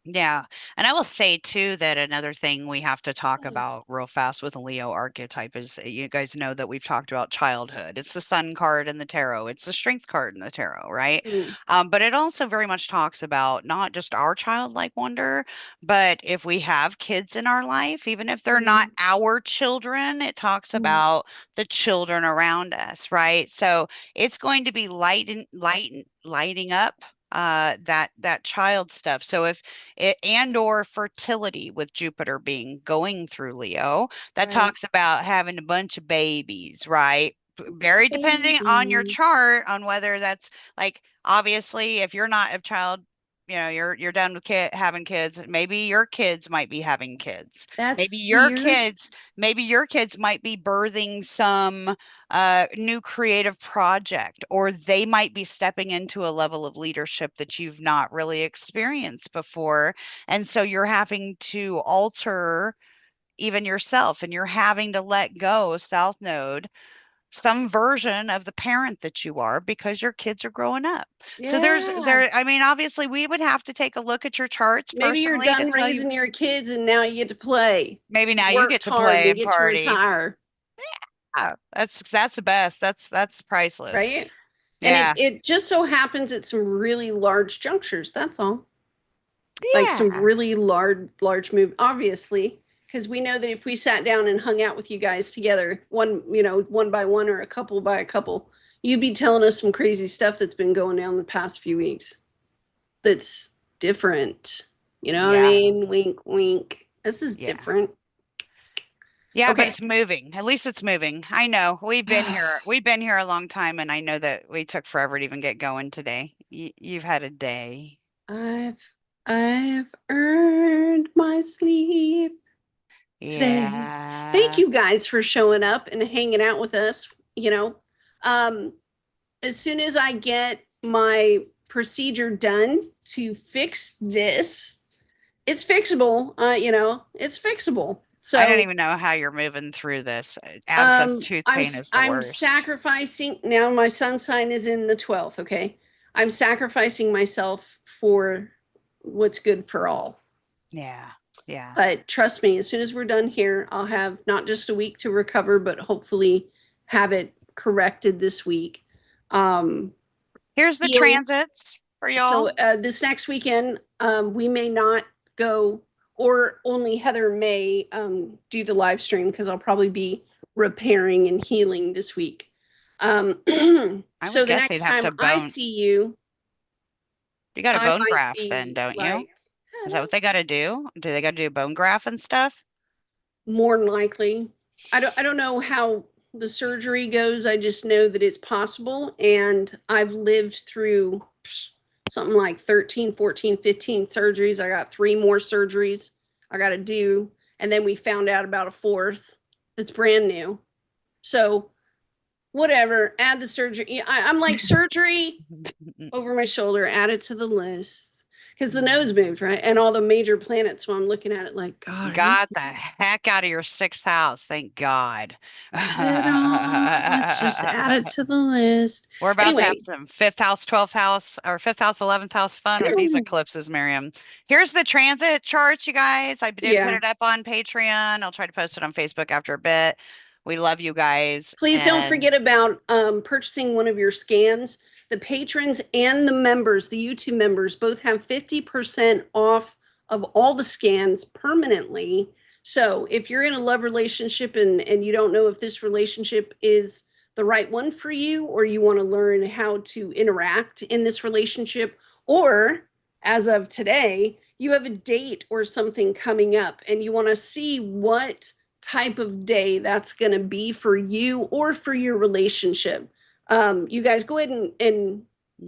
Yeah. And I will say too that another thing we have to talk about real fast with a Leo archetype is you guys know that we've talked about childhood. It's the sun card in the tarot, it's the strength card in the tarot, right? Mm, But it also very much talks about not just our childlike wonder, but if we have kids in our life, even if they're not mm, our children, it talks mm. about the children around us, right? So it's going to be lighting up that child stuff. So if it and or fertility with Jupiter being going through Leo. That Right. talks about having a bunch of babies, right? Very depending on your Babies. chart on whether that's like obviously if you're not a child, you're done with having kids. Maybe your kids might be having kids. Maybe That's your weird. kids, maybe your kids might be birthing some new creative project, or they might be stepping into a level of leadership that you've not really experienced before. And so you're having to alter even yourself and you're having to let go, South Node, some version of the parent that you are because your kids are growing up. So Yeah. I mean, obviously we would have to take a look at your charts Maybe you're personally to done tell you raising your kids and now you get to play. maybe You now you get worked to hard, play you and get to party. retire, Yeah, that's the best. That's priceless. right? And it Yeah. it just so happens at some really large junctures. That's all. Like some Yeah. really large move, obviously, because we know that if we sat down and hung out with you guys together, one by one or a couple by a couple, you'd be telling us some crazy stuff that's been going down the past few weeks. That's different. You know what I Yeah. mean? Wink, wink. This is Yeah. different. Yeah, but Okay. it's moving. At least it's moving. I know. We've been here. We've been here a long time, and I know that we took forever to even get going today. You've had a day. I've earned my sleep today. Thank Yeah. you guys for showing up and hanging out with us. You know, um, as soon as I get my procedure done to fix this, it's fixable. It's fixable. I don't So even know how you're moving through this. Abscess tooth pain is the I'm worst. sacrificing now. My sun sign is in the 12th. Okay, I'm sacrificing myself for what's good for all. Yeah. Yeah. But trust me, as soon as we're done here, I'll have not just a week to recover, but hopefully have it corrected this week. Um, Here's the feel transits for so y'all. this next weekend, we may not go, or only Heather may do the live stream because I'll probably be repairing and healing this week. Um, I would so the guess they'd next have time to I bone. see you, You got a I bone might graft then, be don't you? like, Is that Heather, what they got to do? Do they got to do bone graft and stuff? more than likely. I don't know how the surgery goes. I just know that it's possible. And I've lived through something like 13, 14, 15 surgeries. I got three more surgeries I got to do. And then we found out about a fourth that's brand new. So, whatever, add the surgery. I'm like, surgery over my shoulder, add it to the list. Because the nodes moved, right? And all the major planets. So I'm looking at it like, God, I Got the heck out of your sixth house. Thank God. add it on. Let's just add it to the list. We're about to have Anyway, some fifth house, 12th house, or fifth house, 11th house fun with these eclipses, Miriam. Here's the transit charts, you guys. I did put yeah. it up on Patreon. I'll try to post it on Facebook after a bit. We love you guys. Please don't And forget about purchasing one of your scans. The patrons and the members, the YouTube members, both have 50% off of all the scans permanently. So if you're in a love relationship and you don't know if this relationship is the right one for you, or you want to learn how to interact in this relationship, or as of today, you have a date or something coming up and you want to see what type of day that's going to be for you or for your relationship. You guys go ahead and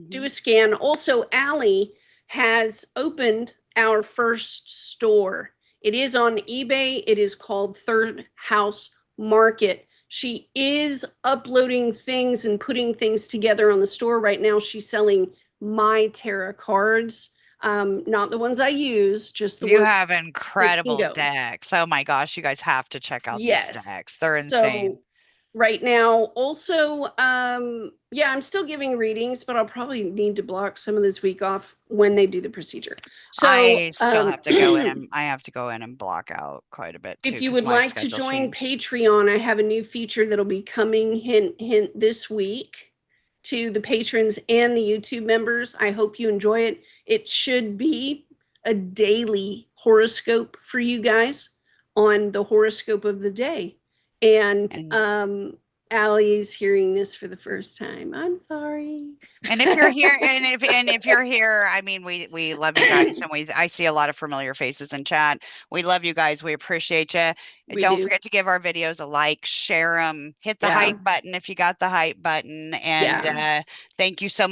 do a mhm. scan. Also, Allie has opened our first store. It is on eBay. It is called Third House Market. She is uploading things and putting things together on the store right now. She's selling my tarot cards. Not the ones I use, just the You have ones that can incredible go. decks. Oh my gosh, you guys have to check out these Yes. decks. They're insane. So right now, also, yeah, I'm still giving readings, but I'll probably need to block some of this week off when they do the procedure. So, I still have to go in and I have to go in and block out quite a bit too if you because would my like to schedule's join changed. Patreon, I have a new feature that'll be coming, hint, hint, this week to the patrons and the YouTube members. I hope you enjoy it. It should be a daily horoscope for you guys on the horoscope of the day. And And Allie's hearing this for the first time. I'm sorry. And if you're here, and if you're here, I mean, we love you guys, and we I see a lot of familiar faces in chat. We love you guys. We appreciate you. We Don't do. forget to give our videos a like, share them, hit the Yeah. hype button if you got the hype button, and Yeah. thank you so much.